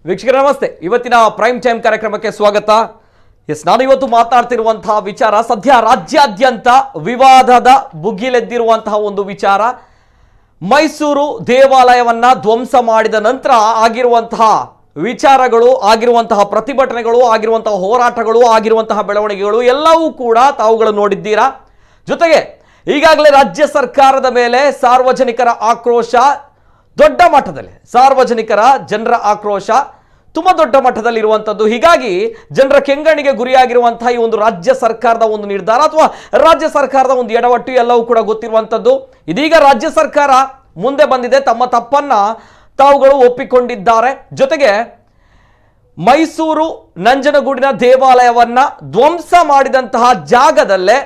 ವೀಕ್ಷಕರೇ ನಮಸ್ತೆ. ಇವತ್ತಿನ ಪ್ರೈಮ್ ಟೈಮ್ ಕಾರ್ಯಕ್ರಮಕ್ಕೆ ಸ್ವಾಗತ. ನಾನು ಇವತ್ತು ಮಾತನಾಡ್ತಿರುವಂತಹ ವಿಚಾರ ಸದ್ಯ ರಾಜ್ಯಾದ್ಯಂತ ವಿವಾದದ ಭುಗಿಲೆದ್ದಿರುವಂತಹ ಒಂದು ವಿಚಾರ. ಮೈಸೂರು ದೇವಾಲಯವನ್ನ ಧ್ವಂಸ ಮಾಡಿದ ನಂತರ ಆಗಿರುವಂತಹ ವಿಚಾರಗಳು, ಆಗಿರುವಂತಹ ಪ್ರತಿಭಟನೆಗಳು, ಆಗಿರುವಂತಹ ಹೋರಾಟಗಳು, ಆಗಿರುವಂತಹ ಬೆಳವಣಿಗೆಗಳು ಎಲ್ಲವೂ ಕೂಡ ತಾವುಗಳು ನೋಡಿದ್ದೀರಾ. ಜೊತೆಗೆ ಈಗಾಗಲೇ ರಾಜ್ಯ ಸರ್ಕಾರದ ಮೇಲೆ ಸಾರ್ವಜನಿಕರ ಆಕ್ರೋಶ ದೊಡ್ಡ ಮಟ್ಟದಲ್ಲಿ, ಸಾರ್ವಜನಿಕರ ಜನರ ಆಕ್ರೋಶ ತುಂಬ ದೊಡ್ಡ ಮಟ್ಟದಲ್ಲಿ ಇರುವಂಥದ್ದು. ಹೀಗಾಗಿ ಜನರ ಕೆಂಗಣಿಗೆ ಗುರಿಯಾಗಿರುವಂತಹ ಈ ಒಂದು ರಾಜ್ಯ ಸರ್ಕಾರದ ಒಂದು ನಿರ್ಧಾರ ಅಥವಾ ರಾಜ್ಯ ಸರ್ಕಾರದ ಒಂದು ಎಡವಟ್ಟು ಎಲ್ಲವೂ ಕೂಡ ಗೊತ್ತಿರುವಂಥದ್ದು. ಇದೀಗ ರಾಜ್ಯ ಸರ್ಕಾರ ಮುಂದೆ ಬಂದಿದೆ, ತಮ್ಮ ತಪ್ಪನ್ನ ತಾವುಗಳು ಒಪ್ಪಿಕೊಂಡಿದ್ದಾರೆ. ಜೊತೆಗೆ ಮೈಸೂರು ನಂಜನಗೂಡಿನ ದೇವಾಲಯವನ್ನ ಧ್ವಂಸ ಮಾಡಿದಂತಹ ಜಾಗದಲ್ಲೇ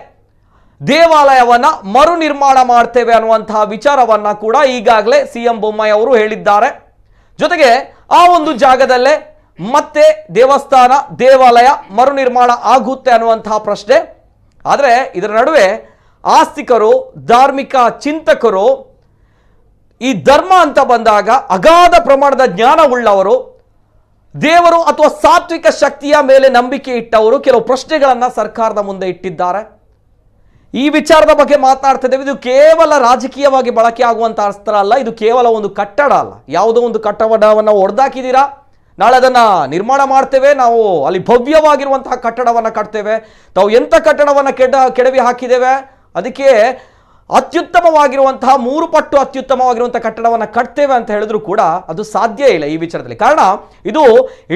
ದೇವಾಲಯವನ್ನ ಮರು ನಿರ್ಮಾಣ ಮಾಡ್ತೇವೆ ಅನ್ನುವಂತಹ ವಿಚಾರವನ್ನ ಕೂಡ ಈಗಾಗಲೇ ಸಿಎಂ ಬೊಮ್ಮಾಯಿ ಅವರು ಹೇಳಿದ್ದಾರೆ. ಜೊತೆಗೆ ಆ ಒಂದು ಜಾಗದಲ್ಲೇ ಮತ್ತೆ ದೇವಸ್ಥಾನ, ದೇವಾಲಯ ಮರು ನಿರ್ಮಾಣ ಆಗುತ್ತೆ ಅನ್ನುವಂತಹ ಪ್ರಶ್ನೆ. ಆದರೆ ಇದರ ನಡುವೆ ಆಸ್ತಿಕರು, ಧಾರ್ಮಿಕ ಚಿಂತಕರು, ಈ ಧರ್ಮ ಅಂತ ಬಂದಾಗ ಅಗಾಧ ಪ್ರಮಾಣದ ಜ್ಞಾನವುಳ್ಳವರು, ದೇವರು ಅಥವಾ ಸಾತ್ವಿಕ ಶಕ್ತಿಯ ಮೇಲೆ ನಂಬಿಕೆ ಇಟ್ಟವರು ಕೆಲವು ಪ್ರಶ್ನೆಗಳನ್ನು ಸರ್ಕಾರದ ಮುಂದೆ ಇಟ್ಟಿದ್ದಾರೆ. ಈ ವಿಚಾರದ ಬಗ್ಗೆ ಮಾತನಾಡ್ತಿದ್ದೇವೆ. ಇದು ಕೇವಲ ರಾಜಕೀಯವಾಗಿ ಬಳಕೆ ಆಗುವಂತಹ ಅಸ್ತ್ರ ಅಲ್ಲ, ಇದು ಕೇವಲ ಒಂದು ಕಟ್ಟಡ ಅಲ್ಲ. ಯಾವುದೋ ಒಂದು ಕಟ್ಟಡವನ್ನು ಹೊಡೆದಾಕಿದ್ದೀರಾ, ನಾಳೆ ಅದನ್ನು ನಿರ್ಮಾಣ ಮಾಡ್ತೇವೆ, ನಾವು ಅಲ್ಲಿ ಭವ್ಯವಾಗಿರುವಂತಹ ಕಟ್ಟಡವನ್ನು ಕಟ್ತೇವೆ, ತಾವು ಎಂಥ ಕಟ್ಟಡವನ್ನು ಕೆಡವಿ ಹಾಕಿದ್ದೇವೆ, ಅದಕ್ಕೆ ಅತ್ಯುತ್ತಮವಾಗಿರುವಂತಹ 3 ಪಟ್ಟು ಅತ್ಯುತ್ತಮವಾಗಿರುವಂತಹ ಕಟ್ಟಡವನ್ನು ಕಟ್ತೇವೆ ಅಂತ ಹೇಳಿದ್ರು ಕೂಡ ಅದು ಸಾಧ್ಯ ಇಲ್ಲ ಈ ವಿಚಾರದಲ್ಲಿ. ಕಾರಣ ಇದು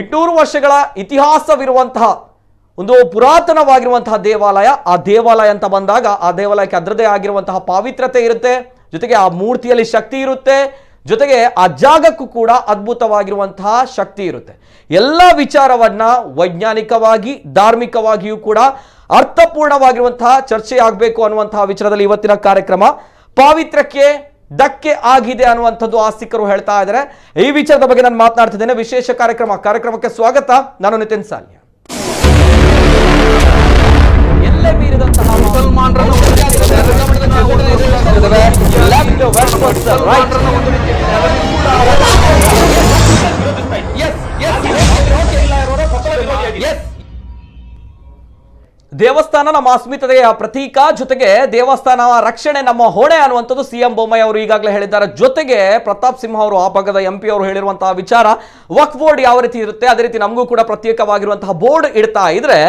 800 ವರ್ಷಗಳ ಇತಿಹಾಸವಿರುವಂತಹ ಒಂದು ಪುರಾತನವಾಗಿರುವಂತಹ ದೇವಾಲಯ. ಆ ದೇವಾಲಯ ಅಂತ ಬಂದಾಗ ಆ ದೇವಾಲಯಕ್ಕೆ ಅದರದೇ ಆಗಿರುವಂತಹ ಪಾವಿತ್ರತೆ ಇರುತ್ತೆ, ಜೊತೆಗೆ ಆ ಮೂರ್ತಿಯಲ್ಲಿ ಶಕ್ತಿ ಇರುತ್ತೆ, ಜೊತೆಗೆ ಆ ಜಾಗಕ್ಕೂ ಕೂಡ ಅದ್ಭುತವಾಗಿರುವಂತಹ ಶಕ್ತಿ ಇರುತ್ತೆ. ಎಲ್ಲ ವಿಚಾರವನ್ನ ವೈಜ್ಞಾನಿಕವಾಗಿ, ಧಾರ್ಮಿಕವಾಗಿಯೂ ಕೂಡ ಅರ್ಥಪೂರ್ಣವಾಗಿರುವಂತಹ ಚರ್ಚೆ ಆಗಬೇಕು ಅನ್ನುವಂತಹ ವಿಚಾರದಲ್ಲಿ ಇವತ್ತಿನ ಕಾರ್ಯಕ್ರಮ. ಪಾವಿತ್ರಕ್ಕೆ ಧಕ್ಕೆ ಆಗಿದೆ ಅನ್ನುವಂಥದ್ದು ಆಸ್ತಿಕರು ಹೇಳ್ತಾ ಇದ್ದಾರೆ. ಈ ವಿಚಾರದ ಬಗ್ಗೆ ನಾನು ಮಾತನಾಡ್ತಿದ್ದೇನೆ. ವಿಶೇಷ ಕಾರ್ಯಕ್ರಮಕ್ಕೆ ಸ್ವಾಗತ. ನಾನು ನಿತಿನ್ ಸಾಲ್ಯ. ಎಲ್ಲೇ ಮೀರಿದಂತಹ ಮುಸಲ್ಮಾನರನ್ನು ದೇವಸ್ಥಾನ ನಮ್ಮ ಅಸ್ಮಿತೆಯ ಪ್ರತೀಕ, ಜೊತೆಗೆ ದೇವಸ್ಥಾನ ರಕ್ಷಣೆ ನಮ್ಮ ಹೊಣೆ ಅನ್ನುವಂಥದ್ದು ಸಿಎಂ ಬೊಮ್ಮಾಯಿ ಅವರು ಈಗಾಗಲೇ ಹೇಳಿದ್ದಾರೆ. ಜೊತೆಗೆ ಪ್ರತಾಪ್ ಸಿಂಹ ಅವರು, ಆ ಭಾಗದ MP ಅವರು ಹೇಳಿರುವಂತಹ ವಿಚಾರ, ವಕ್ಫ್ ಬೋರ್ಡ್ ಯಾವ ರೀತಿ ಇರುತ್ತೆ ಅದೇ ರೀತಿ ನಮಗೂ ಕೂಡ ಪ್ರತ್ಯೇಕವಾಗಿರುವಂತಹ ಬೋರ್ಡ್ ಇಡ್ತಾ ಇದ್ರೆ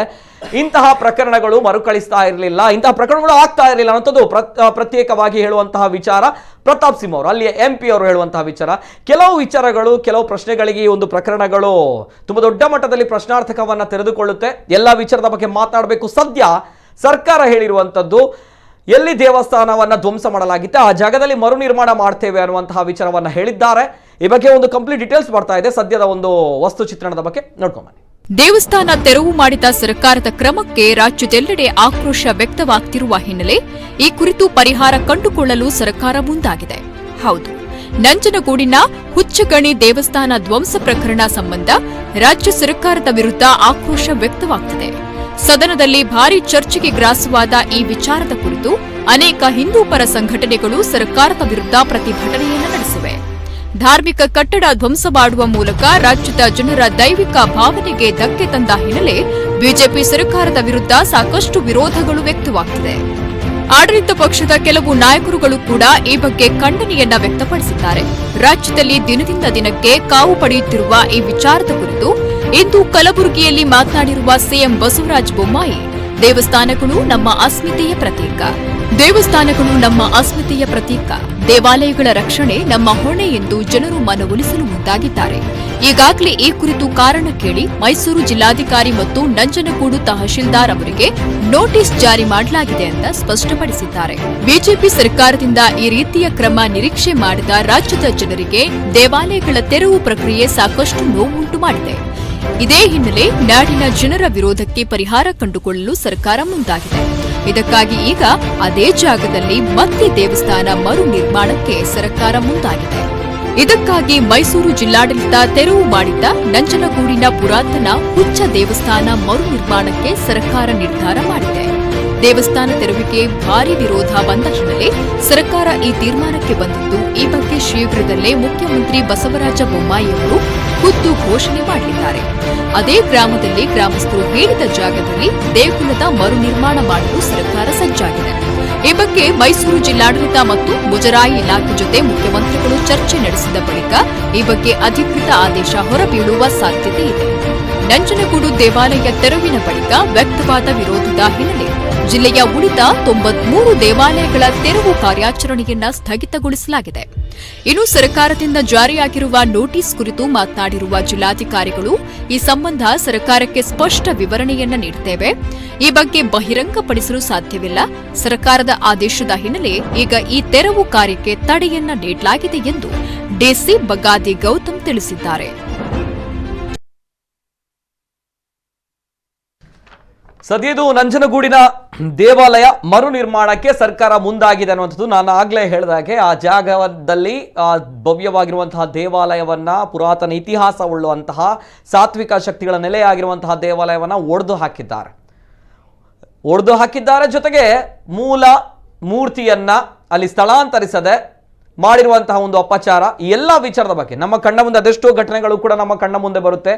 ಇಂತಹ ಪ್ರಕರಣಗಳು ಮರುಕಳಿಸ್ತಾ ಇರಲಿಲ್ಲ, ಇಂತಹ ಪ್ರಕರಣಗಳು ಆಗ್ತಾ ಇರಲಿಲ್ಲ ಅನ್ನೋಂಥದ್ದು ಪ್ರತ್ಯೇಕವಾಗಿ ಹೇಳುವಂತಹ ವಿಚಾರ ಪ್ರತಾಪ್ ಸಿಂಹ ಅವರು, ಅಲ್ಲಿ MP ಅವರು ಹೇಳುವಂತಹ ವಿಚಾರ. ಕೆಲವು ವಿಚಾರಗಳು, ಕೆಲವು ಪ್ರಶ್ನೆಗಳಿಗೆ ಈ ಒಂದು ಪ್ರಕರಣಗಳು ತುಂಬ ದೊಡ್ಡ ಮಟ್ಟದಲ್ಲಿ ಪ್ರಶ್ನಾರ್ಥಕವನ್ನ ತೆರೆದುಕೊಳ್ಳುತ್ತೆ. ಎಲ್ಲ ವಿಚಾರದ ಬಗ್ಗೆ ಮಾತನಾಡಬೇಕು. ಸದ್ಯ ಸರ್ಕಾರ ಹೇಳಿರುವಂಥದ್ದು, ಎಲ್ಲಿ ದೇವಸ್ಥಾನವನ್ನ ಧ್ವಂಸ ಮಾಡಲಾಗಿತ್ತು ಆ ಜಾಗದಲ್ಲಿ ಮರು ನಿರ್ಮಾಣ ಮಾಡ್ತೇವೆ ಅನ್ನುವಂತಹ ವಿಚಾರವನ್ನ ಹೇಳಿದ್ದಾರೆ. ಈ ಬಗ್ಗೆ ಒಂದು ಕಂಪ್ಲೀಟ್ ಡೀಟೇಲ್ಸ್ ಬರ್ತಾ ಇದೆ. ಸದ್ಯದ ಒಂದು ವಸ್ತು ಚಿತ್ರಣದ ಬಗ್ಗೆ ನೋಡ್ಕೊಂಬನ್ನಿ. ದೇವಸ್ಥಾನ ತೆರವು ಮಾಡಿದ ಸರ್ಕಾರದ ಕ್ರಮಕ್ಕೆ ರಾಜ್ಯದೆಲ್ಲೆಡೆ ಆಕ್ರೋಶ ವ್ಯಕ್ತವಾಗ್ತಿರುವ ಹಿನ್ನೆಲೆ ಈ ಕುರಿತು ಪರಿಹಾರ ಕಂಡುಕೊಳ್ಳಲು ಸರ್ಕಾರ ಮುಂದಾಗಿದೆ. ಹೌದು, ನಂಜನಗೂಡಿನ ಹುಚ್ಚಗಣಿ ದೇವಸ್ಥಾನ ಧ್ವಂಸ ಪ್ರಕರಣ ಸಂಬಂಧ ರಾಜ್ಯ ಸರ್ಕಾರದ ವಿರುದ್ಧ ಆಕ್ರೋಶ ವ್ಯಕ್ತವಾಗ್ತಿದೆ. ಸದನದಲ್ಲಿ ಭಾರೀ ಚರ್ಚೆಗೆ ಗ್ರಾಸವಾದ ಈ ವಿಚಾರದ ಕುರಿತು ಅನೇಕ ಹಿಂದೂ ಪರ ಸಂಘಟನೆಗಳು ಸರ್ಕಾರದ ವಿರುದ್ಧ ಪ್ರತಿಭಟನೆಯನ್ನು ನಡೆಸಿವೆ. ಧಾರ್ಮಿಕ ಕಟ್ಟಡ ಧ್ವಂಸ ಮಾಡುವ ಮೂಲಕ ರಾಜ್ಯದ ಜನರ ದೈವಿಕ ಭಾವನೆಗೆ ಧಕ್ಕೆ ತಂದ ಹಿನ್ನೆಲೆ ಬಿಜೆಪಿ ಸರ್ಕಾರದ ವಿರುದ್ಧ ಸಾಕಷ್ಟು ವಿರೋಧಗಳು ವ್ಯಕ್ತವಾಗುತ್ತಿದೆ. ಆಡಳಿತ ಪಕ್ಷದ ಕೆಲವು ನಾಯಕರುಗಳು ಕೂಡ ಈ ಬಗ್ಗೆ ಖಂಡನೆಯನ್ನ ವ್ಯಕ್ತಪಡಿಸಿದ್ದಾರೆ. ರಾಜ್ಯದಲ್ಲಿ ದಿನದಿಂದ ದಿನಕ್ಕೆ ಕಾವು ಪಡೆಯುತ್ತಿರುವ ಈ ವಿಚಾರದ ಕುರಿತು ಇಂದು ಕಲಬುರಗಿಯಲ್ಲಿ ಮಾತನಾಡಿರುವ ಸಿಎಂ ಬಸವರಾಜ ಬೊಮ್ಮಾಯಿ, ದೇವಸ್ಥಾನಗಳು ನಮ್ಮ ಅಸ್ಮಿತೆಯ ಪ್ರತೀಕ, ದೇವಸ್ಥಾನಗಳು ನಮ್ಮ ಅಸ್ಮಿತೆಯ ಪ್ರತೀಕ, ದೇವಾಲಯಗಳ ರಕ್ಷಣೆ ನಮ್ಮ ಹೊಣೆ ಎಂದು ಜನರು ಮನವೊಲಿಸಲು ಮುಂದಾಗಿದ್ದಾರೆ. ಈಗಾಗಲೇ ಈ ಕುರಿತು ಕಾರಣ ಕೇಳಿ ಮೈಸೂರು ಜಿಲ್ಲಾಧಿಕಾರಿ ಮತ್ತು ನಂಜನಗೂಡು ತಹಶೀಲ್ದಾರ್ ಅವರಿಗೆ ನೋಟಿಸ್ ಜಾರಿ ಮಾಡಲಾಗಿದೆ ಅಂತ ಸ್ಪಷ್ಟಪಡಿಸಿದ್ದಾರೆ. ಬಿಜೆಪಿ ಸರ್ಕಾರದಿಂದ ಈ ರೀತಿಯ ಕ್ರಮ ನಿರೀಕ್ಷೆ ಮಾಡಿದ ರಾಜ್ಯದ ಜನರಿಗೆ ದೇವಾಲಯಗಳ ತೆರವು ಪ್ರಕ್ರಿಯೆ ಸಾಕಷ್ಟು ನೋವುಂಟು ಮಾಡಿದೆ. ಇದೇ ಹಿನ್ನೆಲೆ ನಾಡಿನ ಜನರ ವಿರೋಧಕ್ಕೆ ಪರಿಹಾರ ಕಂಡುಕೊಳ್ಳಲು ಸರ್ಕಾರ ಮುಂದಾಗಿದೆ. ಇದಕ್ಕಾಗಿ ಈಗ ಅದೇ ಜಾಗದಲ್ಲಿ ಮತ್ತೆ ದೇವಸ್ಥಾನ ಮರು ನಿರ್ಮಾಣಕ್ಕೆ ಸರ್ಕಾರ ಮುಂದಾಗಿದೆ. ಇದಕ್ಕಾಗಿ ಮೈಸೂರು ಜಿಲ್ಲಾಡಳಿತ ತೆರವು ಮಾಡಿದ್ದ ನಂಜನಗೂಡಿನ ಪುರಾತನ ಹುಚ್ಚ ದೇವಸ್ಥಾನ ಮರು ನಿರ್ಮಾಣಕ್ಕೆ ಸರ್ಕಾರ ನಿರ್ಧಾರ ಮಾಡಿದೆ. ದೇವಸ್ಥಾನ ತೆರವಿಗೆ ಭಾರಿ ವಿರೋಧ ಬಂದ ಹಿನ್ನೆಲೆ ಸರ್ಕಾರ ಈ ತೀರ್ಮಾನಕ್ಕೆ ಬಂದಿದ್ದು, ಈ ಬಗ್ಗೆ ಶೀಘ್ರದಲ್ಲೇ ಮುಖ್ಯಮಂತ್ರಿ ಬಸವರಾಜ ಬೊಮ್ಮಾಯಿ ಅವರು ಖುದ್ದು ಘೋಷಣೆ ಮಾಡಲಿದ್ದಾರೆ. ಅದೇ ಗ್ರಾಮದಲ್ಲಿ ಗ್ರಾಮಸ್ಥರು ಹೇಳಿದ ಜಾಗದಲ್ಲಿ ದೇಗುಲದ ಮರು ನಿರ್ಮಾಣ ಮಾಡಲು ಸರ್ಕಾರ ಸಜ್ಜಾಗಿದೆ. ಈ ಬಗ್ಗೆ ಮೈಸೂರು ಜಿಲ್ಲಾಡಳಿತ ಮತ್ತು ಮುಜರಾಯಿ ಇಲಾಖೆ ಜೊತೆ ಮುಖ್ಯಮಂತ್ರಿಗಳು ಚರ್ಚೆ ನಡೆಸಿದ ಬಳಿಕ ಈ ಬಗ್ಗೆ ಅಧಿಕೃತ ಆದೇಶ ಹೊರಬೀಳುವ ಸಾಧ್ಯತೆ ಇದೆ. ನಂಜನಗೂಡು ದೇವಾಲಯ ತೆರವಿನ ಬಳಿಕ ವ್ಯಕ್ತವಾದ ವಿರೋಧದ ಹಿನ್ನೆಲೆ ಜಿಲ್ಲೆಯ ಉಳಿದ 93 ದೇವಾಲಯಗಳ ತೆರವು ಕಾರ್ಯಾಚರಣೆಯನ್ನ ಸ್ಥಗಿತಗೊಳಿಸಲಾಗಿದೆ. ಇನ್ನು ಸರ್ಕಾರದಿಂದ ಜಾರಿಯಾಗಿರುವ ನೋಟಿಸ್ ಕುರಿತು ಮಾತನಾಡಿರುವ ಜಿಲ್ಲಾಧಿಕಾರಿಗಳು, ಈ ಸಂಬಂಧ ಸರ್ಕಾರಕ್ಕೆ ಸ್ಪಷ್ಟ ವಿವರಣೆಯನ್ನ ನೀಡುತ್ತೇವೆ. ಈ ಬಗ್ಗೆ ಬಹಿರಂಗಪಡಿಸಲು ಸಾಧ್ಯವಿಲ್ಲ. ಸರ್ಕಾರದ ಆದೇಶದ ಹಿನ್ನೆಲೆ ಈಗ ಈ ತೆರವು ಕಾರ್ಯಕ್ಕೆ ತಡೆಯನ್ನ ನೀಡಲಾಗಿದೆ ಎಂದು ಡಿಸಿ ಬಗಾದಿ ಗೌತಮ್ ತಿಳಿಸಿದ್ದಾರೆ. ಸದ್ಯದು ನಂಜನಗೂಡಿನ ದೇವಾಲಯ ಮರು ನಿರ್ಮಾಣಕ್ಕೆ ಸರ್ಕಾರ ಮುಂದಾಗಿದೆ ಅನ್ನುವಂಥದ್ದು ನಾನು ಆಗ್ಲೇ ಹೇಳಿದಾಗೆ ಆ ಜಾಗದಲ್ಲಿ ಭವ್ಯವಾಗಿರುವಂತಹ ದೇವಾಲಯವನ್ನ, ಪುರಾತನ ಇತಿಹಾಸ ಉಳ್ಳುವಂತಹ ಸಾತ್ವಿಕ ಶಕ್ತಿಗಳ ನೆಲೆಯಾಗಿರುವಂತಹ ದೇವಾಲಯವನ್ನ ಒಡೆದು ಹಾಕಿದ್ದಾರೆ. ಜೊತೆಗೆ ಮೂಲ ಮೂರ್ತಿಯನ್ನ ಅಲ್ಲಿ ಸ್ಥಳಾಂತರಿಸದೆ ಮಾಡಿರುವಂತಹ ಒಂದು ಅಪಚಾರ, ಈ ಎಲ್ಲ ವಿಚಾರದ ಬಗ್ಗೆ ನಮ್ಮ ಕಣ್ಣ ಮುಂದೆ ಅದೆಷ್ಟೋ ಘಟನೆಗಳು ಕೂಡ ನಮ್ಮ ಕಣ್ಣ ಮುಂದೆ ಬರುತ್ತೆ.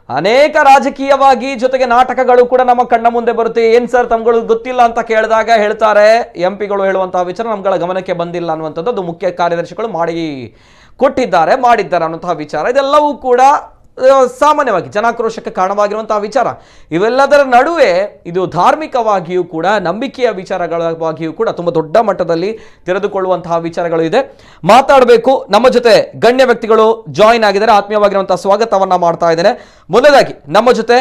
ಅನೇಕ ರಾಜಕೀಯವಾಗಿ ಜೊತೆಗೆ ನಾಟಕಗಳು ಕೂಡ ನಮ್ಮ ಕಣ್ಣ ಮುಂದೆ ಬರುತ್ತೆ. ಏನ್ ಸರ್ ತಮ್ಗಳು ಗೊತ್ತಿಲ್ಲ ಅಂತ ಕೇಳಿದಾಗ ಹೇಳ್ತಾರೆ, ಎಂಪಿಗಳು ಹೇಳುವಂತಹ ವಿಚಾರ ನಮ್ಗಳ ಗಮನಕ್ಕೆ ಬಂದಿಲ್ಲ ಅನ್ನುವಂಥದ್ದು, ಅದು ಮುಖ್ಯ ಕಾರ್ಯದರ್ಶಿಗಳು ಮಾಡಿದ್ದಾರೆ ಅನ್ನುವಂತಹ ವಿಚಾರ. ಇದೆಲ್ಲವೂ ಕೂಡ ಸಾಮಾನ್ಯವಾಗಿ ಜನಾಕ್ರೋಶಕ್ಕೆ ಕಾರಣವಾಗಿರುವಂತಹ ವಿಚಾರ. ಇವೆಲ್ಲದರ ನಡುವೆ ಇದು ಧಾರ್ಮಿಕವಾಗಿಯೂ ಕೂಡ, ನಂಬಿಕೆಯ ವಿಚಾರಗಳಾಗಿಯೂ ಕೂಡ ತುಂಬ ದೊಡ್ಡ ಮಟ್ಟದಲ್ಲಿ ತೆರೆದುಕೊಳ್ಳುವಂತಹ ವಿಚಾರಗಳು ಇದೆ. ಮಾತಾಡಬೇಕು, ನಮ್ಮ ಜೊತೆ ಗಣ್ಯ ವ್ಯಕ್ತಿಗಳು ಜಾಯಿನ್ ಆಗಿದ್ದಾರೆ. ಆತ್ಮೀಯವಾಗಿರುವಂತಹ ಸ್ವಾಗತವನ್ನ ಮಾಡ್ತಾ ಇದ್ದೇನೆ. ಮೊದಲಾಗಿ ನಮ್ಮ ಜೊತೆ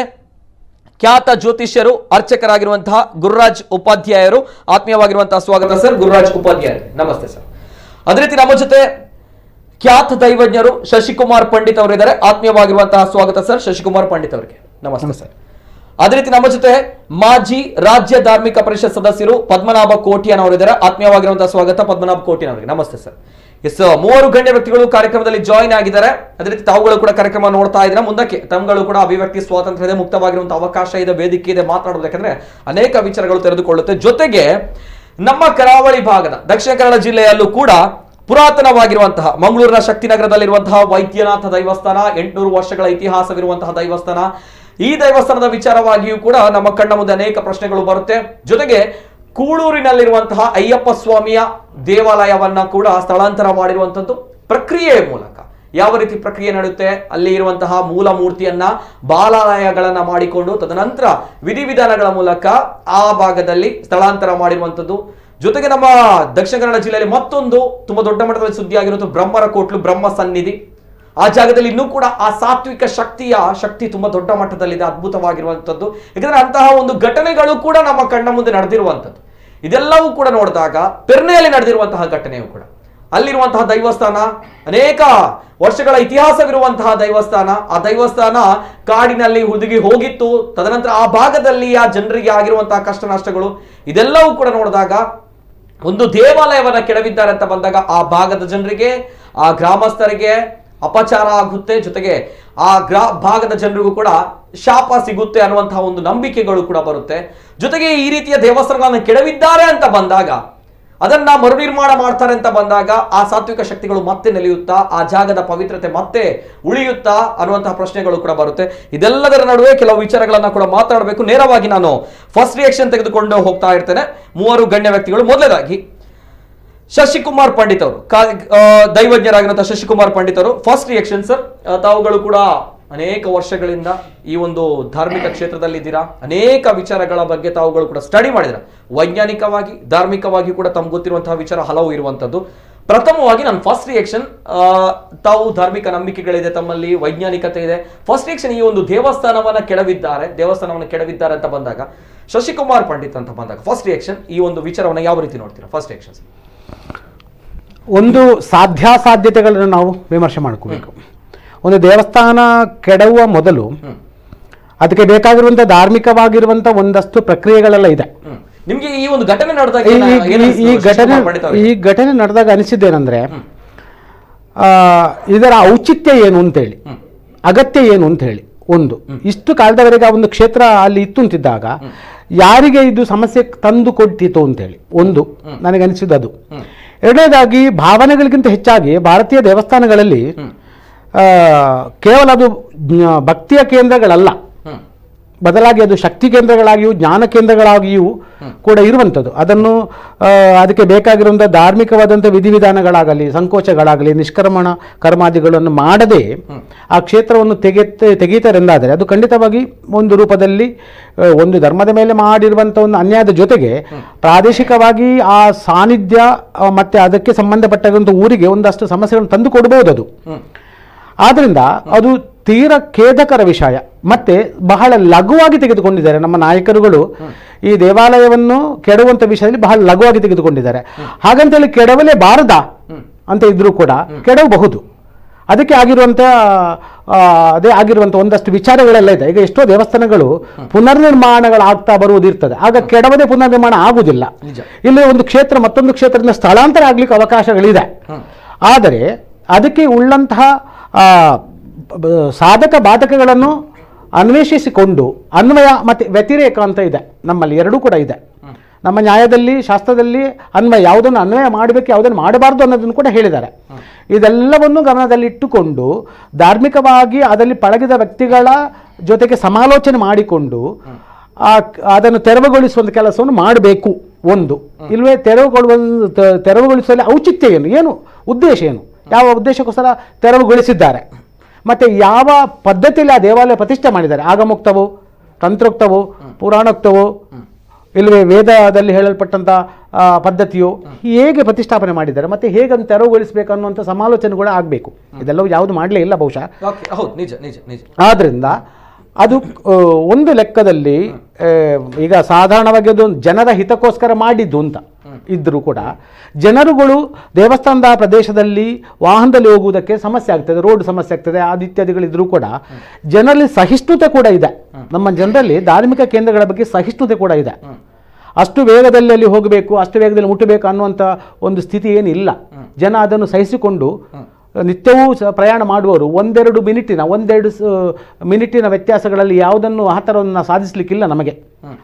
ಖ್ಯಾತ ಜ್ಯೋತಿಷ್ಯರು, ಅರ್ಚಕರಾಗಿರುವಂತಹ ಗುರುರಾಜ್ ಉಪಾಧ್ಯಾಯರು. ಆತ್ಮೀಯವಾಗಿರುವಂತಹ ಸ್ವಾಗತ ಸರ್, ಗುರುರಾಜ್ ಉಪಾಧ್ಯಾಯ. ನಮಸ್ತೆ ಸರ್. ಅದೇ ರೀತಿ ನಮ್ಮ ಜೊತೆ ಖ್ಯಾತ ದೈವಜ್ಞರು ಶಶಿಕುಮಾರ್ ಪಂಡಿತ್ ಅವರಿದ್ದಾರೆ. ಆತ್ಮೀಯವಾಗಿರುವಂತಹ ಸ್ವಾಗತ ಸರ್, ಶಶಿಕುಮಾರ್ ಪಂಡಿತ್ ಅವರಿಗೆ. ನಮಸ್ತೆ ಸರ್. ಅದೇ ರೀತಿ ನಮ್ಮ ಜೊತೆ ಮಾಜಿ ರಾಜ್ಯ ಧಾರ್ಮಿಕ ಪರಿಷತ್ ಸದಸ್ಯರು ಪದ್ಮನಾಭ ಕೋಟಿಯನ್ ಅವರಿದ್ದಾರೆ. ಆತ್ಮೀಯವಾಗಿರುವಂತಹ ಸ್ವಾಗತ ಪದ್ಮನಾಭ ಕೋಟಿಯನ್ ಅವರಿಗೆ. ನಮಸ್ತೆ ಸರ್. ಎಸ್, 3 ಗಣ್ಯ ವ್ಯಕ್ತಿಗಳು ಕಾರ್ಯಕ್ರಮದಲ್ಲಿ ಜಾಯಿನ್ ಆಗಿದ್ದಾರೆ. ಅದೇ ರೀತಿ ತಾವುಗಳು ಕೂಡ ಕಾರ್ಯಕ್ರಮ ನೋಡ್ತಾ ಇದ್ರೆ ಮುಂದಕ್ಕೆ ತಮ್ಗಳು ಕೂಡ ಅಭಿವ್ಯಕ್ತಿ ಸ್ವಾತಂತ್ರ್ಯ ಇದೆ, ಮುಕ್ತವಾಗಿರುವಂತಹ ಅವಕಾಶ ಇದೆ, ವೇದಿಕೆ ಇದೆ, ಮಾತನಾಡೋದಕ್ಕೆ ಅನೇಕ ವಿಚಾರಗಳು ತೆರೆದುಕೊಳ್ಳುತ್ತೆ. ಜೊತೆಗೆ ನಮ್ಮ ಕರಾವಳಿ ಭಾಗದ ದಕ್ಷಿಣ ಕನ್ನಡ ಜಿಲ್ಲೆಯಲ್ಲೂ ಕೂಡ ಪುರಾತನವಾಗಿರುವಂತಹ ಮಂಗಳೂರಿನ ಶಕ್ತಿನಗರದಲ್ಲಿರುವಂತಹ ವೈದ್ಯನಾಥ ದೇವಸ್ಥಾನ, 800 ವರ್ಷಗಳ ಇತಿಹಾಸವಿರುವಂತಹ ದೇವಸ್ಥಾನ. ಈ ದೇವಸ್ಥಾನದ ವಿಚಾರವಾಗಿಯೂ ಕೂಡ ನಮ್ಮ ಕಣ್ಣ ಮುಂದೆ ಅನೇಕ ಪ್ರಶ್ನೆಗಳು ಬರುತ್ತೆ. ಜೊತೆಗೆ ಕೂಳೂರಿನಲ್ಲಿರುವಂತಹ ಅಯ್ಯಪ್ಪ ಸ್ವಾಮಿಯ ದೇವಾಲಯವನ್ನ ಕೂಡ ಸ್ಥಳಾಂತರ ಮಾಡಿರುವಂತದ್ದು ಪ್ರಕ್ರಿಯೆಯ ಮೂಲಕ. ಯಾವ ರೀತಿ ಪ್ರಕ್ರಿಯೆ ನಡೆಯುತ್ತೆ, ಅಲ್ಲಿ ಇರುವಂತಹ ಮೂಲ ಮೂರ್ತಿಯನ್ನ ಬಾಲಾಲಯಗಳನ್ನ ಮಾಡಿಕೊಂಡು ತದನಂತರ ವಿಧಿವಿಧಾನಗಳ ಮೂಲಕ ಆ ಭಾಗದಲ್ಲಿ ಸ್ಥಳಾಂತರ ಮಾಡಿರುವಂತದ್ದು. ಜೊತೆಗೆ ನಮ್ಮ ದಕ್ಷಿಣ ಕನ್ನಡ ಜಿಲ್ಲೆಯಲ್ಲಿ ಮತ್ತೊಂದು ತುಂಬಾ ದೊಡ್ಡ ಮಟ್ಟದಲ್ಲಿ ಸುದ್ದಿ ಆಗಿರುವುದು ಬ್ರಹ್ಮರ ಕೋಟ್ಲು, ಬ್ರಹ್ಮ ಸನ್ನಿಧಿ. ಆ ಜಾಗದಲ್ಲಿ ಇನ್ನೂ ಕೂಡ ಆ ಸಾತ್ವಿಕ ಶಕ್ತಿ ತುಂಬಾ ದೊಡ್ಡ ಮಟ್ಟದಲ್ಲಿದೆ, ಅದ್ಭುತವಾಗಿರುವಂತದ್ದು. ಯಾಕಂದ್ರೆ ಅಂತಹ ಒಂದು ಘಟನೆಗಳು ಕೂಡ ನಮ್ಮ ಕಣ್ಣ ಮುಂದೆ ನಡೆದಿರುವಂತದ್ದು. ಇದೆಲ್ಲವೂ ಕೂಡ ನೋಡಿದಾಗ ಪೆರ್ನೆಯಲ್ಲಿ ನಡೆದಿರುವಂತಹ ಘಟನೆಯೂ ಕೂಡ, ಅಲ್ಲಿರುವಂತಹ ದೈವಸ್ಥಾನ ಅನೇಕ ವರ್ಷಗಳ ಇತಿಹಾಸವಿರುವಂತಹ ದೇವಸ್ಥಾನ. ಆ ದೇವಸ್ಥಾನ ಕಾಡಿನಲ್ಲಿ ಹುದುಗಿ ಹೋಗಿತ್ತು. ತದನಂತರ ಆ ಭಾಗದಲ್ಲಿ ಆ ಜನರಿಗೆ ಆಗಿರುವಂತಹ ಕಷ್ಟ ನಷ್ಟಗಳು ಇದೆಲ್ಲವೂ ಕೂಡ ನೋಡಿದಾಗ ಒಂದು ದೇವಾಲಯವನ್ನ ಕೆಡವಿದ್ದಾರೆ ಅಂತ ಬಂದಾಗ ಆ ಭಾಗದ ಜನರಿಗೆ, ಆ ಗ್ರಾಮಸ್ಥರಿಗೆ ಅಪಚಾರ ಆಗುತ್ತೆ. ಜೊತೆಗೆ ಆ ಭಾಗದ ಜನರಿಗೂ ಕೂಡ ಶಾಪ ಸಿಗುತ್ತೆ ಅನ್ನುವಂತಹ ಒಂದು ನಂಬಿಕೆಗಳು ಕೂಡ ಬರುತ್ತೆ. ಜೊತೆಗೆ ಈ ರೀತಿಯ ದೇವಸ್ಥಾನಗಳನ್ನು ಕೆಡವಿದ್ದಾರೆ ಅಂತ ಬಂದಾಗ, ಅದನ್ನ ಮರುನಿರ್ಮಾಣ ಮಾಡ್ತಾರೆ ಅಂತ ಬಂದಾಗ ಆ ಸಾತ್ವಿಕ ಶಕ್ತಿಗಳು ಮತ್ತೆ ನೆಲೆಯುತ್ತಾ, ಆ ಜಾಗದ ಪವಿತ್ರತೆ ಮತ್ತೆ ಉಳಿಯುತ್ತಾ ಅನ್ನುವಂತಹ ಪ್ರಶ್ನೆಗಳು ಕೂಡ ಬರುತ್ತೆ. ಇದೆಲ್ಲದರ ನಡುವೆ ಕೆಲವು ವಿಚಾರಗಳನ್ನ ಕೂಡ ಮಾತಾಡಬೇಕು. ನೇರವಾಗಿ ನಾನು ಫಸ್ಟ್ ರಿಯಾಕ್ಷನ್ ತೆಗೆದುಕೊಂಡು ಹೋಗ್ತಾ ಇರ್ತೇನೆ. 3 ಗಣ್ಯ ವ್ಯಕ್ತಿಗಳು. ಮೊದಲನೇದಾಗಿ ಶಶಿಕುಮಾರ್ ಪಂಡಿತ್ ಅವರು, ದೈವಜ್ಞರಾಗಿರುವಂತಹ ಶಶಿಕುಮಾರ್ ಪಂಡಿತ್ ಅವರು. ಫಸ್ಟ್ ರಿಯಾಕ್ಷನ್ ಸರ್, ತಾವುಗಳು ಕೂಡ ಅನೇಕ ವರ್ಷಗಳಿಂದ ಈ ಒಂದು ಧಾರ್ಮಿಕ ಕ್ಷೇತ್ರದಲ್ಲಿ ಇದ್ದೀರಾ. ಅನೇಕ ವಿಚಾರಗಳ ಬಗ್ಗೆ ತಾವುಗಳು ಕೂಡ ಸ್ಟಡಿ ಮಾಡಿದ್ರ, ವೈಜ್ಞಾನಿಕವಾಗಿ ಧಾರ್ಮಿಕವಾಗಿ ಕೂಡ ತಮ್ಗೆ ಗೊತ್ತಿರುವಂತಹ ವಿಚಾರ ಹಲವು ಇರುವಂತದ್ದು. ಪ್ರಥಮವಾಗಿ ನನ್ನ ಫಸ್ಟ್ ರಿಯಾಕ್ಷನ್, ತಾವು ಧಾರ್ಮಿಕ ನಂಬಿಕೆಗಳಿದೆ, ತಮ್ಮಲ್ಲಿ ವೈಜ್ಞಾನಿಕತೆ ಇದೆ. ಫಸ್ಟ್ ರಿಯಾಕ್ಷನ್, ಈ ಒಂದು ದೇವಸ್ಥಾನವನ್ನ ಕೆಡವಿದ್ದಾರೆ ಅಂತ ಬಂದಾಗ, ಶಶಿಕುಮಾರ್ ಪಂಡಿತ್ ಅಂತ ಬಂದಾಗ ಫಸ್ಟ್ ರಿಯಾಕ್ಷನ್, ಈ ಒಂದು ವಿಚಾರವನ್ನ ಯಾವ ರೀತಿ ನೋಡ್ತೀರಾ? First reaction. ಒಂದು ಸಾಧ್ಯಾಸಾಧ್ಯತೆಗಳನ್ನು ನಾವು ವಿಮರ್ಶೆ ಮಾಡ್ಕೋಬೇಕು. ಒಂದು ದೇವಸ್ಥಾನ ಕೆಡವುವ ಮೊದಲು ಅದಕ್ಕೆ ಬೇಕಾಗಿರುವಂತಹ ಧಾರ್ಮಿಕವಾಗಿರುವಂತಹ ಒಂದಷ್ಟು ಪ್ರಕ್ರಿಯೆಗಳೆಲ್ಲ ಇದೆ. ನಿಮ್ಗೆ ಈ ಒಂದು ಘಟನೆ ನಡೆದಾಗ ಈ ಘಟನೆ ನಡೆದಾಗ ಅನಿಸಿದ್ದೇನೆಂದ್ರೆ, ಇದರ ಔಚಿತ್ಯ ಏನು ಅಂತೇಳಿ, ಅಗತ್ಯ ಏನು ಅಂತ ಹೇಳಿ. ಒಂದು ಇಷ್ಟು ಕಾಲದವರೆಗೆ ಆ ಒಂದು ಕ್ಷೇತ್ರ ಅಲ್ಲಿ ಇತ್ತು ಅಂತಿದ್ದಾಗ ಯಾರಿಗೆ ಇದು ಸಮಸ್ಯೆ ತಂದು ಕೊಟ್ಟಿತ್ತು ಅಂತೇಳಿ ಒಂದು ನನಗನಿಸಿದ್ದು ಅದು. ಎರಡನೇದಾಗಿ ಭಾವನೆಗಳಿಗಿಂತ ಹೆಚ್ಚಾಗಿ ಭಾರತೀಯ ದೇವಸ್ಥಾನಗಳಲ್ಲಿ ಕೇವಲ ಅದು ಭಕ್ತಿಯ ಕೇಂದ್ರಗಳಲ್ಲ, ಬದಲಾಗಿ ಅದು ಶಕ್ತಿ ಕೇಂದ್ರಗಳಾಗಿಯೂ ಜ್ಞಾನ ಕೇಂದ್ರಗಳಾಗಿಯೂ ಕೂಡ ಇರುವಂಥದ್ದು. ಅದನ್ನು ಅದಕ್ಕೆ ಬೇಕಾಗಿರುವಂಥ ಧಾರ್ಮಿಕವಾದಂಥ ವಿಧಿವಿಧಾನಗಳಾಗಲಿ ಸಂಕೋಚಗಳಾಗಲಿ ನಿಷ್ಕರ್ಮಣ ಕರ್ಮಾದಿಗಳನ್ನು ಮಾಡದೆ ಆ ಕ್ಷೇತ್ರವನ್ನು ತೆಗೀತಾರೆಂದಾದರೆ ಅದು ಖಂಡಿತವಾಗಿ ಒಂದು ರೂಪದಲ್ಲಿ ಒಂದು ಧರ್ಮದ ಮೇಲೆ ಮಾಡಿರುವಂಥ ಒಂದು ಅನ್ಯಾಯದ ಜೊತೆಗೆ ಪ್ರಾದೇಶಿಕವಾಗಿ ಆ ಸಾನ್ನಿಧ್ಯ ಮತ್ತು ಅದಕ್ಕೆ ಸಂಬಂಧಪಟ್ಟಂಥ ಊರಿಗೆ ಒಂದಷ್ಟು ಸಮಸ್ಯೆಗಳನ್ನು ತಂದು ಕೊಡ್ಬೋದು ಅದು. ಆದ್ದರಿಂದ ಅದು ತೀರ ಖೇದಕರ ವಿಷಯ. ಮತ್ತೆ ಬಹಳ ಲಘುವಾಗಿ ತೆಗೆದುಕೊಂಡಿದ್ದಾರೆ ನಮ್ಮ ನಾಯಕರುಗಳು ಈ ದೇವಾಲಯವನ್ನು ಕೆಡವುವಂಥ ವಿಷಯದಲ್ಲಿ ಬಹಳ ಲಘುವಾಗಿ ತೆಗೆದುಕೊಂಡಿದ್ದಾರೆ. ಹಾಗಂತೇಳಿ ಕೆಡವಲೇಬಾರದಾ ಅಂತ ಇದ್ರೂ ಕೂಡ ಕೆಡವಬಹುದು. ಅದಕ್ಕೆ ಆಗಿರುವಂಥ ಒಂದಷ್ಟು ವಿಚಾರಗಳೆಲ್ಲ ಇದೆ. ಈಗ ಎಷ್ಟೋ ದೇವಸ್ಥಾನಗಳು ಪುನರ್ನಿರ್ಮಾಣಗಳಾಗ್ತಾ ಬರುವುದಿರ್ತದೆ, ಆಗ ಕೆಡವದೆ ಪುನರ್ನಿರ್ಮಾಣ ಆಗುವುದಿಲ್ಲ. ಇಲ್ಲಿ ಒಂದು ಕ್ಷೇತ್ರ ಮತ್ತೊಂದು ಕ್ಷೇತ್ರದಿಂದ ಸ್ಥಳಾಂತರ ಆಗ್ಲಿಕ್ಕೆ ಅವಕಾಶಗಳಿದೆ. ಆದರೆ ಅದಕ್ಕೆ ಉಳ್ಳಂತಹ ಸಾಧಕ ಬಾಧಕಗಳನ್ನು ಅನ್ವೇಷಿಸಿಕೊಂಡು ಅನ್ವಯ ಮತ್ತು ವ್ಯತಿರೇಕ ಅಂತ ಇದೆ ನಮ್ಮಲ್ಲಿ, ಎರಡೂ ಕೂಡ ಇದೆ. ನಮ್ಮ ನ್ಯಾಯದಲ್ಲಿ ಶಾಸ್ತ್ರದಲ್ಲಿ ಅನ್ವಯ, ಯಾವುದನ್ನು ಅನ್ವಯ ಮಾಡಬೇಕು ಯಾವುದನ್ನು ಮಾಡಬಾರ್ದು ಅನ್ನೋದನ್ನು ಕೂಡ ಹೇಳಿದ್ದಾರೆ. ಇದೆಲ್ಲವನ್ನು ಗಮನದಲ್ಲಿಟ್ಟುಕೊಂಡು ಧಾರ್ಮಿಕವಾಗಿ ಅದರಲ್ಲಿ ಪಳಗಿದ ವ್ಯಕ್ತಿಗಳ ಜೊತೆಗೆ ಸಮಾಲೋಚನೆ ಮಾಡಿಕೊಂಡು ಅದನ್ನು ತೆರವುಗೊಳಿಸುವಂಥ ಕೆಲಸವನ್ನು ಮಾಡಬೇಕು. ಒಂದು ಇಲ್ಲವೇ ತೆರವುಗೊಳಿಸುವಲ್ಲಿ ಔಚಿತ್ಯ ಏನು ಉದ್ದೇಶ ಏನು, ಯಾವ ಉದ್ದೇಶಕ್ಕೋಸ್ಕರ ತೆರವುಗೊಳಿಸಿದ್ದಾರೆ, ಮತ್ತು ಯಾವ ಪದ್ಧತಿಯಲ್ಲಿ ಆ ದೇವಾಲಯ ಪ್ರತಿಷ್ಠೆ ಮಾಡಿದ್ದಾರೆ, ಆಗಮೋಕ್ತವೋ ತಂತ್ರೋಕ್ತವೋ ಪುರಾಣೋಕ್ತವೋ ಇಲ್ಲವೇ ವೇದದಲ್ಲಿ ಹೇಳಲ್ಪಟ್ಟಂಥ ಪದ್ಧತಿಯು ಹೇಗೆ ಪ್ರತಿಷ್ಠಾಪನೆ ಮಾಡಿದ್ದಾರೆ ಮತ್ತು ಹೇಗೆ ಅದನ್ನು ತೆರವುಗೊಳಿಸಬೇಕು ಅನ್ನುವಂಥ ಸಮಾಲೋಚನೆ ಕೂಡ ಆಗಬೇಕು. ಇದೆಲ್ಲವೂ ಯಾವುದು ಮಾಡಲೇ ಇಲ್ಲ ಬಹುಶಃ. ಆದ್ದರಿಂದ ಅದು ಒಂದು ಲೆಕ್ಕದಲ್ಲಿ ಈಗ ಸಾಧಾರಣವಾಗಿ ಅದು ಜನರ ಹಿತಕ್ಕೋಸ್ಕರ ಮಾಡಿದ್ದು ಅಂತ ಇದ್ದರೂ ಕೂಡ ಜನರುಗಳು ದೇವಸ್ಥಾನದ ಪ್ರದೇಶದಲ್ಲಿ ವಾಹನದಲ್ಲಿ ಹೋಗುವುದಕ್ಕೆ ಸಮಸ್ಯೆ ಆಗ್ತದೆ, ರೋಡ್ ಸಮಸ್ಯೆ ಆಗ್ತದೆ, ಇತ್ಯಾದಿಗಳಿದ್ರೂ ಕೂಡ ಜನರಲ್ಲಿ ಸಹಿಷ್ಣುತೆ ಕೂಡ ಇದೆ. ನಮ್ಮ ಜನರಲ್ಲಿ ಧಾರ್ಮಿಕ ಕೇಂದ್ರಗಳ ಬಗ್ಗೆ ಸಹಿಷ್ಣುತೆ ಕೂಡ ಇದೆ. ಅಷ್ಟು ವೇಗದಲ್ಲಿ ಅಲ್ಲಿ ಹೋಗಬೇಕು, ಅಷ್ಟು ವೇಗದಲ್ಲಿ ಮುಟ್ಟಬೇಕು ಅನ್ನುವಂಥ ಒಂದು ಸ್ಥಿತಿ ಏನಿಲ್ಲ. ಜನ ಅದನ್ನು ಸಹಿಸಿಕೊಂಡು ನಿತ್ಯವೂ ಪ್ರಯಾಣ ಮಾಡುವವರು ಒಂದೆರಡು ಮಿನಿಟಿನ ವ್ಯತ್ಯಾಸಗಳಲ್ಲಿ ಯಾವುದನ್ನು ಆ ಥರವನ್ನು ಸಾಧಿಸಲಿಕ್ಕಿಲ್ಲ ನಮಗೆ.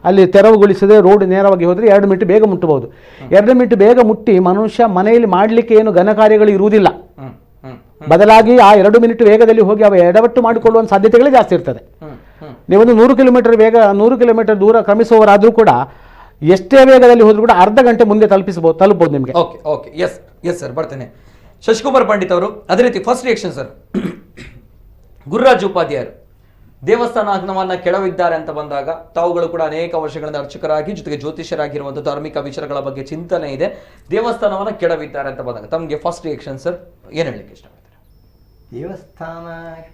ಅಲ್ಲಿ ತೆರವುಗೊಳಿಸದೆ ರೋಡ್ ನೇರವಾಗಿ ಹೋದರೆ 2 ಮಿನಿಟ್ ಬೇಗ ಮುಟ್ಟಬಹುದು. 2 ಮಿನಿಟ್ ಬೇಗ ಮುಟ್ಟಿ ಮನುಷ್ಯ ಮನೆಯಲ್ಲಿ ಮಾಡಲಿಕ್ಕೆ ಏನು ಘನ ಕಾರ್ಯಗಳು ಇರುವುದಿಲ್ಲ. ಬದಲಾಗಿ ಆ 2 ಮಿನಿಟ್ ವೇಗದಲ್ಲಿ ಹೋಗಿ ಅವ ಎಡವಟ್ಟು ಮಾಡಿಕೊಳ್ಳುವ ಸಾಧ್ಯತೆಗಳೇ ಜಾಸ್ತಿ ಇರ್ತದೆ. ನೀವೊಂದು 100 ಕಿಲೋಮೀಟರ್ ದೂರ ಕ್ರಮಿಸುವವರಾದರೂ ಕೂಡ ಎಷ್ಟೇ ವೇಗದಲ್ಲಿ ಹೋದ್ರೂ ಕೂಡ ಅರ್ಧ ಗಂಟೆ ಮುಂದೆ ತಲುಪಬಹುದು ನಿಮಗೆ. ಎಸ್ ಸರ್, ಬರ್ತೇನೆ. ಶಶಿಕುಮಾರ್ ಪಂಡಿತ್ ಅವರು ಅದೇ ರೀತಿ ಫಸ್ಟ್ ರಿಯಾಕ್ಷನ್ ಸರ್. ಗುರುರಾಜ್ ಉಪಾಧ್ಯಾಯರು ದೇವಸ್ಥಾನವನ್ನ ಕೆಡವಿದ್ದಾರೆ ಅಂತ ಬಂದಾಗ ತಾವುಗಳು ಕೂಡ ಅನೇಕ ವರ್ಷಗಳಿಂದ ಅರ್ಚಕರಾಗಿ ಜೊತೆಗೆ ಜ್ಯೋತಿಷ್ಯರಾಗಿರುವಂಥ ಧಾರ್ಮಿಕ ವಿಚಾರಗಳ ಬಗ್ಗೆ ಚಿಂತನೆ ಇದೆ. ದೇವಸ್ಥಾನವನ್ನ ಕೆಡವಿದ್ದಾರೆ ಅಂತ ಬಂದಾಗ ತಮಗೆ ಫಸ್ಟ್ ರಿಯಾಕ್ಷನ್ ಸರ್ ಏನು ಹೇಳಲಿಕ್ಕೆ ಇಷ್ಟಪಡ್ತಾರೆ? ದೇವಸ್ಥಾನ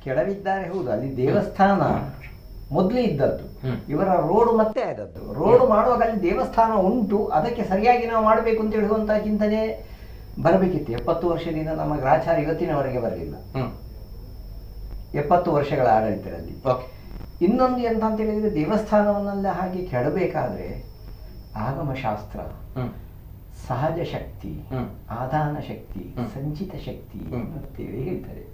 ಕೆಡವಿದ್ದಾರೆ, ಹೌದು. ಅಲ್ಲಿ ದೇವಸ್ಥಾನ ಮೊದಲೇ ಇದ್ದದ್ದು, ಇವರ ರೋಡ್ ಮತ್ತೆ ಆದದ್ದು. ರೋಡ್ ಮಾಡುವಾಗ ಅಲ್ಲಿ ದೇವಸ್ಥಾನ ಉಂಟು, ಅದಕ್ಕೆ ಸರಿಯಾಗಿ ನಾವು ಮಾಡಬೇಕು ಅಂತ ಹೇಳುವಂತಹ ಚಿಂತನೆ ಬರಬೇಕಿತ್ತು. 70 ವರ್ಷದಿಂದ ನಮ್ಮ ಗ್ರಾಚಾರ ಇವತ್ತಿನವರೆಗೆ ಬರಲಿಲ್ಲ. 70 ವರ್ಷಗಳ ಆಡಳಿತದಲ್ಲಿ. ಇನ್ನೊಂದು ಎಂತ ಅಂತ ಹೇಳಿದ್ರೆ, ದೇವಸ್ಥಾನವನ್ನೆಲ್ಲ ಹಾಗೆ ಕೆಡಬೇಕಾದ್ರೆ ಆಗಮಶಾಸ್ತ್ರ, ಸಹಜ ಶಕ್ತಿ, ಆದಾನ ಶಕ್ತಿ, ಸಂಚಿತ ಶಕ್ತಿ ಅಂತೇಳಿ ಹೇಳ್ತಾರೆ.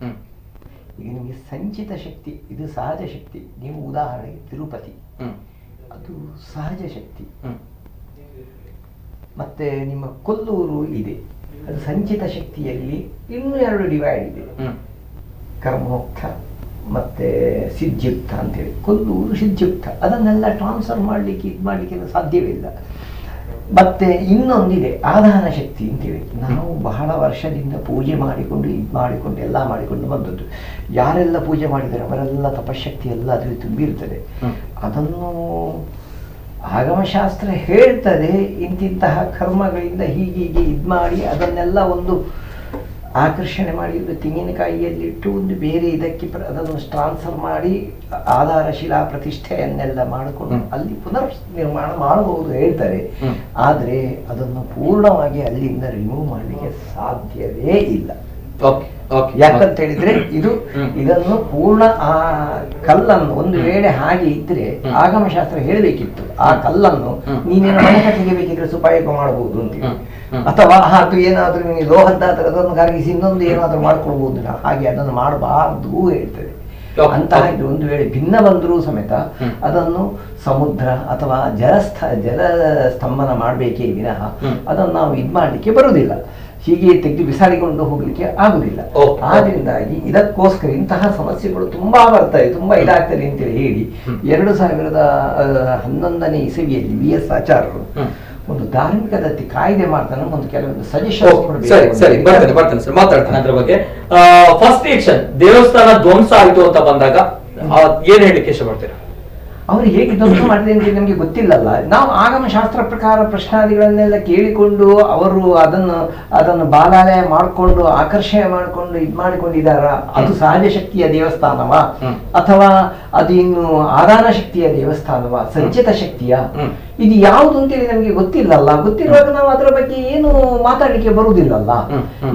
ಈಗ ನಿಮಗೆ ಸಂಚಿತ ಶಕ್ತಿ, ಇದು ಸಹಜ ಶಕ್ತಿ. ನೀವು ಉದಾಹರಣೆಗೆ ತಿರುಪತಿ, ಅದು ಸಹಜ ಶಕ್ತಿ. ಮತ್ತೆ ನಿಮ್ಮ ಕೊಲ್ಲೂರು ಇದೆ, ಅದು ಸಂಚಿತ ಶಕ್ತಿಯಲ್ಲಿ ಇನ್ನೂ 2 ಡಿವೈಡ್ ಇದೆ, ಕರ್ಮೋಕ್ತ ಮತ್ತೆ ಸಿದ್ಧಯುಕ್ತ ಅಂತೇಳಿ. ಕೊಲ್ಲೂರು ಸಿದ್ಧಯುಕ್ತ, ಅದನ್ನೆಲ್ಲ ಟ್ರಾನ್ಸ್ಫರ್ ಮಾಡಲಿಕ್ಕೆಲ್ಲ ಸಾಧ್ಯವಿಲ್ಲ. ಮತ್ತೆ ಇನ್ನೊಂದಿದೆ ಆದಾನ ಶಕ್ತಿ ಅಂತೇಳಿ. ನಾವು ಬಹಳ ವರ್ಷದಿಂದ ಪೂಜೆ ಮಾಡಿಕೊಂಡು ಎಲ್ಲ ಮಾಡಿಕೊಂಡು ಬಂದದ್ದು. ಯಾರೆಲ್ಲ ಪೂಜೆ ಮಾಡಿದ್ದಾರೆ ಅವರೆಲ್ಲ ತಪಶಕ್ತಿ ಎಲ್ಲ ಅದರಲ್ಲಿ ತುಂಬಿರ್ತದೆ. ಅದನ್ನು ಆಗಮಶಾಸ್ತ್ರ ಹೇಳ್ತದೆ, ಇಂತಿಂತಹ ಕರ್ಮಗಳಿಂದ ಹೀಗೆ ಮಾಡಿ ಅದನ್ನೆಲ್ಲ ಒಂದು ಆಕರ್ಷಣೆ ಮಾಡಿ ಒಂದು ತೆಂಗಿನಕಾಯಿಯಲ್ಲಿಟ್ಟು ಒಂದು ಬೇರೆ ಇದಕ್ಕೆ ಅದನ್ನು ಟ್ರಾನ್ಸ್ಫರ್ ಮಾಡಿ ಆಧಾರ ಶಿಲಾ ಪ್ರತಿಷ್ಠೆಯನ್ನೆಲ್ಲ ಮಾಡಿಕೊಂಡು ಅಲ್ಲಿ ಪುನರ್ ನಿರ್ಮಾಣ ಮಾಡಬಹುದು ಹೇಳ್ತಾರೆ. ಆದರೆ ಅದನ್ನು ಪೂರ್ಣವಾಗಿ ಅಲ್ಲಿಂದ ರಿಮೂವ್ ಮಾಡಲಿಕ್ಕೆ ಸಾಧ್ಯವೇ ಇಲ್ಲ. ಯಾಕಂತ ಹೇಳಿದ್ರೆ ಇದನ್ನು ಪೂರ್ಣ ಆ ಕಲ್ಲನ್ನು ಒಂದು ವೇಳೆ ಹಾಗೆ ಇದ್ರೆ ಆಗಮಶಾಸ್ತ್ರ ಹೇಳಬೇಕಿತ್ತು, ಆ ಕಲ್ಲನ್ನು ನೀನೇನು ಮನೆ ತೆಗೆಬೇಕಿದ್ರೆ ಉಪಯೋಗ ಮಾಡಬಹುದು ಅಂತೇಳಿ. ಅಥವಾ ಅದು ಏನಾದ್ರೂ ನಿಮಗೆ ಲೋಹದ್ದಾದ್ರೆ ಅದನ್ನು ಕರಗಿಸಿ ಇನ್ನೊಂದು ಏನಾದ್ರೂ ಮಾಡ್ಕೊಳ್ಬಹುದು, ಹಾಗೆ ಅದನ್ನು ಮಾಡಬಾರ್ದು ಹೇಳ್ತದೆ. ಅಂತಹ ಒಂದು ವೇಳೆ ಭಿನ್ನ ಬಂದರೂ ಸಮೇತ ಅದನ್ನು ಸಮುದ್ರ ಅಥವಾ ಜಲ ಸ್ತಂಭನ ಮಾಡಬೇಕೇ ವಿನಃ ಅದನ್ನು ನಾವು ಮಾಡ್ಲಿಕ್ಕೆ ಬರುವುದಿಲ್ಲ. ಹೀಗೆ ತೆಗೆದು ಬಿಸಾಡಿಕೊಂಡು ಹೋಗ್ಲಿಕ್ಕೆ ಆಗುದಿಲ್ಲ. ಆದ್ರಿಂದಾಗಿ ಇದಕ್ಕೋಸ್ಕರ ಇಂತಹ ಸಮಸ್ಯೆಗಳು ತುಂಬಾ ಬರ್ತದೆ, ತುಂಬಾ ಇದಾಗ್ತದೆ ಅಂತೇಳಿ ಹೇಳಿ 2011ನೇ ಇಸವಿಯಲ್ಲಿ VS ಆಚಾರ್ಯರು ಒಂದು ಧಾರ್ಮಿಕ ದತ್ತಿ ಕಾಯ್ದೆ ಮಾಡ್ತಾನೆ, ಒಂದು ಕೆಲವೊಂದು ಸಜೆಷನ್ ಬರ್ತೇನೆ ಸರ್, ಮಾತಾಡ್ತಾನೆ ಅದ್ರ ಬಗ್ಗೆ. ಫಸ್ಟ್ ಆಕ್ಷನ್ ದೇವಸ್ಥಾನ ಧ್ವಂಸ ಆಯ್ತು ಅಂತ ಬಂದಾಗ ಏನ್ ಹೇಳಿಕ್ಕೆ ಇಷ್ಟಪಡ್ತೀರಾ? ಅವರು ಹೇಗೆ ಧ್ವಂಸ ಮಾಡಿದೆ ಅಂತ ನಮಗೆ ಗೊತ್ತಿಲ್ಲಲ್ಲ. ನಾವು ಆಗಮ ಶಾಸ್ತ್ರ ಪ್ರಕಾರ ಪ್ರಶ್ನಾದಿಗಳನ್ನೆಲ್ಲ ಕೇಳಿಕೊಂಡು ಅವರು ಅದನ್ನು ಬಾಲಾಲಯ ಮಾಡಿಕೊಂಡು ಆಕರ್ಷಣೆ ಮಾಡಿಕೊಂಡು ಮಾಡಿಕೊಂಡಿದ್ದಾರ? ಅದು ಸಹಜ ಶಕ್ತಿಯ ದೇವಸ್ಥಾನವ ಅಥವಾ ಅದು ಇನ್ನು ಆದಾನ ಶಕ್ತಿಯ ದೇವಸ್ಥಾನವ, ಸಂಚಿತ ಶಕ್ತಿಯ? ಇದು ಯಾವುದು ಅಂತೇಳಿ ನಮಗೆ ಗೊತ್ತಿಲ್ಲಲ್ಲ. ಗೊತ್ತಿರುವಾಗ ನಾವು ಅದರ ಬಗ್ಗೆ ಏನು ಮಾತಾಡಲಿಕ್ಕೆ ಬರುವುದಿಲ್ಲಲ್ಲ.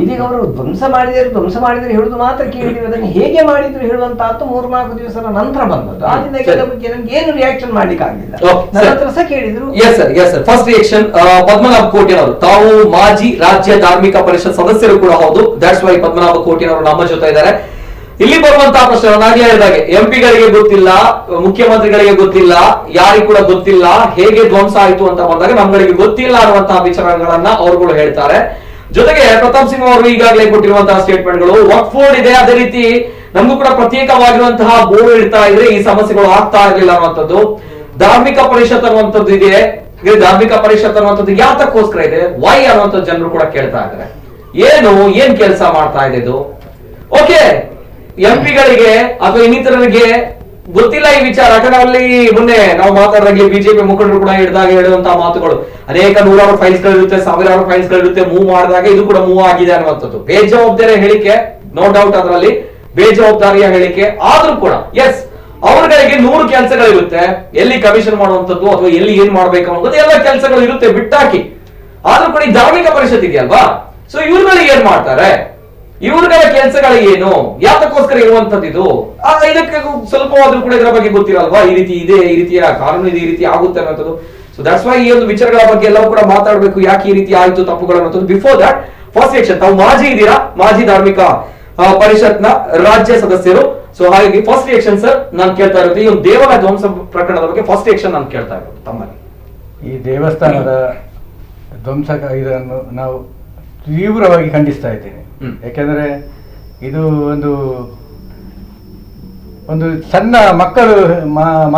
ಇದೀಗ ಅವರು ಧ್ವಂಸ ಮಾಡಿದರೆ ಹೇಳುದು ಮಾತ್ರ ಕೇಳಿದ್ರು, ಅದನ್ನು ಹೇಗೆ ಮಾಡಿದ್ರು ಹೇಳುವಂತ 3-4 ದಿವಸದ ನಂತರ ಬಂದದ್ದು. ಆದ್ರಿಂದ ಇದರ ಬಗ್ಗೆ ನಮ್ಗೆ ಏನು ರಿಯಾಕ್ಷನ್ ಮಾಡ್ಲಿಕ್ಕೆ ಆಗಿಲ್ಲ. ನನ್ನ ಹತ್ರ ಸಹ ಕೇಳಿದ್ರು. ಫಸ್ಟ್ ರಿಯಾಕ್ಷನ್ ಪದ್ಮನಾಭ ಕೋಟಿಯವರು, ತಾವು ಮಾಜಿ ರಾಜ್ಯ ಧಾರ್ಮಿಕ ಪರಿಷತ್ ಸದಸ್ಯರು ಕೂಡ ಹೌದು. ದಟ್ಸ್ ವೈ ಪದ್ಮನಾಭ ಕೋಟಿಯವರು ನಮ್ಮ ಜೊತೆ ಇದ್ದಾರೆ. ಇಲ್ಲಿ ಬರುವಂತಹ ಪ್ರಶ್ನೆ ನಾಗೇ ಹೇಳಿದಾಗೆ ಎಂಪಿಗಳಿಗೆ ಗೊತ್ತಿಲ್ಲ, ಮುಖ್ಯಮಂತ್ರಿಗಳಿಗೆ ಗೊತ್ತಿಲ್ಲ, ಯಾರಿಗೂ ಕೂಡ ಗೊತ್ತಿಲ್ಲ, ಹೇಗೆ ಧ್ವಂಸ ಆಯ್ತು ಅಂತ ಬಂದಾಗ ನಮ್ಗಳಿಗೆ ಗೊತ್ತಿಲ್ಲ ಅನ್ನುವಂತಹ ವಿಚಾರಗಳನ್ನ ಅವರುಗಳು ಹೇಳ್ತಾರೆ. ಜೊತೆಗೆ ಪ್ರತಾಪ್ ಸಿಂಹ ಅವರು ಈಗಾಗಲೇ ಕೊಟ್ಟಿರುವಂತಹ ಸ್ಟೇಟ್ಮೆಂಟ್ಗಳು ವಕ್ಫ್ ಬೋರ್ಡ್ ಇದೆ, ಅದೇ ರೀತಿ ನಮಗೂ ಕೂಡ ಪ್ರತ್ಯೇಕವಾಗಿರುವಂತಹ ಬೋರ್ಡ್ ಇಡ್ತಾ ಇದ್ರೆ ಈ ಸಮಸ್ಯೆಗಳು ಆಗ್ತಾ ಇರಲಿಲ್ಲ ಅನ್ನುವಂಥದ್ದು. ಧಾರ್ಮಿಕ ಪರಿಷತ್ ಅನ್ನುವಂಥದ್ದು ಇದೆ. ಧಾರ್ಮಿಕ ಪರಿಷತ್ ಅನ್ನುವಂಥದ್ದು ಯಾತಕ್ಕೋಸ್ಕರ ಇದೆ, ವೈ ಅನ್ನುವಂಥದ್ದು ಜನರು ಕೂಡ ಕೇಳ್ತಾ ಇದ್ದಾರೆ. ಏನ್ ಕೆಲಸ ಮಾಡ್ತಾ ಇದೆ ಇದು? ಓಕೆ, ಎಂಪಿಗಳಿಗೆ ಅಥವಾ ಇನ್ನಿತರರಿಗೆ ಗೊತ್ತಿಲ್ಲ ಈ ವಿಚಾರ. ಯಾಕಂದ್ರೆ ಅಲ್ಲಿ ಮೊನ್ನೆ ನಾವು ಮಾತಾಡಿದಾಗಲಿ ಬಿಜೆಪಿ ಮುಖಂಡರು ಕೂಡ ಹಿಡಿದಾಗ ಹೇಳುವಂತಹ ಮಾತುಗಳು, ಅನೇಕ ನೂರಾರು ಫೈಲ್ಸ್ ಗಳಿರುತ್ತೆ, ಸಾವಿರಾರು ಫೈಲ್ಸ್ ಗಳಿರುತ್ತೆ, ಮೂವ್ ಮಾಡಿದಾಗ ಇದು ಕೂಡ ಮೂವ್ ಆಗಿದೆ ಅನ್ನುವಂಥದ್ದು ಬೇಜವಾಬ್ದಾರಿಯ ಹೇಳಿಕೆ, ನೋ ಡೌಟ್ ಅದರಲ್ಲಿ ಬೇಜವಾಬ್ದಾರಿಯ ಹೇಳಿಕೆ. ಆದ್ರೂ ಕೂಡ ಎಸ್, ಅವರುಗಳಿಗೆ 100 ಕೆಲಸಗಳಿರುತ್ತೆ, ಎಲ್ಲಿ ಕಮಿಷನ್ ಮಾಡುವಂಥದ್ದು ಅಥವಾ ಎಲ್ಲಿ ಏನ್ ಮಾಡ್ಬೇಕು ಅನ್ನೋದು ಎಲ್ಲ ಕೆಲಸಗಳು ಇರುತ್ತೆ, ಬಿಟ್ಟಾಕಿ. ಆದ್ರೂ ಕೂಡ ಈ ಧಾರ್ಮಿಕ ಪರಿಷತ್ ಇದೆಯಲ್ವಾ, ಸೊ ಇವ್ರುಗಳಿಗೆ ಏನ್ ಮಾಡ್ತಾರೆ, ಇವ್ರಗಳ ಕೆಲಸಗಳು ಏನು, ಯಾತಕ್ಕೋಸ್ಕರ ಇರುವಂತದ್ದು ಇದು? ಇದಕ್ಕೆ ಸ್ವಲ್ಪವಾದ್ರೂ ಕೂಡ ಇದರ ಬಗ್ಗೆ ಗೊತ್ತಿರಲ್ವಾ, ಈ ರೀತಿ ಇದೆ, ಈ ರೀತಿಯ ಕಾನೂನು ಇದೆ, ಈ ರೀತಿ ಆಗುತ್ತೆ ಅನ್ನೋದು. ಸೊ ದಟ್ಸ್ ವೈ ಈ ಒಂದು ವಿಚಾರಗಳ ಬಗ್ಗೆ ಎಲ್ಲವೂ ಕೂಡ ಮಾತಾಡಬೇಕು, ಯಾಕೆ ಈ ರೀತಿ ಆಯ್ತು ತಪ್ಪುಗಳು ಅನ್ನೋದು. ಬಿಫೋರ್ ದಟ್ ಫಸ್ಟ್ ಸೆಕ್ಷನ್, ತಾವು ಮಾಜಿ ಇದ್ದೀರಾ, ಮಾಜಿ ಧಾರ್ಮಿಕ ಪರಿಷತ್ನ ರಾಜ್ಯ ಸದಸ್ಯರು. ಸೊ ಹಾಗಾಗಿ ಫಸ್ಟ್ ರಿಯಾಕ್ಷನ್ ಸರ್ ನಾನು ಕೇಳ್ತಾ ಇರೋದು ಈ ಒಂದು ದೇವರ ಧ್ವಂಸ ಪ್ರಕರಣದ ಬಗ್ಗೆ ಫಸ್ಟ್ ರಿಯಾಕ್ಷನ್ ನಾನು ಕೇಳ್ತಾ ಇರೋದು ತಮ್ಮಲ್ಲಿ. ಈ ದೇವಸ್ಥಾನದ ಧ್ವಂಸಕ ಇದನ್ನು ನಾವು ತೀವ್ರವಾಗಿ ಖಂಡಿಸ್ತಾ ಇದ್ದೇನೆ. ಯಾಕೆಂದರೆ ಇದು ಒಂದು ಸಣ್ಣ ಮಕ್ಕಳು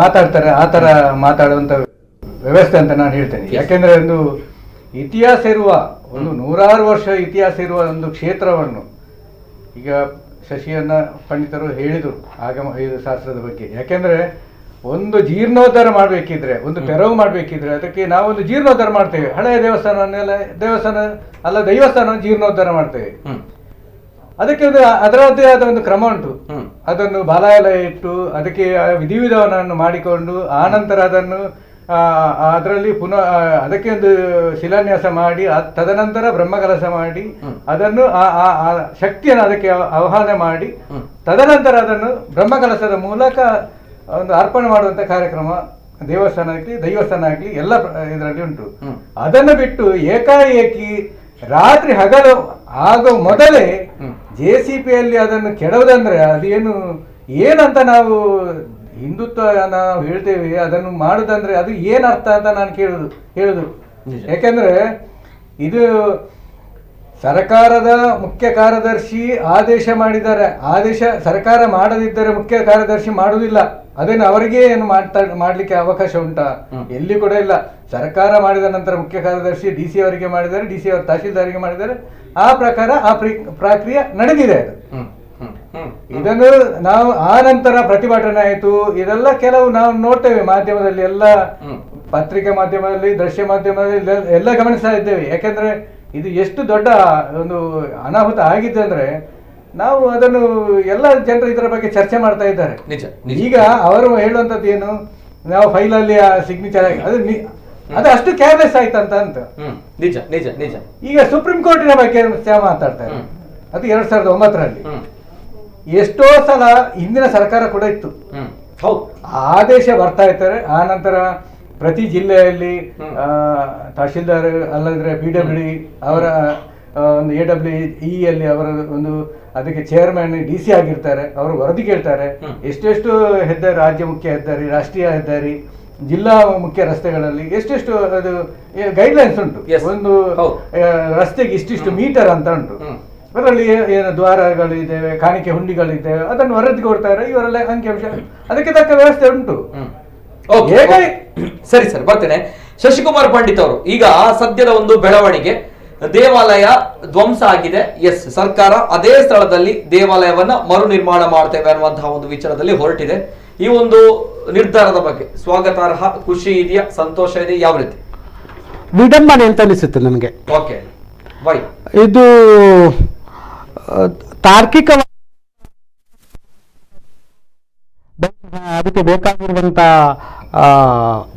ಮಾತಾಡ್ತಾರೆ ಆ ಥರ ಮಾತಾಡುವಂಥ ವ್ಯವಸ್ಥೆ ಅಂತ ನಾನು ಹೇಳ್ತೇನೆ. ಯಾಕೆಂದರೆ ಒಂದು ಇತಿಹಾಸ ಇರುವ, ಒಂದು 100 ವರ್ಷ ಇತಿಹಾಸ ಇರುವ ಒಂದು ಕ್ಷೇತ್ರವನ್ನು, ಈಗ ಶಶಿಯನ್ನ ಪಂಡಿತರು ಹೇಳಿದರು ಆಗಮ ಇದು ಶಾಸ್ತ್ರದ ಬಗ್ಗೆ. ಯಾಕೆಂದರೆ ಒಂದು ಜೀರ್ಣೋದ್ಧಾರ ಮಾಡಬೇಕಿದ್ರೆ, ಒಂದು ತೆರವು ಮಾಡಬೇಕಿದ್ರೆ ಅದಕ್ಕೆ ನಾವೊಂದು ಜೀರ್ಣೋದ್ಧಾರ ಮಾಡ್ತೇವೆ. ಹಳೆಯ ದೈವಸ್ಥಾನವನ್ನು ಜೀರ್ಣೋದ್ಧಾರ ಮಾಡ್ತೇವೆ. ಅದಕ್ಕೆ ಅದರದ್ದೇ ಆದ ಒಂದು ಕ್ರಮ ಉಂಟು. ಅದನ್ನು ಬಾಲಾಲಯ ಇಟ್ಟು ಅದಕ್ಕೆ ವಿಧಿವಿಧಾನವನ್ನು ಮಾಡಿಕೊಂಡು ಆನಂತರ ಅದನ್ನು ಅದರಲ್ಲಿ ಪುನಃ ಅದಕ್ಕೆ ಒಂದು ಶಿಲಾನ್ಯಾಸ ಮಾಡಿ ತದನಂತರ ಬ್ರಹ್ಮಕಲಶ ಮಾಡಿ ಅದನ್ನು ಆ ಶಕ್ತಿಯನ್ನು ಅದಕ್ಕೆ ಆಹ್ವಾನ ಮಾಡಿ ತದನಂತರ ಅದನ್ನು ಬ್ರಹ್ಮಕಲಶದ ಮೂಲಕ ಒಂದು ಅರ್ಪಣೆ ಮಾಡುವಂತ ಕಾರ್ಯಕ್ರಮ ದೈವಸ್ಥಾನ ಆಗ್ಲಿ ಎಲ್ಲ ಇದರಲ್ಲಿ ಉಂಟು. ಅದನ್ನು ಬಿಟ್ಟು ಏಕಾಏಕಿ ರಾತ್ರಿ ಹಗಲು ಆಗೋ ಮೊದಲೇ JCPಯಲ್ಲಿ ಅದನ್ನು ಕೆಡವುದಂದ್ರೆ ಅದೇನು ಏನಂತ ನಾವು ಹಿಂದುತ್ವ ನಾವು ಹೇಳ್ತೇವೆ, ಅದನ್ನು ಮಾಡುದಂದ್ರೆ ಅದು ಏನ್ ಅರ್ಥ ಅಂತ ನಾನು ಹೇಳುದು. ಯಾಕೆಂದ್ರೆ ಇದು ಸರ್ಕಾರದ ಮುಖ್ಯ ಕಾರ್ಯದರ್ಶಿ ಆದೇಶ ಮಾಡಿದ್ದಾರೆ. ಆದೇಶ ಸರ್ಕಾರ ಮಾಡದಿದ್ದರೆ ಮುಖ್ಯ ಕಾರ್ಯದರ್ಶಿ ಮಾಡುವುದಿಲ್ಲ. ಅದೇನು ಅವರಿಗೆ ಏನು ಮಾಡ್ಲಿಕ್ಕೆ ಅವಕಾಶ ಉಂಟಾ? ಎಲ್ಲಿ ಕೂಡ ಇಲ್ಲ. ಸರ್ಕಾರ ಮಾಡಿದ ನಂತರ ಮುಖ್ಯ ಕಾರ್ಯದರ್ಶಿ DC ಅವರಿಗೆ ಮಾಡಿದ್ದಾರೆ, DC ಅವರು ತಹಶೀಲ್ದಾರಿಗೆ ಮಾಡಿದ್ದಾರೆ. ಆ ಪ್ರಕಾರ ಆ ಪ್ರಕ್ರಿಯೆ ನಡೆದಿದೆ. ಅದು ಇದನ್ನು ನಾವು ಆ ನಂತರ ಪ್ರತಿಭಟನೆ ಆಯಿತು, ಇದೆಲ್ಲ ಕೆಲವು ನಾವು ನೋಡ್ತೇವೆ ಮಾಧ್ಯಮದಲ್ಲಿ, ಎಲ್ಲ ಪತ್ರಿಕೆ ಮಾಧ್ಯಮದಲ್ಲಿ, ದೃಶ್ಯ ಮಾಧ್ಯಮದಲ್ಲಿ ಎಲ್ಲ ಗಮನಿಸ್ತಾ ಇದ್ದೇವೆ. ಯಾಕೆಂದ್ರೆ ಇದು ಎಷ್ಟು ದೊಡ್ಡ ಒಂದು ಅನಾಹುತ ಆಗಿದೆ ಅಂದ್ರೆ ನಾವು ಅದನ್ನು ಎಲ್ಲ ಜನರು ಇದರ ಬಗ್ಗೆ ಚರ್ಚೆ ಮಾಡ್ತಾ ಇದ್ದಾರೆ. ಈಗ ಅವರು ಹೇಳುವಂತದ್ದು ಏನು, ನಾವು ಫೈಲಲ್ಲಿ ಸಿಗ್ನೇಚರ್ ಆಗಿ ಅದು ಅಷ್ಟು ಕೇರ್ಲೆಸ್ ಆಯ್ತಂತ ಅಂತ. ನಿಜ ನಿಜ ನಿಜ. ಈಗ ಸುಪ್ರೀಂ ಕೋರ್ಟಿನ ಬಗ್ಗೆ ಮಾತಾಡ್ತಾರೆ. ಅದು 2009ರಲ್ಲಿ ಎಷ್ಟೋ ಸಲ ಹಿಂದಿನ ಸರ್ಕಾರ ಕೂಡ ಇತ್ತು, ಆದೇಶ ಬರ್ತಾ ಇರ್ತಾರೆ. ಆ ನಂತರ ಪ್ರತಿ ಜಿಲ್ಲೆಯಲ್ಲಿ ತಹಶೀಲ್ದಾರ್ ಅಲ್ಲದ್ರೆ PWD ಅವರ ಒಂದು AWE ಅಲ್ಲಿ ಅವರ ಒಂದು ಅದಕ್ಕೆ ಚೇರ್ಮನ್ DC ಆಗಿರ್ತಾರೆ. ಅವರು ವರದಿ ಕೇಳ್ತಾರೆ, ಎಷ್ಟೆಷ್ಟು ಹೆದ್ದಾರಿ, ರಾಜ್ಯ ಮುಖ್ಯ ಹೆದ್ದಾರಿ, ರಾಷ್ಟ್ರೀಯ ಹೆದ್ದಾರಿ, ಜಿಲ್ಲಾ ಮುಖ್ಯ ರಸ್ತೆಗಳಲ್ಲಿ ಎಷ್ಟೆಷ್ಟು ಅದು ಗೈಡ್ಲೈನ್ಸ್ ಉಂಟು. Yes. ಒಂದು ಹೌದು. ರಸ್ತೆಗೆ ಇಷ್ಟಿಷ್ಟು ಮೀಟರ್ ಅಂತ ಉಂಟು. ಅದರಲ್ಲಿ ಏನು ದ್ವಾರಗಳು ಇದ್ದೇವೆ, ಕಾಣಿಕೆ ಹುಂಡಿಗಳಿದ್ದೇವೆ, ಅದನ್ನು ವರದಿ ಕೊಡ್ತಾರೆ. ಇವರೆಲ್ಲ ಅಂಕಿಅಂಶ ಅದಕ್ಕೆ ತಕ್ಕ ವ್ಯವಸ್ಥೆ ಉಂಟು. Okay, ಹೇಗೆ? okay. ಸರಿ ಸರ್, ಬರ್ತೇನೆ. ಶಶಿಕುಮಾರ್ ಪಂಡಿತ್ ಅವರು, ಈಗ ಸದ್ಯದ ಒಂದು ಬೆಳವಣಿಗೆ, ದೇವಾಲಯ ಧ್ವಂಸ ಆಗಿದೆ. ಎಸ್, ಸರ್ಕಾರ ಅದೇ ಸ್ಥಳದಲ್ಲಿ ದೇವಾಲಯವನ್ನ ಮರು ನಿರ್ಮಾಣ ಮಾಡ್ತೇವೆ ಅನ್ನುವಂತಹ ಒಂದು ವಿಚಾರದಲ್ಲಿ ಹೊರಟಿದೆ. ಈ ಒಂದು ನಿರ್ಧಾರದ ಬಗ್ಗೆ ಸ್ವಾಗತಾರ್ಹ, ಖುಷಿ ಇದೆಯಾ, ಸಂತೋಷ ಇದೆ, ಯಾವ ರೀತಿ? ವಿಡಂಬನೆ ಅಂತ ಅನಿಸುತ್ತೆ ನನಗೆ. Okay, why? ಇದು ತಾರ್ಕಿಕ, ಅದಕ್ಕೆ ಬೇಕಾಗಿರುವಂತ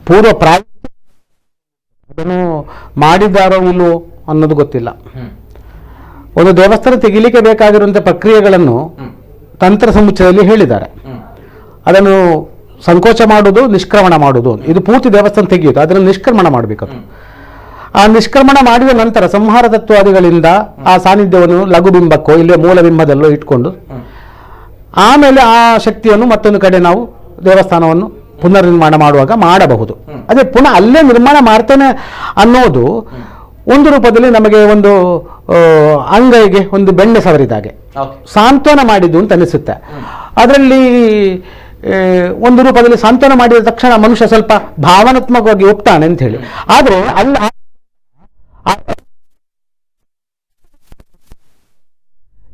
ಪೂರ್ವ ಪ್ರಾಯೋಗಿಕ ಅದನ್ನು ಮಾಡಿದ್ದಾರೋ ಇಲ್ಲೋ ಅನ್ನೋದು ಗೊತ್ತಿಲ್ಲ. ಒಂದು ದೇವಸ್ಥಾನ ತೆಗಿಲಿಕ್ಕೆ ಬೇಕಾಗಿರುವಂಥ ಪ್ರಕ್ರಿಯೆಗಳನ್ನು ತಂತ್ರ ಸಮುಚ್ಚಯದಲ್ಲಿ ಹೇಳಿದ್ದಾರೆ. ಅದನ್ನು ಸಂಕೋಚ ಮಾಡುವುದು, ನಿಷ್ಕ್ರಮಣ ಮಾಡುವುದು, ಇದು ಪೂರ್ತಿ ದೇವಸ್ಥಾನ ತೆಗೆಯುವುದು, ಅದನ್ನು ನಿಷ್ಕ್ರಮಣ ಮಾಡಬೇಕು. ಆ ನಿಷ್ಕ್ರಮಣ ಮಾಡಿದ ನಂತರ ಸಂಹಾರ ತತ್ವಾದಿಗಳಿಂದ ಆ ಸಾನ್ನಿಧ್ಯವನ್ನು ಲಘುಬಿಂಬಕ್ಕೋ ಇಲ್ಲಿ ಮೂಲಬಿಂಬದಲ್ಲೋ ಇಟ್ಕೊಂಡು ಆಮೇಲೆ ಆ ಶಕ್ತಿಯನ್ನು ಮತ್ತೊಂದು ಕಡೆ ನಾವು ದೇವಸ್ಥಾನವನ್ನು ಪುನರ್ನಿರ್ಮಾಣ ಮಾಡುವಾಗ ಮಾಡಬಹುದು. ಅದೇ ಪುನಃ ಅಲ್ಲೇ ನಿರ್ಮಾಣ ಮಾಡ್ತೇನೆ ಅನ್ನೋದು ಒಂದು ರೂಪದಲ್ಲಿ ನಮಗೆ ಒಂದು ಅಂಗೈಗೆ ಒಂದು ಬೆಣ್ಣೆ ಸವರಿದಾಗೆ ಸಾಂತ್ವನ ಮಾಡಿದ್ದು ಅಂತ ಅನಿಸುತ್ತೆ. ಅದರಲ್ಲಿ ಒಂದು ರೂಪದಲ್ಲಿ ಸಾಂತ್ವನ ಮಾಡಿದ ತಕ್ಷಣ ಮನುಷ್ಯ ಸ್ವಲ್ಪ ಭಾವನಾತ್ಮಕವಾಗಿ ಒಪ್ತಾನೆ ಅಂತ ಹೇಳಿ. ಆದರೆ ಅಲ್ಲ,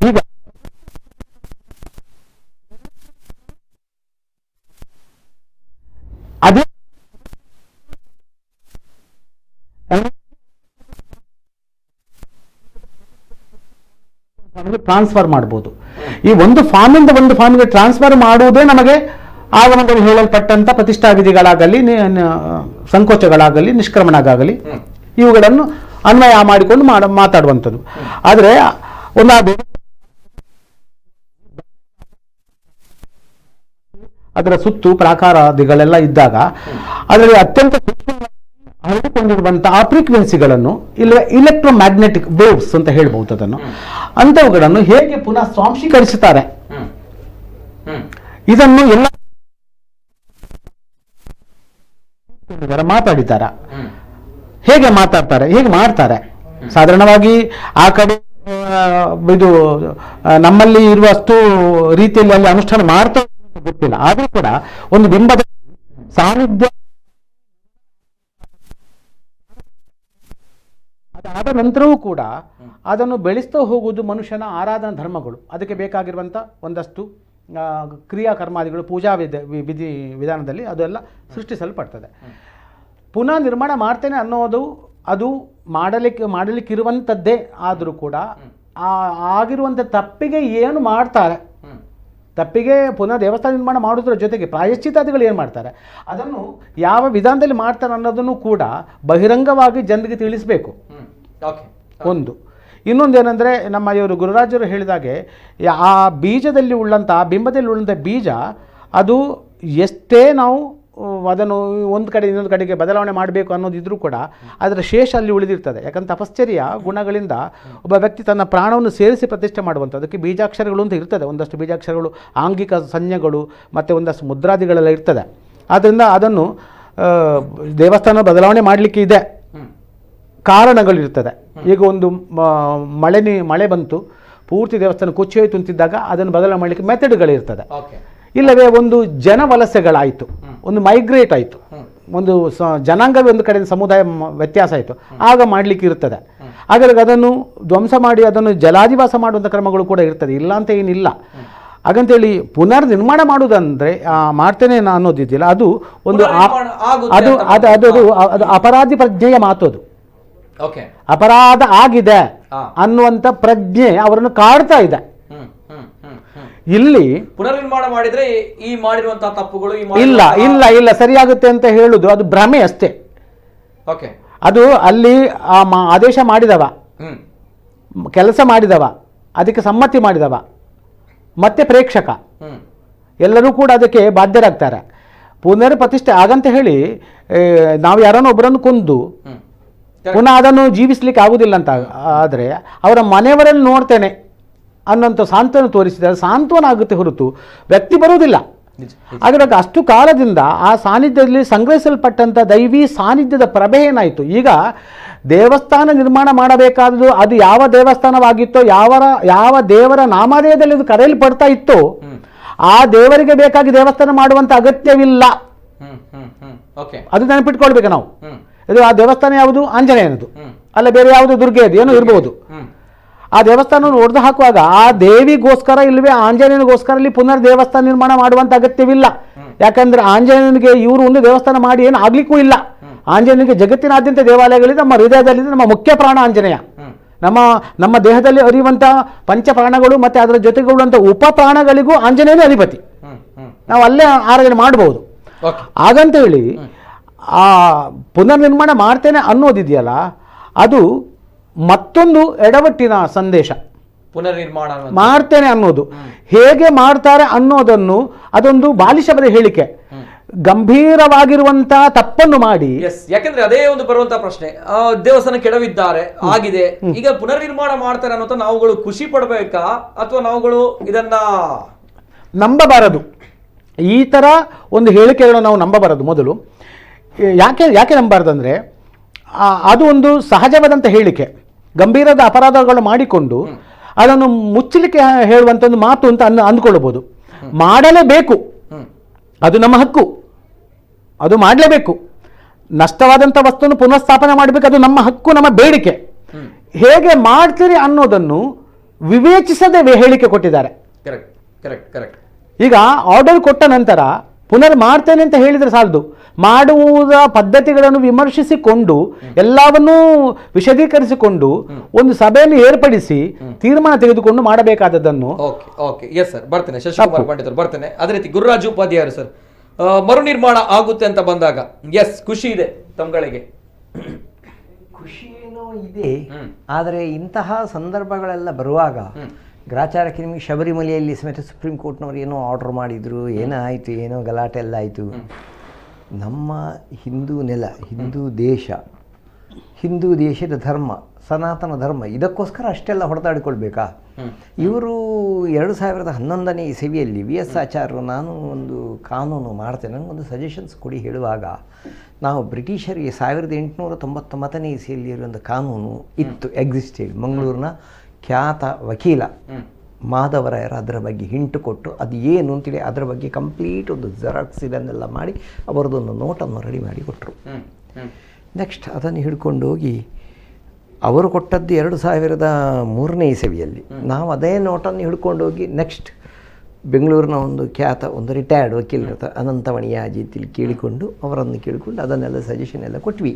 ಈಗ ಅದೇ ಟ್ರಾನ್ಸ್ಫರ್ ಮಾಡಬಹುದು. ಈ ಒಂದು ಫಾರ್ಮಿಂದ ಒಂದು ಫಾರ್ಮ್ಗೆ ಟ್ರಾನ್ಸ್ಫರ್ ಮಾಡುವುದೇ ನಮಗೆ ಆಗಮನದಲ್ಲಿ ಹೇಳಲ್ಪಟ್ಟಂತ ಪ್ರತಿಷ್ಠಾವಿಧಿಗಳಾಗಲಿ, ಸಂಕೋಚಗಳಾಗಲಿ, ನಿಷ್ಕ್ರಮಣಗಾಗಲಿ ಇವುಗಳನ್ನು ಅನ್ವಯ ಮಾಡಿಕೊಂಡು ಮಾತಾಡುವಂಥದ್ದು. ಆದರೆ ಒಂದು ಅದರ ಸುತ್ತು ಪ್ರಾಕಾರಾದಿಗಳೆಲ್ಲ ಇದ್ದಾಗ ಅದರಲ್ಲಿ ಅತ್ಯಂತ ಹರಡಿಕೊಂಡಿರುವಂತಹ ಆ ಫ್ರೀಕ್ವೆನ್ಸಿಗಳನ್ನು ಇಲ್ಲ ಇಲೆಕ್ಟ್ರೋಮ್ಯಾಗ್ನೆಟಿಕ್ ವೇವ್ಸ್ ಅಂತ ಹೇಳ್ಬಹುದು. ಅದನ್ನು ಅಂಥವುಗಳನ್ನು ಹೇಗೆ ಪುನಃ ಸ್ವಾಂಶೀಕರಿಸುತ್ತಾರೆ, ಇದನ್ನು ಎಲ್ಲ ಮಾತಾಡಿದ್ದಾರ, ಹೇಗೆ ಮಾತಾಡ್ತಾರೆ, ಹೇಗೆ ಮಾಡ್ತಾರೆ. ಸಾಧಾರಣವಾಗಿ ಆ ಕಡೆ ಇದು ನಮ್ಮಲ್ಲಿ ಇರುವಷ್ಟು ರೀತಿಯಲ್ಲಿ ಅಲ್ಲಿ ಅನುಷ್ಠಾನ ಮಾಡ್ತಾ ಗೊತ್ತಿಲ್ಲ. ಆದರೂ ಕೂಡ ಒಂದು ಬಿಂಬದ ಸಾನ್ನಿಧ್ಯ ಅದಾದ ನಂತರವೂ ಕೂಡ ಅದನ್ನು ಬೆಳೆಸ್ತಾ ಹೋಗುವುದು ಮನುಷ್ಯನ ಆರಾಧನಾ ಧರ್ಮಗಳು. ಅದಕ್ಕೆ ಬೇಕಾಗಿರುವಂಥ ಒಂದಷ್ಟು ಕ್ರಿಯಾಕರ್ಮಾದಿಗಳು ಪೂಜಾ ವಿಧಿ ವಿಧಾನದಲ್ಲಿ ಅದೆಲ್ಲ ಸೃಷ್ಟಿಸಲ್ಪಡ್ತದೆ. ಪುನಃ ನಿರ್ಮಾಣ ಮಾಡ್ತೇನೆ ಅನ್ನೋದು ಅದು ಮಾಡಲಿಕ್ಕಿರುವಂಥದ್ದೇ. ಆದರೂ ಕೂಡ ಆಗಿರುವಂಥ ತಪ್ಪಿಗೆ ಏನು ಮಾಡ್ತಾರೆ, ತಪ್ಪಿಗೆ ಪುನಃ ದೇವಸ್ಥಾನ ನಿರ್ಮಾಣ ಮಾಡೋದ್ರ ಜೊತೆಗೆ ಪ್ರಾಯಶ್ಚಿತ್ತಾದಿಗಳು ಏನು ಮಾಡ್ತಾರೆ, ಅದನ್ನು ಯಾವ ವಿಧಾನದಲ್ಲಿ ಮಾಡ್ತಾರೆ ಅನ್ನೋದನ್ನು ಕೂಡ ಬಹಿರಂಗವಾಗಿ ಜನರಿಗೆ ತಿಳಿಸಬೇಕು. ಒಂದು ಇನ್ನೊಂದೇನೆಂದರೆ, ನಮ್ಮ ಇವರು ಗುರುರಾಜರು ಹೇಳಿದಾಗೆ ಆ ಬೀಜದಲ್ಲಿ ಉಳ್ಳಂಥ, ಆ ಬಿಂಬದಲ್ಲಿ ಉಳ್ಳಂಥ ಬೀಜ ಅದು ಎಷ್ಟೇ ನಾವು ಅದನ್ನು ಒಂದು ಕಡೆ ಇನ್ನೊಂದು ಕಡೆಗೆ ಬದಲಾವಣೆ ಮಾಡಬೇಕು ಅನ್ನೋದಿದ್ರೂ ಕೂಡ ಅದರ ಶೇಷ ಅಲ್ಲಿ ಉಳಿದಿರ್ತದೆ. ಯಾಕಂದ್ರೆ ತಪಶ್ಚರ್ಯ ಗುಣಗಳಿಂದ ಒಬ್ಬ ವ್ಯಕ್ತಿ ತನ್ನ ಪ್ರಾಣವನ್ನು ಸೇರಿಸಿ ಪ್ರತಿಷ್ಠೆ ಮಾಡುವಂಥ, ಅದಕ್ಕೆ ಬೀಜಾಕ್ಷರಗಳು ಅಂತ ಇರ್ತದೆ. ಒಂದಷ್ಟು ಬೀಜಾಕ್ಷರಗಳು, ಆಂಗಿಕ ಸಂಜ್ಞೆಗಳು ಮತ್ತು ಒಂದಷ್ಟು ಮುದ್ರಾದಿಗಳೆಲ್ಲ ಇರ್ತದೆ. ಆದ್ದರಿಂದ ಅದನ್ನು ದೇವಸ್ಥಾನ ಬದಲಾವಣೆ ಮಾಡಲಿಕ್ಕೆ ಇದೆ ಕಾರಣಗಳಿರ್ತದೆ. ಈಗ ಒಂದು ಮಳೆ ಬಂತು, ಪೂರ್ತಿ ದೇವಸ್ಥಾನ ಕೊಚ್ಚಿ ಹೋಯ್ತು ಅಂತಿದ್ದಾಗ ಅದನ್ನು ಬದಲಾವಣೆ ಮಾಡಲಿಕ್ಕೆ ಮೆಥಡ್ಗಳಿರ್ತದೆ. ಇಲ್ಲವೇ ಒಂದು ಜನವಲಸೆಗಳಾಯಿತು, ಒಂದು ಮೈಗ್ರೇಟ್ ಆಯಿತು, ಒಂದು ಜನಾಂಗವೇ ಒಂದು ಕಡೆ ಸಮುದಾಯ ವ್ಯತ್ಯಾಸ ಆಯಿತು, ಆಗ ಮಾಡಲಿಕ್ಕೆ ಇರ್ತದೆ. ಹಾಗಾಗಿ ಅದನ್ನು ಧ್ವಂಸ ಮಾಡಿ ಅದನ್ನು ಜಲಾಧಿವಾಸ ಮಾಡುವಂಥ ಕ್ರಮಗಳು ಕೂಡ ಇರ್ತದೆ, ಇಲ್ಲ ಅಂತ ಏನಿಲ್ಲ. ಹಾಗಂತೇಳಿ ಪುನರ್ ನಿರ್ಮಾಣ ಮಾಡುವುದಂದರೆ ಮಾಡ್ತೇನೆ ಅನ್ನೋದಿದ್ದಿಲ್ಲ, ಅದು ಒಂದು ಅದು ಅಪರಾಧಿ ಪ್ರಜ್ಞೆಯ ಮಾತು. ಅದು ಅಪರಾಧ ಆಗಿದೆ ಅನ್ನುವಂಥ ಪ್ರಜ್ಞೆ ಅವರನ್ನು ಕಾಡ್ತಾ ಇದೆ. ಇಲ್ಲಿ ಪುನರ್ನಿರ್ಮಾಣ ಮಾಡಿದ್ರೆ ಈ ಮಾಡಿರುವಂತಹ ತಪ್ಪುಗಳು ಇಲ್ಲ ಇಲ್ಲ ಇಲ್ಲ ಸರಿಯಾಗುತ್ತೆ ಅಂತ ಹೇಳುದು ಅದು ಭ್ರಮೆ ಅಷ್ಟೇ. ಅದು ಅಲ್ಲಿ ಆದೇಶ ಮಾಡಿದವ, ಕೆಲಸ ಮಾಡಿದವ, ಅದಕ್ಕೆ ಸಮ್ಮತಿ ಮಾಡಿದವ, ಮತ್ತೆ ಪ್ರೇಕ್ಷಕ ಎಲ್ಲರೂ ಕೂಡ ಅದಕ್ಕೆ ಬಾಧ್ಯರಾಗ್ತಾರೆ. ಪುನರ್ ಪ್ರತಿಷ್ಠೆ ಆಗಂತ ಹೇಳಿ ನಾವು ಯಾರನ್ನೋ ಒಬ್ಬರನ್ನು ಕೊಂದು ಪುನಃ ಅದನ್ನು ಜೀವಿಸ್ಲಿಕ್ಕೆ ಆಗುದಿಲ್ಲ ಅಂತ ಆದರೆ ಅವರ ಮನೆಯವರಲ್ಲಿ ನೋಡ್ತೇನೆ ಅನ್ನೋಂಥ ಸಾಂತ್ವನ ತೋರಿಸಿದರೆ ಸಾಂತ್ವನ ಆಗುತ್ತೆ ಹೊರತು ವ್ಯಕ್ತಿ ಬರುವುದಿಲ್ಲ. ಆದರೆ ಅಷ್ಟು ಕಾಲದಿಂದ ಆ ಸಾನ್ನಿಧ್ಯದಲ್ಲಿ ಸಂಗ್ರಹಿಸಲ್ಪಟ್ಟಂಥ ದೈವಿ ಸಾನ್ನಿಧ್ಯದ ಪ್ರಭೆ ಏನಾಯಿತು. ಈಗ ದೇವಸ್ಥಾನ ನಿರ್ಮಾಣ ಮಾಡಬೇಕಾದ್ದು ಅದು ಯಾವ ದೇವಸ್ಥಾನವಾಗಿತ್ತೋ, ಯಾವ ದೇವರ ನಾಮಧೇಯದಲ್ಲಿ ಅದು ಕರೆಯಲ್ಪಡ್ತಾ ಇತ್ತೋ ಆ ದೇವರಿಗೆ ಬೇಕಾಗಿ ದೇವಸ್ಥಾನ ಮಾಡುವಂಥ ಅಗತ್ಯವಿಲ್ಲ. ಅದು ನೆನಪಿಟ್ಕೊಳ್ಬೇಕು ನಾವು. ಇದು ಆ ದೇವಸ್ಥಾನ ಯಾವುದು? ಆಂಜನೇಯನದು, ಅಲ್ಲ ಬೇರೆ ಯಾವುದು ದುರ್ಗೆಯದು ಏನೋ ಇರ್ಬೋದು. ಆ ದೇವಸ್ಥಾನವನ್ನು ಒಡೆದು ಹಾಕುವಾಗ ಆ ದೇವಿಗೋಸ್ಕರ ಇಲ್ಲವೇ ಆಂಜನೇಯನಿಗೋಸ್ಕರ ಇಲ್ಲಿ ಪುನರ್ ದೇವಸ್ಥಾನ ನಿರ್ಮಾಣ ಮಾಡುವಂತ ಅಗತ್ಯವಿಲ್ಲ. ಯಾಕಂದ್ರೆ ಆಂಜನೇಯನಿಗೆ ಇವರು ಒಂದು ದೇವಸ್ಥಾನ ಮಾಡಿ ಏನು ಆಗ್ಲಿಕ್ಕೂ ಇಲ್ಲ. ಆಂಜನೇಯನಿಗೆ ಜಗತ್ತಿನಾದ್ಯಂತ ದೇವಾಲಯಗಳಿದೆ. ನಮ್ಮ ಹೃದಯದಲ್ಲಿದೆ ನಮ್ಮ ಮುಖ್ಯ ಪ್ರಾಣ ಆಂಜನೇಯ. ನಮ್ಮ ದೇಹದಲ್ಲಿ ಅರಿಯುವಂತ ಪಂಚ ಪ್ರಾಣಗಳು ಮತ್ತೆ ಅದರ ಜೊತೆಗೊಳ್ಳುವಂತ ಉಪ ಪ್ರಾಣಗಳಿಗೂ ಆಂಜನೇಯನೇ ಅಧಿಪತಿ. ನಾವು ಅಲ್ಲೇ ಆರಾಧನೆ ಮಾಡಬಹುದು. ಹಾಗಂತ ಹೇಳಿ ಆ ಪುನರ್ ನಿರ್ಮಾಣ ಮಾಡ್ತೇನೆ ಅನ್ನೋದಿದೆಯಲ್ಲ, ಅದು ಮತ್ತೊಂದು ಎಡವಟ್ಟಿನ ಸಂದೇಶ. ಪುನರ್ನಿರ್ಮಾಣ ಮಾಡ್ತೇನೆ ಅನ್ನೋದು ಹೇಗೆ ಮಾಡ್ತಾರೆ ಅನ್ನೋದನ್ನು ಅದೊಂದು ಬಾಲಿಶವಾದ ಹೇಳಿಕೆ. ಗಂಭೀರವಾಗಿರುವಂತಹ ತಪ್ಪನ್ನು ಮಾಡಿ, ಯಾಕಂದ್ರೆ ಅದೇ ಒಂದು ಬರುವಂತಹ ಪ್ರಶ್ನೆ, ದೇವಸ್ಥಾನ ಕೆಡವಿದ್ದಾರೆ ಆಗಿದೆ, ಈಗ ಪುನರ್ನಿರ್ಮಾಣ ಮಾಡ್ತಾರೆ ಅನ್ನೋ ನಾವುಗಳು ಖುಷಿ ಪಡಬೇಕಾ ಅಥವಾ ನಾವುಗಳು ಇದನ್ನ ನಂಬಬಾರದು? ಈ ತರ ಒಂದು ಹೇಳಿಕೆಗಳನ್ನು ನಾವು ನಂಬಬಾರದು. ಮೊದಲು ಯಾಕೆ ನಂಬಾರ್ದಂದ್ರೆ ಅದು ಒಂದು ಸಹಜವಾದಂಥ ಹೇಳಿಕೆ. ಗಂಭೀರದ ಅಪರಾಧಗಳು ಮಾಡಿಕೊಂಡು ಅದನ್ನು ಮುಚ್ಚಲಿಕ್ಕೆ ಹೇಳುವಂಥ ಒಂದು ಮಾತು ಅಂತ ಅಂದ್ಕೊಳ್ಬಹುದು. ಮಾಡಲೇಬೇಕು, ಅದು ನಮ್ಮ ಹಕ್ಕು, ಅದು ಮಾಡಲೇಬೇಕು. ನಷ್ಟವಾದಂಥ ವಸ್ತುವನ್ನು ಪುನಃಸ್ಥಾಪನೆ ಮಾಡಬೇಕು, ಅದು ನಮ್ಮ ಹಕ್ಕು, ನಮ್ಮ ಬೇಡಿಕೆ. ಹೇಗೆ ಮಾಡ್ತೀರಿ ಅನ್ನೋದನ್ನು ವಿವೇಚಿಸದೆ ಹೇಳಿಕೆ ಕೊಟ್ಟಿದ್ದಾರೆ. ಈಗ ಆರ್ಡರ್ ಕೊಟ್ಟ ನಂತರ ಪುನರ್ ಮಾಡ್ತೇನೆ ಅಂತ ಹೇಳಿದ್ರೆ ಸಾಲದು, ಮಾಡುವುದ ಪದ್ಧತಿಗಳನ್ನು ವಿಮರ್ಶಿಸಿಕೊಂಡು ಎಲ್ಲವನ್ನೂ ವಿಶದೀಕರಿಸಿಕೊಂಡು ಒಂದು ಸಭೆಯನ್ನು ಏರ್ಪಡಿಸಿ ತೀರ್ಮಾನ ತೆಗೆದುಕೊಂಡು ಮಾಡಬೇಕಾದದ್ದನ್ನು. ಬರ್ತೇನೆ ಶಶಿಕುಮಾರ್ ಪಂಡಿತರು, ಬರ್ತೇನೆ. ಅದೇ ರೀತಿ ಗುರುರಾಜ್ ಉಪಾಧ್ಯಾಯರು ಸರ್, ಮರುನಿರ್ಮಾಣ ಆಗುತ್ತೆ ಅಂತ ಬಂದಾಗ ಖುಷಿ ಇದೆ ತಮ್ಗಳಿಗೆ? ಖುಷಿಯೇನೋ ಇದೆ, ಆದರೆ ಇಂತಹ ಸಂದರ್ಭಗಳೆಲ್ಲ ಬರುವಾಗ ಗ್ರಾಚಾರಕ್ಕೆ ನಿಮಗೆ ಶಬರಿಮಲೆಯಲ್ಲಿ ಸಮೇತ ಸುಪ್ರೀಂ ಕೋರ್ಟ್ನವರು ಏನೋ ಆರ್ಡರ್ ಮಾಡಿದ್ರು, ಏನಾಯಿತು, ಏನೋ ಗಲಾಟೆ ಎಲ್ಲ ಆಯಿತು. ನಮ್ಮ ಹಿಂದೂ ನೆಲ, ಹಿಂದೂ ದೇಶ, ಹಿಂದೂ ದೇಶದ ಧರ್ಮ, ಸನಾತನ ಧರ್ಮ, ಇದಕ್ಕೋಸ್ಕರ ಅಷ್ಟೆಲ್ಲ ಹೊಡೆದಾಡಿಕೊಳ್ಬೇಕಾ? ಇವರು 2011ನೇ ಇಸವಿಯಲ್ಲಿ VS ಆಚಾರ್ಯರು ನಾನು ಒಂದು ಕಾನೂನು ಮಾಡ್ತೇನೆ, ನನಗೊಂದು ಸಜೆಷನ್ಸ್ ಕೊಡಿ ಹೇಳುವಾಗ, ನಾವು ಬ್ರಿಟಿಷರಿಗೆ 1899ನೇ ಇಸವಿಯಲ್ಲಿ ಇರುವಂಥ ಕಾನೂನು ಇತ್ತು, ಎಕ್ಸಿಸ್ಟೆಡ್. ಮಂಗಳೂರಿನ ಖ್ಯಾತ ವಕೀಲ ಮಾಧವರಾಯರು ಅದರ ಬಗ್ಗೆ ಹಿಂಟು ಕೊಟ್ಟು ಅದು ಏನು ಅಂತೇಳಿ ಅದರ ಬಗ್ಗೆ ಕಂಪ್ಲೀಟ್ ಒಂದು ಜೆರಾಕ್ಸ್ ಇದನ್ನೆಲ್ಲ ಮಾಡಿ ಅವರದೊಂದು ನೋಟನ್ನು ರೆಡಿ ಮಾಡಿ ಕೊಟ್ಟರು. ನೆಕ್ಸ್ಟ್ ಅದನ್ನು ಹಿಡ್ಕೊಂಡು ಹೋಗಿ ಅವರು ಕೊಟ್ಟದ್ದು 2003ನೇ ಇಸವಿಯಲ್ಲಿ. ನಾವು ಅದೇ ನೋಟನ್ನು ಹಿಡ್ಕೊಂಡು ಹೋಗಿ ನೆಕ್ಸ್ಟ್ ಬೆಂಗಳೂರಿನ ಒಂದು ಖ್ಯಾತ ಒಂದು ರಿಟೈರ್ಡ್ ವಕೀಲರ ಅನಂತಮಣಿಯಾಜಿ ಅಂತೇಳಿ ಕೇಳಿಕೊಂಡು ಅವರನ್ನು ಕೇಳಿಕೊಂಡು ಅದನ್ನೆಲ್ಲ ಸಜೆಷನ್ ಎಲ್ಲ ಕೊಟ್ವಿ.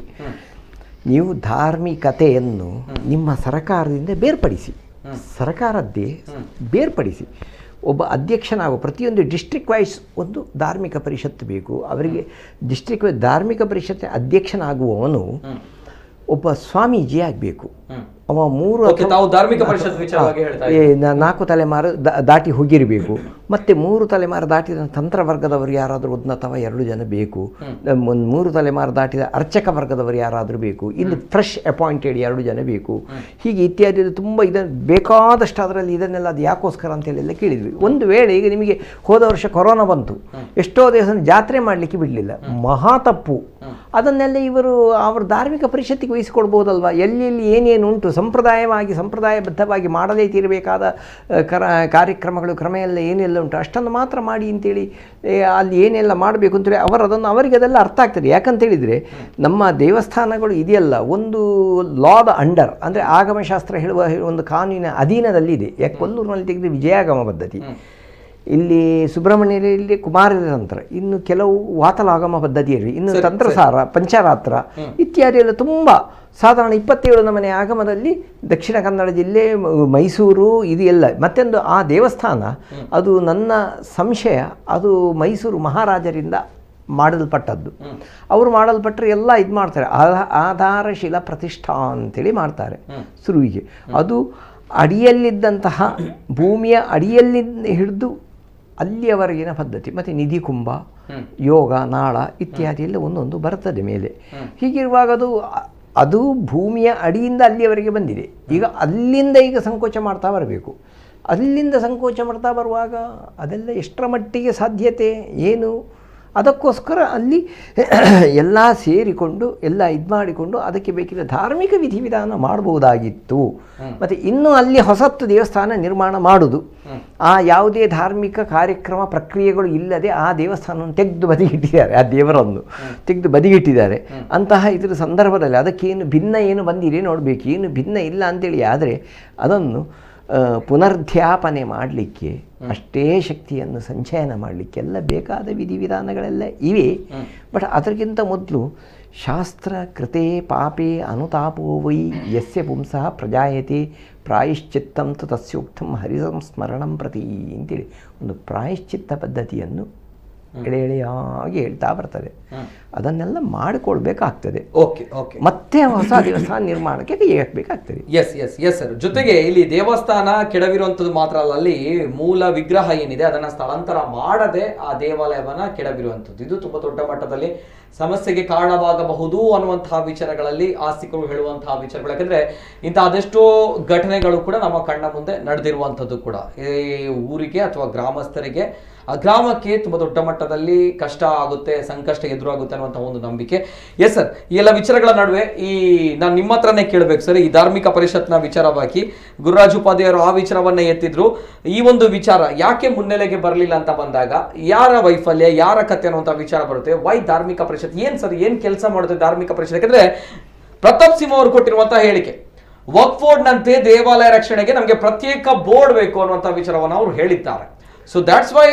ನೀವು ಧಾರ್ಮಿಕತೆಯನ್ನು ನಿಮ್ಮ ಸರ್ಕಾರದಿಂದ ಬೇರ್ಪಡಿಸಿ, ಸರ್ಕಾರದ್ದೇ ಬೇರ್ಪಡಿಸಿ. ಒಬ್ಬ ಅಧ್ಯಕ್ಷನಾಗುವ ಪ್ರತಿಯೊಂದು ಡಿಸ್ಟ್ರಿಕ್ಟ್ ವೈಸ್ ಒಂದು ಧಾರ್ಮಿಕ ಪರಿಷತ್ತು ಬೇಕು. ಅವರಿಗೆ ಡಿಸ್ಟ್ರಿಕ್ಟ್ ಧಾರ್ಮಿಕ ಪರಿಷತ್ ಅಧ್ಯಕ್ಷನಾಗುವವನು ಒಬ್ಬ ಸ್ವಾಮೀಜಿ ಆಗಬೇಕು. ಅವ 4 ತಲೆಮಾರು ದಾಟಿ ಹೋಗಿರಬೇಕು. ಮತ್ತು 3 ತಲೆಮಾರು ದಾಟಿದ ತಂತ್ರ ವರ್ಗದವರು ಯಾರಾದರೂ ಒಂದು ಅಥವಾ 2 ಜನ ಬೇಕು. 3 ತಲೆಮಾರು ದಾಟಿದ ಅರ್ಚಕ ವರ್ಗದವರು ಯಾರಾದರೂ ಬೇಕು. ಇನ್ನು ಫ್ರೆಶ್ ಅಪಾಯಿಂಟೆಡ್ 2 ಜನ ಬೇಕು. ಹೀಗೆ ಇತ್ಯಾದಿ ತುಂಬ ಇದನ್ನು ಬೇಕಾದಷ್ಟು ಅದರಲ್ಲಿ ಇದನ್ನೆಲ್ಲ ಅದು ಯಾಕೋಸ್ಕರ ಅಂತೇಳೆಲ್ಲ ಕೇಳಿದ್ವಿ. ಒಂದು ವೇಳೆ ಈಗ ನಿಮಗೆ ಹೋದ ವರ್ಷ ಕೊರೋನಾ ಬಂತು, ಎಷ್ಟೋ ದೇವಸ್ಥಾನ ಜಾತ್ರೆ ಮಾಡಲಿಕ್ಕೆ ಬಿಡಲಿಲ್ಲ, ಮಹಾ ತಪ್ಪು. ಅದನ್ನೆಲ್ಲ ಇವರು ಅವರ ಧಾರ್ಮಿಕ ಪರಿಷತ್ತಿಗೆ ವಹಿಸಿಕೊಡ್ಬೋದಲ್ವ? ಎಲ್ಲೆಲ್ಲಿ ಏನೇನು ಉಂಟು ಸಂಪ್ರದಾಯಬದ್ಧವಾಗಿ ಮಾಡದೇ ತೀರಬೇಕಾದ ಕಾರ್ಯಕ್ರಮಗಳು ಕ್ರಮ ಎಲ್ಲ ಏನೆಲ್ಲ ಉಂಟು ಅಷ್ಟನ್ನು ಮಾತ್ರ ಮಾಡಿ ಅಂತೇಳಿ ಅಲ್ಲಿ ಏನೆಲ್ಲ ಮಾಡಬೇಕು ಅಂತೇಳಿ ಅವರಿಗೆ ಅದೆಲ್ಲ ಅರ್ಥ ಆಗ್ತದೆ. ಯಾಕಂತೇಳಿದರೆ ನಮ್ಮ ದೇವಸ್ಥಾನಗಳು ಇದೆಯಲ್ಲ ಒಂದು ಲಾದ ಅಂಡರ್, ಅಂದರೆ ಆಗಮಶಾಸ್ತ್ರ ಹೇಳುವ ಒಂದು ಕಾನೂನಿನ ಅಧೀನದಲ್ಲಿದೆ. ಯಾಕೆ ಕೊಲ್ಲೂರಿನಲ್ಲಿ ತೆಗೆದು ವಿಜಯಾಗಮ ಪದ್ಧತಿ, ಇಲ್ಲಿ ಸುಬ್ರಹ್ಮಣ್ಯರಲ್ಲಿ ಕುಮಾರರ ತಂತ್ರ, ಇನ್ನು ಕೆಲವು ವಾತಲಾಗಮ ಪದ್ಧತಿಯಲ್ಲಿ, ಇನ್ನು ತಂತ್ರಸಾರ, ಪಂಚರಾತ್ರ ಇತ್ಯಾದಿ ಎಲ್ಲ ತುಂಬ ಸಾಧಾರಣ 27 ನಮನೆ ಆಗಮದಲ್ಲಿ ದಕ್ಷಿಣ ಕನ್ನಡ ಜಿಲ್ಲೆ, ಮೈಸೂರು ಇದು ಎಲ್ಲ. ಮತ್ತೊಂದು ಆ ದೇವಸ್ಥಾನ ಅದು ನನ್ನ ಸಂಶಯ ಅದು ಮೈಸೂರು ಮಹಾರಾಜರಿಂದ ಮಾಡಲ್ಪಟ್ಟದ್ದು. ಅವರು ಮಾಡಲ್ಪಟ್ಟರೆ ಎಲ್ಲ ಇದು ಮಾಡ್ತಾರೆ, ಆಧಾರಶಿಲಾ ಪ್ರತಿಷ್ಠಾ ಅಂತೇಳಿ ಮಾಡ್ತಾರೆ ಶುರುವಿಗೆ. ಅದು ಅಡಿಯಲ್ಲಿದ್ದಂತಹ ಭೂಮಿಯ ಅಡಿಯಲ್ಲಿ ಹಿಡಿದು ಅಲ್ಲಿಯವರೆಗಿನ ಪದ್ಧತಿ. ಮತ್ತು ನಿಧಿ ಕುಂಭ, ಯೋಗ, ನಾಳ ಇತ್ಯಾದಿ ಎಲ್ಲ ಒಂದೊಂದು ಬರ್ತದೆ ಮೇಲೆ. ಹೀಗಿರುವಾಗ ಅದು ಭೂಮಿಯ ಅಡಿಯಿಂದ ಅಲ್ಲಿಯವರೆಗೆ ಬಂದಿದೆ. ಈಗ ಅಲ್ಲಿಂದ ಈಗ ಸಂಕೋಚ ಮಾಡ್ತಾ ಬರಬೇಕು. ಅಲ್ಲಿಂದ ಸಂಕೋಚ ಮಾಡ್ತಾ ಬರುವಾಗ ಅದೆಲ್ಲ ಎಷ್ಟರ ಮಟ್ಟಿಗೆ ಸಾಧ್ಯತೆ ಏನು, ಅದಕ್ಕೋಸ್ಕರ ಅಲ್ಲಿ ಎಲ್ಲ ಸೇರಿಕೊಂಡು ಎಲ್ಲ ಇದು ಮಾಡಿಕೊಂಡು ಅದಕ್ಕೆ ಬೇಕಿದ್ದ ಧಾರ್ಮಿಕ ವಿಧಿವಿಧಾನ ಮಾಡಬಹುದಾಗಿತ್ತು. ಮತ್ತು ಇನ್ನೂ ಅಲ್ಲಿ ಹೊಸತ್ತು ದೇವಸ್ಥಾನ ನಿರ್ಮಾಣ ಮಾಡೋದು, ಆ ಯಾವುದೇ ಧಾರ್ಮಿಕ ಕಾರ್ಯಕ್ರಮ ಪ್ರಕ್ರಿಯೆಗಳು ಇಲ್ಲದೆ ಆ ದೇವಸ್ಥಾನವನ್ನು ತೆಗೆದು ಬದಿಗಿಟ್ಟಿದ್ದಾರೆ, ಆ ದೇವರನ್ನು ತೆಗೆದು ಬದಿಗಿಟ್ಟಿದ್ದಾರೆ. ಅಂತಹ ಇದರ ಸಂದರ್ಭದಲ್ಲಿ ಅದಕ್ಕೇನು ಭಿನ್ನ ಏನು ಬಂದಿದೆ ನೋಡಬೇಕು. ಏನು ಭಿನ್ನ ಇಲ್ಲ ಅಂತೇಳಿ ಆದರೆ ಅದನ್ನು ಪುನರ್ಧ್ಯಾಪನೆ ಮಾಡಲಿಕ್ಕೆ, ಅಷ್ಟೇ ಶಕ್ತಿಯನ್ನು ಸಂಚಯನ ಮಾಡಲಿಕ್ಕೆಲ್ಲ ಬೇಕಾದ ವಿಧಿವಿಧಾನಗಳೆಲ್ಲ ಇವೆ. ಬಟ್ ಅದಕ್ಕಿಂತ ಮೊದಲು ಶಾಸ್ತ್ರ ಕೃತೆ ಪಾಪೇ ಅನುತಾಪೋ ವೈ ಯಸ್ಯ ಪುಂಸಃ ಪ್ರಜಾಯತೆ ಪ್ರಾಯಶ್ಚಿತ್ತಂ ತು ತಸ್ಯೋಕ್ತಂ ಹರಿಸಂಸ್ಮರಣಂ ಪ್ರತಿ ಅಂತೇಳಿ ಒಂದು ಪ್ರಾಯಶ್ಚಿತ್ತ ಪದ್ಧತಿಯನ್ನು ಎಳೆಯಾಗಿ ಹೇಳ್ತಾ ಬರ್ತದೆ. ಅದನ್ನೆಲ್ಲ ಮಾಡಿಕೊಳ್ಬೇಕಾಗ್ತದೆ. Okay okay. ಮತ್ತೆ ಹೊಸ ದೇವಸ್ಥಾನ ನಿರ್ಮಾಣಕ್ಕೆ ಕೈ ಹಾಕಬೇಕಾಗ್ತದೆ. Yes yes yes sir. ಜೊತೆಗೆ ಇಲ್ಲಿ ದೇವಸ್ಥಾನ ಕೆಡವಿರುವಂಥದ್ದು ಮಾತ್ರ ಅಲ್ಲ, ಅಲ್ಲಿ ಮೂಲ ವಿಗ್ರಹ ಏನಿದೆ ಅದನ್ನ ಸ್ಥಳಾಂತರ ಮಾಡದೆ ಆ ದೇವಾಲಯವನ್ನ ಕೆಡವಿರುವಂಥದ್ದು, ಇದು ತುಂಬಾ ದೊಡ್ಡ ಮಟ್ಟದಲ್ಲಿ ಸಮಸ್ಯೆಗೆ ಕಾರಣವಾಗಬಹುದು ಅನ್ನುವಂತಹ ವಿಚಾರಗಳಲ್ಲಿ ಆಸ್ತಿಕರು ಹೇಳುವಂತಹ ವಿಚಾರಗಳು. ಯಾಕಂದ್ರೆ ಇಂಥ ಅದೆಷ್ಟೋ ಘಟನೆಗಳು ಕೂಡ ನಮ್ಮ ಕಣ್ಣ ಮುಂದೆ ನಡೆದಿರುವಂಥದ್ದು ಕೂಡ ಈ ಊರಿಗೆ ಅಥವಾ ಗ್ರಾಮಸ್ಥರಿಗೆ, ಆ ಗ್ರಾಮಕ್ಕೆ ತುಂಬ ದೊಡ್ಡ ಮಟ್ಟದಲ್ಲಿ ಕಷ್ಟ ಆಗುತ್ತೆ, ಸಂಕಷ್ಟ ಎದುರಾಗುತ್ತೆ ಅನ್ನುವಂಥ ಒಂದು ನಂಬಿಕೆ. ಎಸ್ ಸರ್, ಈ ಎಲ್ಲ ವಿಚಾರಗಳ ನಡುವೆ ನಾನು ನಿಮ್ಮ ಹತ್ರನೇ ಕೇಳಬೇಕು ಸರ್, ಈ ಧಾರ್ಮಿಕ ಪರಿಷತ್ನ ವಿಚಾರವಾಗಿ ಗುರುರಾಜ್ ಉಪಾಧ್ಯಾಯರು ಆ ವಿಚಾರವನ್ನ ಎತ್ತಿದ್ರು. ಈ ಒಂದು ವಿಚಾರ ಯಾಕೆ ಮುನ್ನೆಲೆಗೆ ಬರಲಿಲ್ಲ ಅಂತ ಬಂದಾಗ ಯಾರ ವೈಫಲ್ಯ, ಯಾರ ಕಥೆ ಅನ್ನುವಂಥ ವಿಚಾರ ಬರುತ್ತೆ. ವೈ ಧಾರ್ಮಿಕ ಪರಿಷತ್ ಏನ್ ಸರ್, ಏನ್ ಕೆಲಸ ಮಾಡುತ್ತೆ ಧಾರ್ಮಿಕ ಪರಿಷತ್? ಯಾಕಂದ್ರೆ ಪ್ರತಾಪ್ ಸಿಂಹ ಅವರು ಕೊಟ್ಟಿರುವಂತಹ ಹೇಳಿಕೆ, ವಕ್ಫ್ ಬೋರ್ಡ್ನಂತೆ ದೇವಾಲಯ ರಕ್ಷಣೆಗೆ ನಮಗೆ ಪ್ರತ್ಯೇಕ ಬೋರ್ಡ್ ಬೇಕು ಅನ್ನುವಂಥ ವಿಚಾರವನ್ನು ಅವರು ಹೇಳಿದ್ದಾರೆ. ಸೊ ದ್ಯಾಟ್ಸ್ ವೈ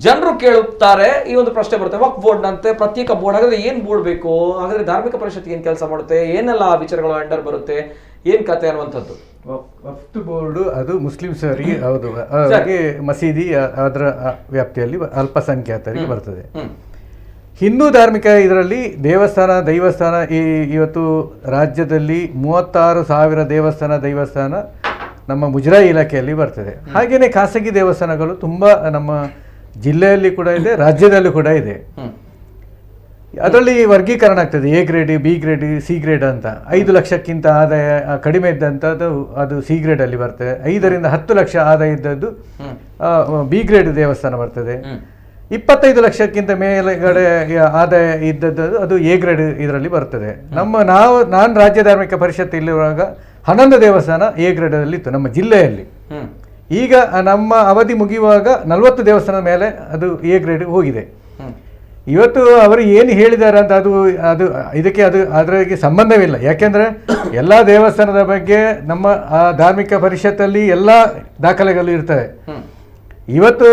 ಜನರು ಕೇಳುತ್ತಾರೆ, ಈ ಒಂದು ಪ್ರಶ್ನೆ ಬರುತ್ತೆ, ವಕ್ಫ್ ಬೋರ್ಡ್ನಂತೆ ಪ್ರತ್ಯೇಕ ಬೋರ್ಡ್, ಹಾಗಾದ್ರೆ ಏನ್ ಬೋರ್ಡ್ ಬೇಕು, ಹಾಗಾದ್ರೆ ಧಾರ್ಮಿಕ ಪರಿಷತ್ ಏನ್ ಕೆಲಸ ಮಾಡುತ್ತೆ, ಏನೆಲ್ಲ ವಿಚಾರಗಳು ಅಂಡರ್ ಬರುತ್ತೆ, ಏನ್ ಕತೆ ಅನ್ನುವಂಥದ್ದು. ವಕ್ಫ್ ಬೋರ್ಡ್ ಅದು ಮುಸ್ಲಿಮ್ಸ್ ಅವರಿಗೆ, ಹೌದು, ಅವರಿಗೆ ಮಸೀದಿ ಅದರ ವ್ಯಾಪ್ತಿಯಲ್ಲಿ ಅಲ್ಪಸಂಖ್ಯಾತರಿಗೆ ಬರ್ತದೆ. ಹಿಂದೂ ಧಾರ್ಮಿಕ ಇದರಲ್ಲಿ ದೈವಸ್ಥಾನ ಇವತ್ತು ರಾಜ್ಯದಲ್ಲಿ 36,000 ದೈವಸ್ಥಾನ ನಮ್ಮ ಮುಜರಾಯಿ ಇಲಾಖೆಯಲ್ಲಿ ಬರ್ತದೆ. ಹಾಗೇನೆ ಖಾಸಗಿ ದೇವಸ್ಥಾನಗಳು ತುಂಬಾ ನಮ್ಮ ಜಿಲ್ಲೆಯಲ್ಲಿ ಕೂಡ ಇದೆ, ರಾಜ್ಯದಲ್ಲೂ ಕೂಡ ಇದೆ. ಅದರಲ್ಲಿ ವರ್ಗೀಕರಣ ಆಗ್ತದೆ, A grade, B grade, C grade ಅಂತ. 5 ಲಕ್ಷಕ್ಕಿಂತ ಆದಾಯ ಕಡಿಮೆ ಇದ್ದಂಥದ್ದು ಅದು ಸಿ ಗ್ರೇಡ್ ಅಲ್ಲಿ ಬರ್ತದೆ. 5 ರಿಂದ 10 ಲಕ್ಷ ಆದಾಯ ಇದ್ದದ್ದು ಬಿ ಗ್ರೇಡ್ ದೇವಸ್ಥಾನ ಬರ್ತದೆ. 25 ಲಕ್ಷಕ್ಕಿಂತ ಮೇಲೆಗಡೆ ಆದಾಯ ಇದ್ದದ್ದು ಅದು ಎ ಗ್ರೇಡ್ ಇದರಲ್ಲಿ ಬರ್ತದೆ. ನಾನು ರಾಜ್ಯ ಧಾರ್ಮಿಕ ಪರಿಷತ್ ಇಲ್ಲಿರುವಾಗ 11 ದೇವಸ್ಥಾನ ಎ ಗ್ರೇಡ್ ಅಲ್ಲಿ ಇತ್ತು ನಮ್ಮ ಜಿಲ್ಲೆಯಲ್ಲಿ. ಈಗ ನಮ್ಮ ಅವಧಿ ಮುಗಿಯುವಾಗ 40 ದೇವಸ್ಥಾನದ ಮೇಲೆ ಅದು ಎ ಗ್ರೇಡ್ ಹೋಗಿದೆ. ಇವತ್ತು ಅವರು ಏನು ಹೇಳಿದ್ದಾರೆ ಅಂತ ಅದು ಇದಕ್ಕೆ ಅದಕ್ಕೆ ಸಂಬಂಧವಿಲ್ಲ. ಯಾಕೆಂದ್ರೆ ಎಲ್ಲ ದೇವಸ್ಥಾನದ ಬಗ್ಗೆ ನಮ್ಮ ಧಾರ್ಮಿಕ ಪರಿಷತ್ತಲ್ಲಿ ಎಲ್ಲ ದಾಖಲೆಗಳು ಇರ್ತವೆ. ಇವತ್ತು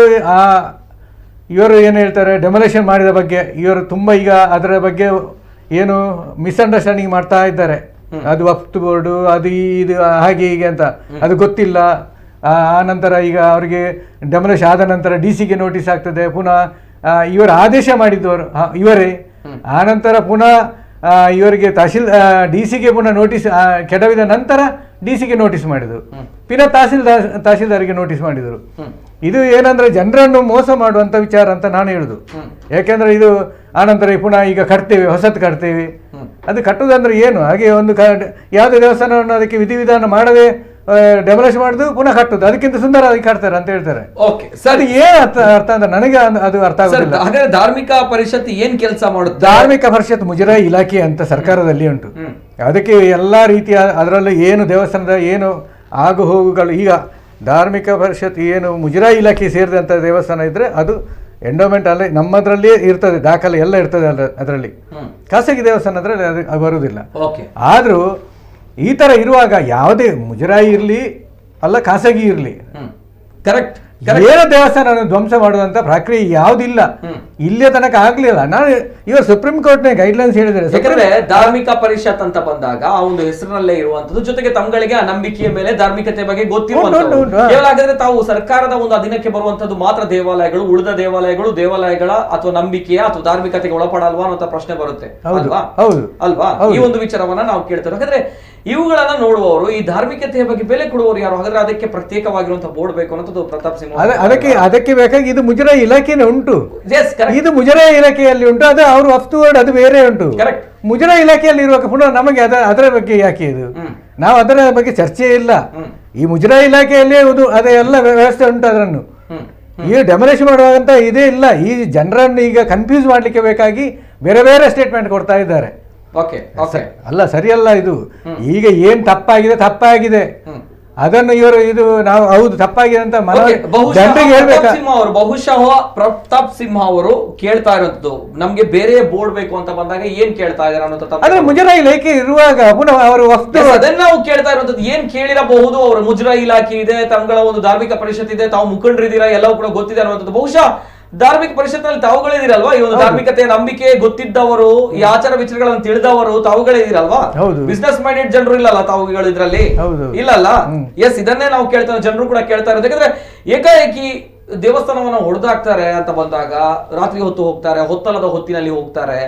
ಇವರು ಏನು ಹೇಳ್ತಾರೆ, ಡೆಮೊಲೇಷನ್ ಮಾಡಿದ ಬಗ್ಗೆ ಇವರು ತುಂಬ ಈಗ ಅದರ ಬಗ್ಗೆ ಏನು ಮಿಸ್ಅಂಡರ್ಸ್ಟ್ಯಾಂಡಿಂಗ್ ಮಾಡ್ತಾ ಇದ್ದಾರೆ. ಅದು ವಕ್ಫ್ ಬೋರ್ಡು ಅದು ಇದು ಹಾಗೆ ಹೀಗೆ ಅಂತ ಅದು ಗೊತ್ತಿಲ್ಲ. ಆ ನಂತರ ಈಗ ಅವರಿಗೆ ಡೆಮೊಲೇಷನ್ ಆದ ನಂತರ DC ಗೆ ನೋಟಿಸ್ ಆಗ್ತದೆ. ಪುನಃ ಇವರು ಆದೇಶ ಮಾಡಿದ್ದವರು ಇವರೇ. ಆನಂತರ ಪುನಃ ಇವರಿಗೆ DC ಗೆ ಪುನಃ ನೋಟಿಸ್ ಕೆಡವಿದ ನಂತರ DC ಗೆ ನೋಟಿಸ್ ಮಾಡಿದರು. ಪುನಃ ತಹಸೀಲ್ದಾರಿಗೆ ನೋಟಿಸ್ ಮಾಡಿದರು. ಇದು ಏನಂದ್ರೆ ಜನರನ್ನು ಮೋಸ ಮಾಡುವಂತ ವಿಚಾರ ಅಂತ ನಾನು ಹೇಳುದು. ಯಾಕೆಂದ್ರೆ ಇದು ಆನಂತರ ಪುನಃ ಈಗ ಕಟ್ತೇವೆ, ಹೊಸತು ಕಟ್ತೇವೆ. ಅದು ಕಟ್ಟುದಂದ್ರೆ ಏನು, ಹಾಗೆ ಒಂದು ಯಾವುದೇ ದೇವಸ್ಥಾನವನ್ನು ಅದಕ್ಕೆ ವಿಧಿವಿಧಾನ ಮಾಡದೆ ಡೆಮೊಲಿಷ್ ಮಾಡುದು, ಪುನಃ ಕಟ್ಟುದು, ಅದಕ್ಕಿಂತ ಸುಂದರವಾಗಿ ಕಟ್ತಾರೆ ಅಂತ ಹೇಳ್ತಾರೆ. ಅದು ಏನ್ ಅರ್ಥ ಅಂದ್ರೆ ನನಗೆ ಅದು ಅರ್ಥ ಆಗುದಿಲ್ಲ. ಹಾಗಾದ್ರೆ ಧಾರ್ಮಿಕ ಪರಿಷತ್ ಏನ್ ಕೆಲಸ ಮಾಡುತ್ತೆ? ಧಾರ್ಮಿಕ ಪರಿಷತ್ ಮುಜರಾಯಿ ಇಲಾಖೆ ಅಂತ ಸರ್ಕಾರದಲ್ಲಿ ಉಂಟು. ಅದಕ್ಕೆ ಎಲ್ಲಾ ರೀತಿಯ ಅದರಲ್ಲಿ ಏನು ದೇವಸ್ಥಾನದ ಏನು ಆಗು ಹೋಗುಗಳು, ಈಗ ಧಾರ್ಮಿಕ ಪರಿಷತ್ ಏನು ಮುಜರಾಯಿ ಇಲಾಖೆ ಸೇರಿದಂತ ದೇವಸ್ಥಾನ ಇದ್ರೆ ಅದು ಎಂಡೋಮೆಂಟ್ ಅಲ್ಲೇ ನಮ್ಮದ್ರಲ್ಲಿ ಇರ್ತದೆ, ದಾಖಲೆ ಎಲ್ಲ ಇರ್ತದೆ ಅದರಲ್ಲಿ. ಖಾಸಗಿ ದೇವಸ್ಥಾನ ಅದರಲ್ಲಿ ಅದು ಬರುವುದಿಲ್ಲ. ಆದ್ರೂ ಈ ತರ ಇರುವಾಗ ಯಾವುದೇ ಮುಜರಾಯಿ ಇರ್ಲಿ ಅಲ್ಲ ಖಾಸಗಿ ಇರ್ಲಿ, ಕರೆಕ್ಟ್ ಏನೋ ದೇವಸ್ಥಾನ ಧ್ವಂಸ ಮಾಡುವಂತ ಪ್ರಕ್ರಿಯೆ ಯಾವುದಿಲ್ಲ, ಇಲ್ಲಿಯ ತನಕ ಆಗ್ಲಿಲ್ಲ. ನಾನು ಇವರು ಸುಪ್ರೀಂ ಕೋರ್ಟ್ ಗೈಡ್ಲೈನ್ಸ್ ಹೇಳಿದ್ದಾರೆ. ಯಾಕಂದ್ರೆ ಧಾರ್ಮಿಕ ಪರಿಷತ್ ಅಂತ ಬಂದಾಗ ಆ ಒಂದು ಹೆಸರಿನಲ್ಲೇ ಇರುವಂತದ್ದು, ಜೊತೆಗೆ ತಮ್ಗಳಿಗೆ ಆ ನಂಬಿಕೆಯ ಮೇಲೆ ಧಾರ್ಮಿಕತೆ ಬಗ್ಗೆ ಗೊತ್ತಿರುವಂತದ್ದು. ಕೇವಲ ಹಾಗಾದ್ರೆ ತಾವು ಸರ್ಕಾರದ ಒಂದು ಅಧೀನಕ್ಕೆ ಬರುವಂತದ್ದು ಮಾತ್ರ ದೇವಾಲಯಗಳು, ಉಳಿದ ದೇವಾಲಯಗಳ ಅಥವಾ ನಂಬಿಕೆಯ ಅಥವಾ ಧಾರ್ಮಿಕತೆಗೆ ಒಳಪಡಲ್ವಾ ಅನ್ನೋ ಪ್ರಶ್ನೆ ಬರುತ್ತೆ ಅಲ್ವಾ? ಈ ಒಂದು ವಿಚಾರವನ್ನ ನಾವು ಕೇಳ್ತೇವೆ. ಯಾಕಂದ್ರೆ ಇವುಗಳನ್ನ ನೋಡುವವರು, ಈ ಧಾರ್ಮಿಕತೆಯ ಬಗ್ಗೆ ಬೆಲೆ ಕೊಡುವವರು ಯಾರು? ಹಾಗಾದ್ರೆ ಅದಕ್ಕೆ ಪ್ರತ್ಯೇಕವಾಗಿರುವಂತಹ ಬೋರ್ಡ್ ಬೇಕು ಅನ್ನೋದು ಪ್ರತಾಪ್ ಸಿಂಹ ಅದಕ್ಕೆ ಬೇಕಾಗಿ ಇದು ಮುಜರಾಯಿ ಇಲಾಖೆನೇ ಉಂಟು. ಇದು ಮುಜರಾಯಿ ಇಲಾಖೆಯಲ್ಲಿ ಉಂಟು. ಅದು ಅವರು ವಕ್ಫ್ ಬೋರ್ಡ್ ಅದು ಬೇರೆ ಉಂಟು. ಮುಜರಾಯಿ ಇಲಾಖೆಯಲ್ಲಿ ಇರುವಾಗ ಪುನಃ ನಮಗೆ ಅದರ ಬಗ್ಗೆ ಯಾಕೆ ಇದು, ನಾವು ಅದರ ಬಗ್ಗೆ ಚರ್ಚೆ ಇಲ್ಲ. ಈ ಮುಜರಾಯಿ ಇಲಾಖೆಯಲ್ಲಿ ಅದೇ ಎಲ್ಲ ವ್ಯವಸ್ಥೆ ಉಂಟು ಅದನ್ನು. ಈ ಡೆಮೊಲಿಷ್ ಮಾಡುವಂತ ಇದೇ ಇಲ್ಲ. ಈ ಜನರನ್ನು ಈಗ ಕನ್ಫ್ಯೂಸ್ ಮಾಡ್ಲಿಕ್ಕೆ ಬೇಕಾಗಿ ಬೇರೆ ಬೇರೆ ಸ್ಟೇಟ್ಮೆಂಟ್ ಕೊಡ್ತಾ ಇದ್ದಾರೆ. ಅಲ್ಲ, ಸರಿಯಲ್ಲ ಇದು. ಈಗ ಏನ್ ತಪ್ಪಾಗಿದೆ ಅದನ್ನು ಇವರು ಇದು ನಾವು ಹೌದು ತಪ್ಪಾಗಿದೆ ಅಂತ ಜನರಿಗೆ ಹೇಳ್ಬೇಕು. ಬಹುಶಃ ಪ್ರತಾಪ್ ಸಿಂಹ ಅವರು ಕೇಳ್ತಾ ಇರೋದು ನಮ್ಗೆ ಬೇರೆ ಬೋರ್ಡ್ ಬೇಕು ಅಂತ ಬಂದಾಗ ಏನ್ ಕೇಳ್ತಾ ಇದಾರೆ ಅನ್ನೋದು. ಆದ್ರೆ ಮುಜರಾಯಿ ಇಲಾಖೆ ಇರುವಾಗ ಪುನಃ ಅವರು ಅದನ್ನ ನಾವು ಕೇಳ್ತಾ ಇರೋದು ಏನ್ ಕೇಳಿರಬಹುದು. ಅವ್ರ ಮುಜರಾಯಿ ಇಲಾಖೆ ಇದೆ, ತಮ್ಗಳ ಒಂದು ಧಾರ್ಮಿಕ ಪರಿಷತ್ ಇದೆ, ತಾವು ಮುಖಂಡರಿದ್ದೀರಾ, ಎಲ್ಲವೂ ಕೂಡ ಗೊತ್ತಿದೆ ಅನ್ನುವಂಥದ್ದು. ಬಹುಶಃ ಧಾರ್ಮಿಕ ಪರಿಷತ್ನಲ್ಲಿ ತಾವುಗಳಿದಿರಲ್ವಾ, ಈ ಒಂದು ಧಾರ್ಮಿಕತೆ ನಂಬಿಕೆ ಗೊತ್ತಿದ್ದವರು, ಈ ಆಚಾರ ವಿಚಾರಗಳನ್ನು ತಿಳಿದವರು ತಾವುಗಳಿದಿರಲ್ವಾ. ಬಿಸ್ನೆಸ್ ಮೈಂಡೆಡ್ ಜನರು ಇಲ್ಲಲ್ಲ ತಾವುಗಳು ಇದ್ರಲ್ಲಿ, ಇಲ್ಲಲ್ಲ. ಎಸ್, ಇದನ್ನೇ ನಾವು ಕೇಳ್ತಾ ಜನರು ಕೂಡ ಕೇಳ್ತಾ ಇರೋದು. ಯಾಕಂದ್ರೆ ಏಕಾಏಕಿ ದೇವಸ್ಥಾನವನ್ನ ಹೊಡೆದಾಕ್ತಾರೆ ಅಂತ ಬಂದಾಗ ರಾತ್ರಿ ಹೊತ್ತು ಹೋಗ್ತಾರೆ, ಹೊತ್ತಲದ ಹೊತ್ತಿನಲ್ಲಿ ಹೋಗ್ತಾರೆ,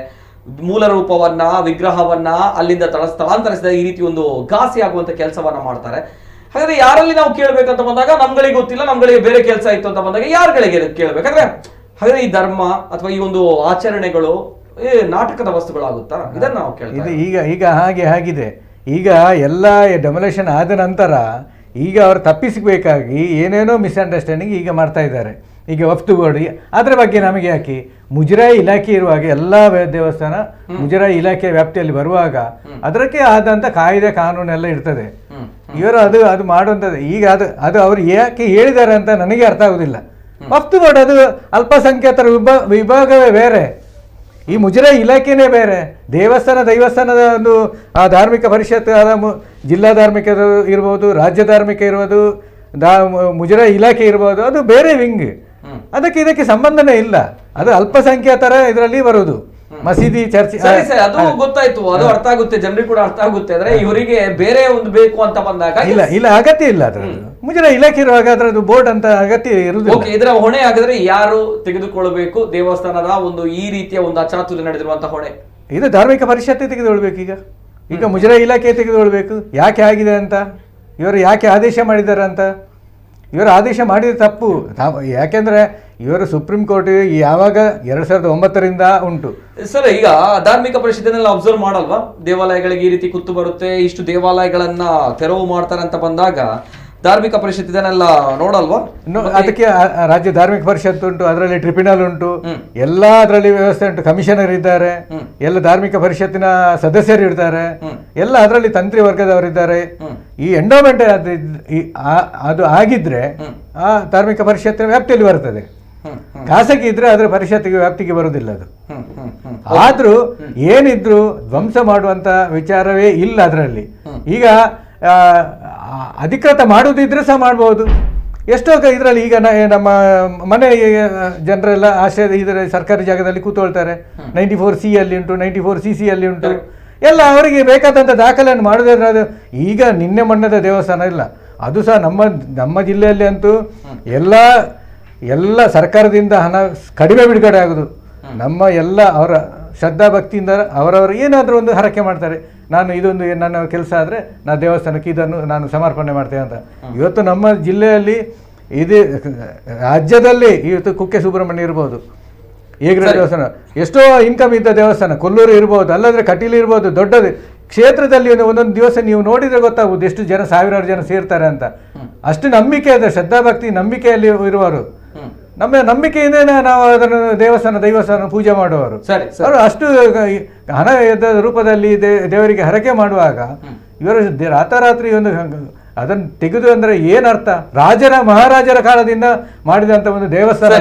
ಮೂಲ ರೂಪವನ್ನ ವಿಗ್ರಹವನ್ನ ಅಲ್ಲಿಂದ ಸ್ಥಳಾಂತರಿಸಿದ ಈ ರೀತಿ ಒಂದು ಘಾಸಿ ಆಗುವಂತ ಕೆಲಸವನ್ನ ಮಾಡ್ತಾರೆ. ಹಾಗಾದ್ರೆ ಯಾರಲ್ಲಿ ನಾವು ಕೇಳ್ಬೇಕಂತ ಬಂದಾಗ ನಮ್ಗಳಿಗೆ ಗೊತ್ತಿಲ್ಲ, ನಮ್ಗಳಿಗೆ ಬೇರೆ ಕೆಲಸ ಇತ್ತು ಅಂತ ಬಂದಾಗ ಯಾರುಗಳಿಗೆ ಕೇಳ್ಬೇಕಂದ್ರೆ, ಹಾಗಾದ್ರೆ ಈ ಧರ್ಮ ಅಥವಾ ಈ ಒಂದು ಆಚರಣೆಗಳು ನಾಟಕದ ವಸ್ತುಗಳಾಗುತ್ತಾ? ಇದನ್ನ ನಾವು ಕೇಳ್ತೀವಿ. ಈಗ ಆಗಿದೆ. ಈಗ ಎಲ್ಲ ಡೆಮೊಲೇಷನ್ ಆದ ನಂತರ ಈಗ ಅವರು ತಪ್ಪಿಸಬೇಕಾಗಿ ಏನೇನೋ ಮಿಸ್ಅಂಡರ್ಸ್ಟ್ಯಾಂಡಿಂಗ್ ಈಗ ಮಾಡ್ತಾ ಇದ್ದಾರೆ. ಈಗ ವಫ್ತು ಬೋರ್ಡ್ ಅದ್ರ ಬಗ್ಗೆ ನಮಗೆ ಯಾಕೆ? ಮುಜರಾಯಿ ಇಲಾಖೆ ಇರುವಾಗ ಎಲ್ಲ ದೇವಸ್ಥಾನ ಮುಜರಾಯಿ ಇಲಾಖೆ ವ್ಯಾಪ್ತಿಯಲ್ಲಿ ಬರುವಾಗ ಅದಕ್ಕೆ ಆದಂತ ಕಾಯ್ದೆ ಕಾನೂನೆಲ್ಲ ಇರ್ತದೆ. ಇವರು ಅದು ಮಾಡುವಂಥದ್ದು. ಈಗ ಅದು ಅವರು ಯಾಕೆ ಹೇಳಿದ್ದಾರೆ ಅಂತ ನನಗೆ ಅರ್ಥ ಆಗುದಿಲ್ಲ. ವಫ್ತು ಬೋರ್ಡ್ ಅದು ಅಲ್ಪಸಂಖ್ಯಾತರ ವಿಭಾಗವೇ ಬೇರೆ, ಈ ಮುಜರಾಯಿ ಇಲಾಖೆನೇ ಬೇರೆ. ದೈವಸ್ಥಾನದ ಒಂದು ಆ ಧಾರ್ಮಿಕ ಪರಿಷತ್ ಜಿಲ್ಲಾ ಧಾರ್ಮಿಕ ಇರ್ಬೋದು, ರಾಜ್ಯ ಧಾರ್ಮಿಕ ಇರ್ಬೋದು, ಮುಜರಾಯಿ ಇಲಾಖೆ ಇರ್ಬೋದು, ಅದು ಬೇರೆ ವಿಂಗ್. ಅದಕ್ಕೆ ಇದಕ್ಕೆ ಸಂಬಂಧನೇ ಇಲ್ಲ. ಅದು ಅಲ್ಪಸಂಖ್ಯಾತರ ಇದರಲ್ಲಿ ಬರುವುದು. ಮಸೀದಿ ಚರ್ಚ್ ಅದು ಗೊತ್ತಾಯ್ತು, ಅದು ಅರ್ಥ ಆಗುತ್ತೆ, ಜನರಿಗೆ ಕೂಡ ಅರ್ಥ ಆಗುತ್ತೆ. ಆದ್ರೆ ಇವರಿಗೆ ಬೇರೆ ಒಂದು ಬೇಕು ಅಂತ ಬಂದಾಗ ಇಲ್ಲ ಅಗತ್ಯ ಇಲ್ಲ. ಅದ್ರದ್ದು ಮುಜರಾಯಿ ಇಲಾಖೆ ಇರುವಾಗ ಅದ್ರದ್ದು ಬೋರ್ಡ್ ಅಂತ ಅಗತ್ಯ ಇರುವುದಿಲ್ಲ. ಇದರ ಹೊಣೆ ಹಾಗಾದ್ರೆ ಯಾರು ತೆಗೆದುಕೊಳ್ಳಬೇಕು? ದೇವಸ್ಥಾನದ ಒಂದು ಈ ರೀತಿಯ ಒಂದು ಅಚಾತುರ್ಯ ನಡೆದಿರುವಂತಹ ಹೊಣೆ ಇದು ಧಾರ್ಮಿಕ ಪರಿಷತ್ತೇ ತೆಗೆದುಕೊಳ್ಬೇಕು. ಈಗ ಮುಜರಾಯಿ ಇಲಾಖೆ ತೆಗೆದುಕೊಳ್ಬೇಕು. ಯಾಕೆ ಆಗಿದೆ ಅಂತ, ಇವರು ಯಾಕೆ ಆದೇಶ ಮಾಡಿದ್ದಾರೆ ಅಂತ. ಇವರು ಆದೇಶ ಮಾಡಿದ ತಪ್ಪು. ಯಾಕೆಂದ್ರೆ ಇವರು ಸುಪ್ರೀಂ ಕೋರ್ಟ್ ಯಾವಾಗ 2009 ಉಂಟು ಸರ್. ಈಗ ಧಾರ್ಮಿಕ ಪರಿಷತ್ತಿನೆಲ್ಲ ಅಬ್ಸರ್ವ್ ಮಾಡಲ್ವಾ? ದೇವಾಲಯಗಳಿಗೆ ಈ ರೀತಿ ಕುತ್ತು ಬರುತ್ತೆ, ಇಷ್ಟು ದೇವಾಲಯಗಳನ್ನ ತೆರವು ಮಾಡ್ತಾರೆ ಅಂತ ಬಂದಾಗ ಧಾರ್ಮಿಕ ಪರಿಷತ್ ಇದನ್ನೆಲ್ಲ ನೋಡಲ್ವಾ? ಅದಕ್ಕೆ ರಾಜ್ಯ ಧಾರ್ಮಿಕ ಪರಿಷತ್ ಉಂಟು, ಅದರಲ್ಲಿ ಟ್ರಿಬ್ಯುನಲ್ ಉಂಟು, ಎಲ್ಲ ಅದರಲ್ಲಿ ವ್ಯವಸ್ಥೆ ಉಂಟು, ಕಮಿಷನರ್ ಇದ್ದಾರೆ, ಎಲ್ಲ ಧಾರ್ಮಿಕ ಪರಿಷತ್ತಿನ ಸದಸ್ಯರು ಇರ್ತಾರೆ, ಎಲ್ಲ ಅದರಲ್ಲಿ ತಂತ್ರಿ ವರ್ಗದವರಿದ್ದಾರೆ. ಈ ಎಂಡೋಮೆಂಟ್ ಅದು ಆಗಿದ್ರೆ ಆ ಧಾರ್ಮಿಕ ಪರಿಷತ್ತಿನ ವ್ಯಾಪ್ತಿಯಲ್ಲಿ ಬರ್ತದೆ. ಖಾಸಗಿ ಇದ್ರೆ ಅದರ ಪರಿಷತ್ತಿಗೆ ವ್ಯಾಪ್ತಿಗೆ ಬರುವುದಿಲ್ಲ. ಅದು ಆದ್ರೂ ಏನಿದ್ರು ಧ್ವಂಸ ಮಾಡುವಂತ ವಿಚಾರವೇ ಇಲ್ಲ ಅದರಲ್ಲಿ. ಈಗ ಅಧಿಕೃತ ಮಾಡುವುದಿದ್ರೆ ಸಹ ಮಾಡಬಹುದು. ಎಷ್ಟೋ ಇದರಲ್ಲಿ ಈಗ ನಮ್ಮ ಮನೆ ಜನರೆಲ್ಲ ಆಶ್ರಯ ಇದರ ಸರ್ಕಾರಿ ಜಾಗದಲ್ಲಿ ಕೂತ್ಕೊಳ್ತಾರೆ. 94C ಅಲ್ಲಿ ಉಂಟು, 94CC ಅಲ್ಲಿ ಉಂಟು. ಎಲ್ಲ ಅವರಿಗೆ ಬೇಕಾದಂಥ ದಾಖಲೆಯನ್ನು ಮಾಡೋದಾದ್ರೆ ಅದು ಈಗ ನಿನ್ನೆ ಮಣ್ಣದ ದೇವಸ್ಥಾನ ಇಲ್ಲ. ಅದು ಸಹ ನಮ್ಮ ಜಿಲ್ಲೆಯಲ್ಲಿ ಅಂತೂ ಎಲ್ಲ ಸರ್ಕಾರದಿಂದ ಹಣ ಕಡಿಮೆ ಬಿಡುಗಡೆ ಆಗುದು. ನಮ್ಮ ಎಲ್ಲ ಅವರ ಶ್ರದ್ಧಾ ಭಕ್ತಿಯಿಂದ ಅವರವರು ಏನಾದರೂ ಒಂದು ಹರಕೆ ಮಾಡ್ತಾರೆ. ನಾನು ಇದೊಂದು ನನ್ನ ಕೆಲಸ ಆದರೆ ನಾನು ದೇವಸ್ಥಾನಕ್ಕೆ ಇದನ್ನು ನಾನು ಸಮರ್ಪಣೆ ಮಾಡ್ತೇನೆ ಅಂತ. ಇವತ್ತು ನಮ್ಮ ಜಿಲ್ಲೆಯಲ್ಲಿ ಇದು ರಾಜ್ಯದಲ್ಲಿ ಇವತ್ತು ಕುಕ್ಕೆ ಸುಬ್ರಹ್ಮಣ್ಯ ಇರ್ಬೋದು, ಏಗ್ರ ದೇವಸ್ಥಾನ, ಎಷ್ಟೋ ಇನ್ಕಮ್ ಇದ್ದ ದೇವಸ್ಥಾನ ಕೊಲ್ಲೂರು ಇರ್ಬೋದು, ಅಲ್ಲಂದ್ರೆ ಕಟೀಲು ಇರ್ಬೋದು. ದೊಡ್ಡದು ಕ್ಷೇತ್ರದಲ್ಲಿ ಒಂದೊಂದು ದಿವಸ ನೀವು ನೋಡಿದ್ರೆ ಗೊತ್ತಾಗುವುದು ಎಷ್ಟು ಜನ, ಸಾವಿರಾರು ಜನ ಸೇರ್ತಾರೆ ಅಂತ. ಅಷ್ಟು ನಂಬಿಕೆ ಇದೆ, ಶ್ರದ್ಧಾಭಕ್ತಿ ನಂಬಿಕೆಯಲ್ಲಿ ಇರುವವರು. ನಮ್ಮ ನಂಬಿಕೆಯಿಂದ ನಾವು ಅದನ್ನು ದೈವಸ್ಥಾನ ಪೂಜೆ ಮಾಡುವವರು. ಅವರು ಅಷ್ಟು ಹಣ ರೂಪದಲ್ಲಿ ದೇವರಿಗೆ ಹರಕೆ ಮಾಡುವಾಗ ಇವರು ರಾತ್ರಾತ್ರಿ ಒಂದು ಅದನ್ನು ತೆಗೆದು ಅಂದ್ರೆ ಏನರ್ಥ? ಮಹಾರಾಜರ ಕಾಲದಿಂದ ಮಾಡಿದಂತ ಒಂದು ದೇವಸ್ಥಾನ.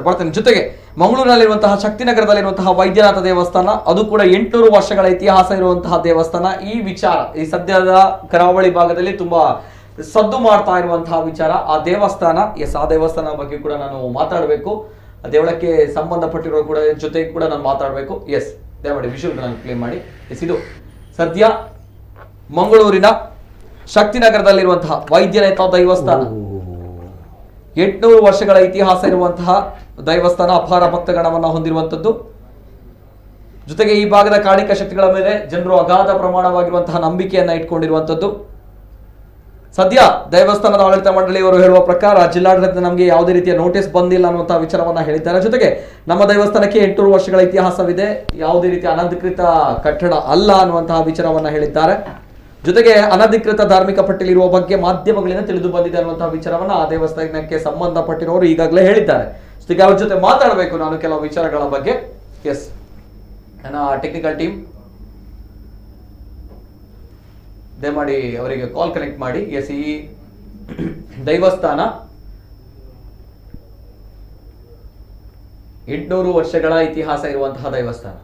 ಬರ್ತೇನೆ. ಜೊತೆಗೆ ಮಂಗಳೂರಿನಲ್ಲಿರುವಂತಹ ಶಕ್ತಿನಗರದಲ್ಲಿರುವಂತಹ ವೈದ್ಯನಾಥ ದೇವಸ್ಥಾನ, ಅದು ಕೂಡ 800 ವರ್ಷಗಳ ಇತಿಹಾಸ ಇರುವಂತಹ ದೇವಸ್ಥಾನ. ಈ ವಿಚಾರ ಈ ಸದ್ಯದ ಕರಾವಳಿ ಭಾಗದಲ್ಲಿ ತುಂಬಾ ಸದ್ದು ಮಾಡ್ತಾ ಇರುವಂತಹ ವಿಚಾರ. ಆ ದೇವಸ್ಥಾನ ಆ ದೇವಸ್ಥಾನ ಬಗ್ಗೆ ಕೂಡ ನಾನು ಮಾತಾಡಬೇಕು. ದೇವಳಕ್ಕೆ ಸಂಬಂಧಪಟ್ಟಿರೋ ಕೂಡ ಜೊತೆಗೆ ಕೂಡ ನಾನು ಮಾತಾಡಬೇಕು. ದಯಮಾಡಿ ವಿಷಯಗಳನ್ನು ಪ್ಲೇ ಮಾಡಿ. ಇದು ಸದ್ಯ ಮಂಗಳೂರಿನ ಶಕ್ತಿನಗರದಲ್ಲಿರುವಂತಹ ವೈದ್ಯನಾಥ ದೇವಸ್ಥಾನ, 800 ವರ್ಷಗಳ ಇತಿಹಾಸ ಇರುವಂತಹ ದೇವಸ್ಥಾನ, ಅಪಾರ ಭಕ್ತಗಣವನ್ನ ಹೊಂದಿರುವಂತದ್ದು. ಜೊತೆಗೆ ಈ ಭಾಗದ ಕಾಳಿಕ ಶಕ್ತಿಗಳ ಮೇಲೆ ಜನರು ಅಗಾಧ ಪ್ರಮಾಣವಾಗಿರುವಂತಹ ನಂಬಿಕೆಯನ್ನ ಇಟ್ಕೊಂಡಿರುವಂತದ್ದು. ಸದ್ಯ ದೇವಸ್ಥಾನದ ಆಡಳಿತ ಮಂಡಳಿಯವರು ಹೇಳುವ ಪ್ರಕಾರ ಜಿಲ್ಲಾಡಳಿತ ನಮಗೆ ಯಾವುದೇ ರೀತಿಯ ನೋಟಿಸ್ ಬಂದಿಲ್ಲ ಅನ್ನುವಂತಹ ವಿಚಾರವನ್ನ ಹೇಳಿದ್ದಾರೆ. ಜೊತೆಗೆ ನಮ್ಮ ದೇವಸ್ಥಾನಕ್ಕೆ 800 ವರ್ಷಗಳ ಇತಿಹಾಸವಿದೆ, ಯಾವುದೇ ರೀತಿಯ ಅನಧಿಕೃತ ಕಟ್ಟಡ ಅಲ್ಲ ಅನ್ನುವಂತಹ ವಿಚಾರವನ್ನ ಹೇಳಿದ್ದಾರೆ. ಜೊತೆಗೆ ಅನಧಿಕೃತ ಧಾರ್ಮಿಕ ಪಟ್ಟಿಯಲ್ಲಿರುವ ಬಗ್ಗೆ ಮಾಧ್ಯಮಗಳಿಂದ ತಿಳಿದು ಬಂದಿದೆ ಅನ್ನುವಂತಹ ವಿಚಾರವನ್ನ ಆ ದೇವಸ್ಥಾನಕ್ಕೆ ಸಂಬಂಧಪಟ್ಟಿರೋರು ಈಗಾಗಲೇ ಹೇಳಿದ್ದಾರೆ. ಜೊತೆಗೆ ಅವ್ರ ಜೊತೆ ಮಾತಾಡಬೇಕು ನಾನು ಕೆಲವು ವಿಚಾರಗಳ ಬಗ್ಗೆ. ಎಸ್, ನನ್ನ ಟೆಕ್ನಿಕಲ್ ಟೀಮ್ ದಯಮಾಡಿ ಅವರಿಗೆ ಕಾಲ್ ಕನೆಕ್ಟ್ ಮಾಡಿ. ಎಸ್, ಈ ದೈವಸ್ಥಾನ 800 ವರ್ಷಗಳ ಇತಿಹಾಸ ಇರುವಂತಹ ದೈವಸ್ಥಾನ.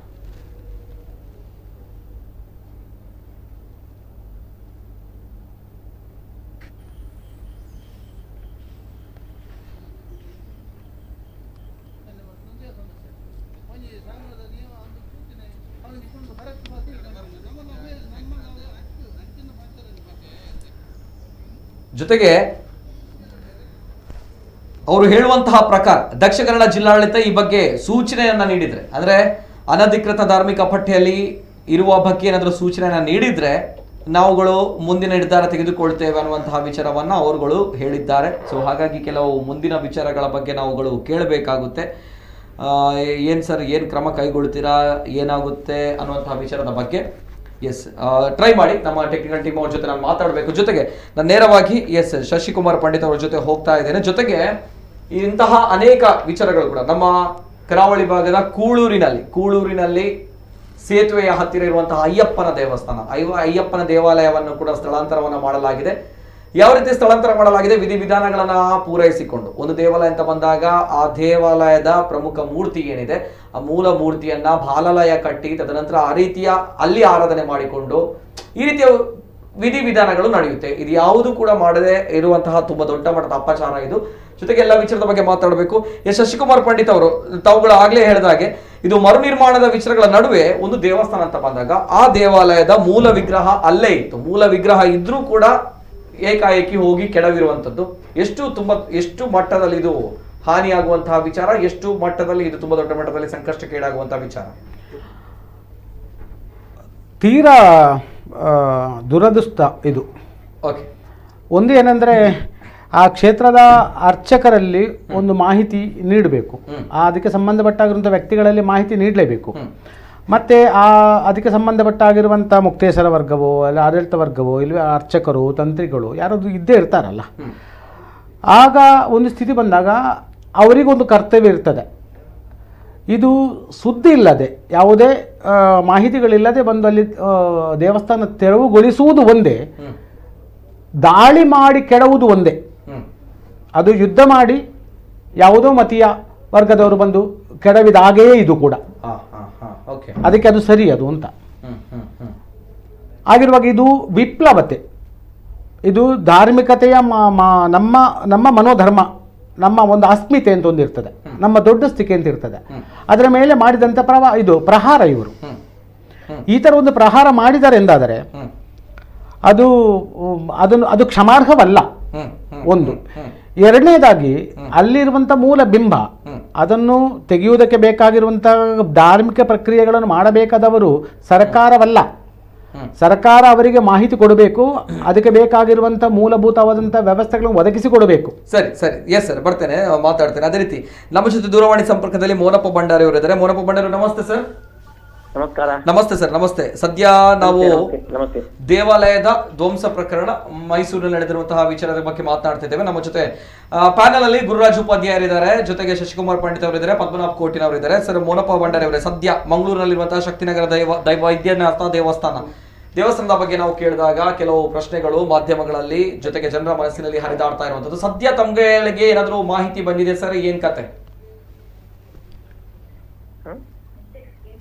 ಜೊತೆಗೆ ಅವರು ಹೇಳುವಂತಹ ಪ್ರಕಾರ ದಕ್ಷಿಣ ಕನ್ನಡ ಜಿಲ್ಲಾಡಳಿತ ಈ ಬಗ್ಗೆ ಸೂಚನೆಯನ್ನ ನೀಡಿದ್ರೆ, ಅಂದ್ರೆ ಅನಧಿಕೃತ ಧಾರ್ಮಿಕ ಪಟ್ಟಿಯಲ್ಲಿ ಇರುವ ಬಗ್ಗೆ ಏನಾದರೂ ಸೂಚನೆಯನ್ನ ನೀಡಿದ್ರೆ ನಾವುಗಳು ಮುಂದಿನ ನಿರ್ಧಾರ ತೆಗೆದುಕೊಳ್ತೇವೆ ಅನ್ನುವಂತಹ ವಿಚಾರವನ್ನ ಅವರುಗಳು ಹೇಳಿದ್ದಾರೆ. ಸೊ ಹಾಗಾಗಿ ಕೆಲವು ಮುಂದಿನ ವಿಚಾರಗಳ ಬಗ್ಗೆ ನಾವುಗಳು ಕೇಳಬೇಕಾಗುತ್ತೆ. ಏನು ಸರ್, ಏನು ಕ್ರಮ ಕೈಗೊಳ್ತೀರಾ, ಏನಾಗುತ್ತೆ ಅನ್ನುವಂತಹ ವಿಚಾರದ ಬಗ್ಗೆ ಎಸ್ ಟ್ರೈ ಮಾಡಿ. ನಮ್ಮ ಟೆಕ್ನಿಕಲ್ ಟೀಮ್ ಅವ್ರ ಜೊತೆ ನಾನು ಮಾತಾಡಬೇಕು. ಜೊತೆಗೆ ನಾನು ನೇರವಾಗಿ ಎಸ್ ಶಶಿಕುಮಾರ್ ಪಂಡಿತ್ ಅವ್ರ ಜೊತೆ ಹೋಗ್ತಾ ಇದ್ದೇನೆ. ಜೊತೆಗೆ ಇಂತಹ ಅನೇಕ ವಿಚಾರಗಳು ಕೂಡ ನಮ್ಮ ಕರಾವಳಿ ಭಾಗದ ಕೂಳೂರಿನಲ್ಲಿ ಸೇತುವೆಯ ಹತ್ತಿರ ಇರುವಂತಹ ಅಯ್ಯಪ್ಪನ ದೇವಸ್ಥಾನ, ಅಯ್ಯಪ್ಪನ ದೇವಾಲಯವನ್ನು ಕೂಡ ಸ್ಥಳಾಂತರವನ್ನು ಮಾಡಲಾಗಿದೆ. ಯಾವ ರೀತಿ ಸ್ಥಳಾಂತರ ಮಾಡಲಾಗಿದೆ? ವಿಧಿವಿಧಾನಗಳನ್ನ ಪೂರೈಸಿಕೊಂಡು. ಒಂದು ದೇವಾಲಯ ಅಂತ ಬಂದಾಗ ಆ ದೇವಾಲಯದ ಪ್ರಮುಖ ಮೂರ್ತಿ ಏನಿದೆ ಆ ಮೂಲ ಮೂರ್ತಿಯನ್ನ ಬಾಲಲಯ ಕಟ್ಟಿ ತದನಂತರ ಆ ರೀತಿಯ ಅಲ್ಲಿ ಆರಾಧನೆ ಮಾಡಿಕೊಂಡು ಈ ರೀತಿಯ ವಿಧಿವಿಧಾನಗಳು ನಡೆಯುತ್ತೆ. ಇದು ಯಾವುದು ಕೂಡ ಮಾಡದೆ ಇರುವಂತಹ ತುಂಬಾ ದೊಡ್ಡ ಮಟ್ಟದ ಅಪಚಾರ ಇದು. ಜೊತೆಗೆ ಎಲ್ಲ ವಿಚಾರದ ಬಗ್ಗೆ ಮಾತಾಡಬೇಕು. ಎಸ್ ಶಶಿಕುಮಾರ್ ಪಂಡಿತ್ ಅವರು ತಾವುಗಳು ಆಗ್ಲೇ ಹೇಳಿದಾಗೆ ಇದು ಮರು ನಿರ್ಮಾಣದ ವಿಚಾರಗಳ ನಡುವೆ ಒಂದು ದೇವಸ್ಥಾನ ಅಂತ ಬಂದಾಗ ಆ ದೇವಾಲಯದ ಮೂಲ ವಿಗ್ರಹ ಅಲ್ಲೇ ಇತ್ತು. ಮೂಲ ವಿಗ್ರಹ ಇದ್ರೂ ಕೂಡ ಏಕಾಏಕಿ ಹೋಗಿ ಕೆಡವಿರುವಂಥದ್ದು ಎಷ್ಟು ಮಟ್ಟದಲ್ಲಿ ಇದು ಹಾನಿಯಾಗುವಂತಹ ವಿಚಾರ, ಎಷ್ಟು ಮಟ್ಟದಲ್ಲಿ ಇದು ತುಂಬಾ ದೊಡ್ಡ ಮಟ್ಟದಲ್ಲಿ ಸಂಕಷ್ಟಕ್ಕೀಡಾಗುವಂತಹ ವಿಚಾರ. ತೀರಾ ದುರದೃಷ್ಟ ಇದು. ಓಕೆ, ಒಂದು ಏನಂದ್ರೆ ಆ ಕ್ಷೇತ್ರದ ಅರ್ಚಕರಲ್ಲಿ ಒಂದು ಮಾಹಿತಿ ನೀಡಬೇಕು. ಅದಕ್ಕೆ ಸಂಬಂಧಪಟ್ಟಾಗಿರುವಂಥ ವ್ಯಕ್ತಿಗಳಲ್ಲಿ ಮಾಹಿತಿ ನೀಡಲೇಬೇಕು. ಮತ್ತೆ ಅದಕ್ಕೆ ಸಂಬಂಧಪಟ್ಟಾಗಿರುವಂಥ ಮುಕ್ತೇಶ್ವರ ವರ್ಗವೋ ಅಲ್ಲ ಆಡಳಿತ ವರ್ಗವೋ ಇಲ್ಲವೇ ಅರ್ಚಕರು ತಂತ್ರಿಗಳು ಯಾರಾದರೂ ಇದ್ದೇ ಇರ್ತಾರಲ್ಲ, ಆಗ ಒಂದು ಸ್ಥಿತಿ ಬಂದಾಗ ಅವರಿಗೊಂದು ಕರ್ತವ್ಯ ಇರ್ತದೆ. ಇದು ಸುದ್ದಿ ಇಲ್ಲದೆ ಯಾವುದೇ ಮಾಹಿತಿಗಳಿಲ್ಲದೆ ಬಂದು ಅಲ್ಲಿ ದೇವಸ್ಥಾನ ತೆರವುಗೊಳಿಸುವುದು ಒಂದೇ, ದಾಳಿ ಮಾಡಿ ಕೆಡವುದು ಒಂದೇ. ಅದು ಯುದ್ಧ ಮಾಡಿ ಯಾವುದೋ ಮತೀಯ ವರ್ಗದವರು ಬಂದು ಕೆಡವಿದಾಗೆಯೇ ಇದು ಕೂಡ. ಅದಕ್ಕೆ ಅದು ಸರಿ ಅದು ಅಂತ ಆಗಿರುವಾಗ ಇದು ವಿಪ್ಲವತೆ, ಇದು ಧಾರ್ಮಿಕತೆಯ ನಮ್ಮ ಮನೋಧರ್ಮ, ನಮ್ಮ ಒಂದು ಅಸ್ಮಿತೆ ಅಂತ ಒಂದು ಇರ್ತದೆ, ನಮ್ಮ ದೊಡ್ಡ ಸ್ಥಿತಿ ಅಂತ ಇರ್ತದೆ. ಅದರ ಮೇಲೆ ಮಾಡಿದಂಥ ಪ್ರಹಾರ ಇವರು ಈ ಥರ ಒಂದು ಪ್ರಹಾರ ಮಾಡಿದ್ದಾರೆ ಎಂದಾದರೆ ಅದು ಕ್ಷಮಾರ್ಹವಲ್ಲ. ಒಂದು ಎರಡನೇದಾಗಿ ಅಲ್ಲಿರುವಂಥ ಮೂಲ ಬಿಂಬ ಅದನ್ನು ತೆಗೆಯುವುದಕ್ಕೆ ಬೇಕಾಗಿರುವಂಥ ಧಾರ್ಮಿಕ ಪ್ರಕ್ರಿಯೆಗಳನ್ನು ಮಾಡಬೇಕಾದವರು ಸರ್ಕಾರವಲ್ಲ. ಸರ್ಕಾರ ಅವರಿಗೆ ಮಾಹಿತಿ ಕೊಡಬೇಕು, ಅದಕ್ಕೆ ಬೇಕಾಗಿರುವಂಥ ಮೂಲಭೂತವಾದಂಥ ವ್ಯವಸ್ಥೆಗಳನ್ನು ಒದಗಿಸಿಕೊಡಬೇಕು. ಸರಿ ಸರಿ, ಎಸ್ ಸರ್, ಬರ್ತೇನೆ, ಮಾತಾಡ್ತೇನೆ. ಅದೇ ರೀತಿ ನಮ್ಮ ಜೊತೆ ದೂರವಾಣಿ ಸಂಪರ್ಕದಲ್ಲಿ ಮೋನಪ್ಪ ಭಂಡಾರಿ ಅವರು ಇದ್ದಾರೆ. ಮೋನಪ್ಪ ಭಂಡಾರಿ, ನಮಸ್ತೆ ಸರ್. ನಮಸ್ಕಾರ. ನಮಸ್ತೆ ಸರ್, ನಮಸ್ತೆ. ಸದ್ಯ ನಾವು ದೇವಾಲಯದ ಧ್ವಂಸ ಪ್ರಕರಣ ಮೈಸೂರಿನಲ್ಲಿ ನಡೆದಿರುವಂತಹ ವಿಚಾರದ ಬಗ್ಗೆ ಮಾತನಾಡ್ತಿದ್ದೇವೆ. ನಮ್ಮ ಜೊತೆ ಪ್ಯಾನಲ್ ಅಲ್ಲಿ ಗುರುರಾಜ್ ಉಪಾಧ್ಯಾಯರಿದ್ದಾರೆ, ಜೊತೆಗೆ ಶಶಿಕುಮಾರ್ ಪಂಡಿತ್ ಅವರಿದ್ದಾರೆ, ಪದ್ಮನಾಭ್ ಕೋಟಿನ್ ಅವರಿದ್ದಾರೆ. ಸರ್, ಮೋನಪ್ಪ ಭಂಡಾರಿ ಅವರೇ, ಸದ್ಯ ಮಂಗಳೂರಿನಲ್ಲಿರುವಂತಹ ಶಕ್ತಿನಗರ ವೈದ್ಯನಾಥ ದೇವಸ್ಥಾನದ ಬಗ್ಗೆ ನಾವು ಕೇಳಿದಾಗ ಕೆಲವು ಪ್ರಶ್ನೆಗಳು ಮಾಧ್ಯಮಗಳಲ್ಲಿ ಜೊತೆಗೆ ಜನರ ಮನಸ್ಸಿನಲ್ಲಿ ಹರಿದಾಡ್ತಾ ಇರುವಂತದ್ದು. ಸದ್ಯ ತಮ್ಗಳಿಗೆ ಏನಾದರೂ ಮಾಹಿತಿ ಬಂದಿದೆ ಸರ್? ಏನ್ ಕತೆ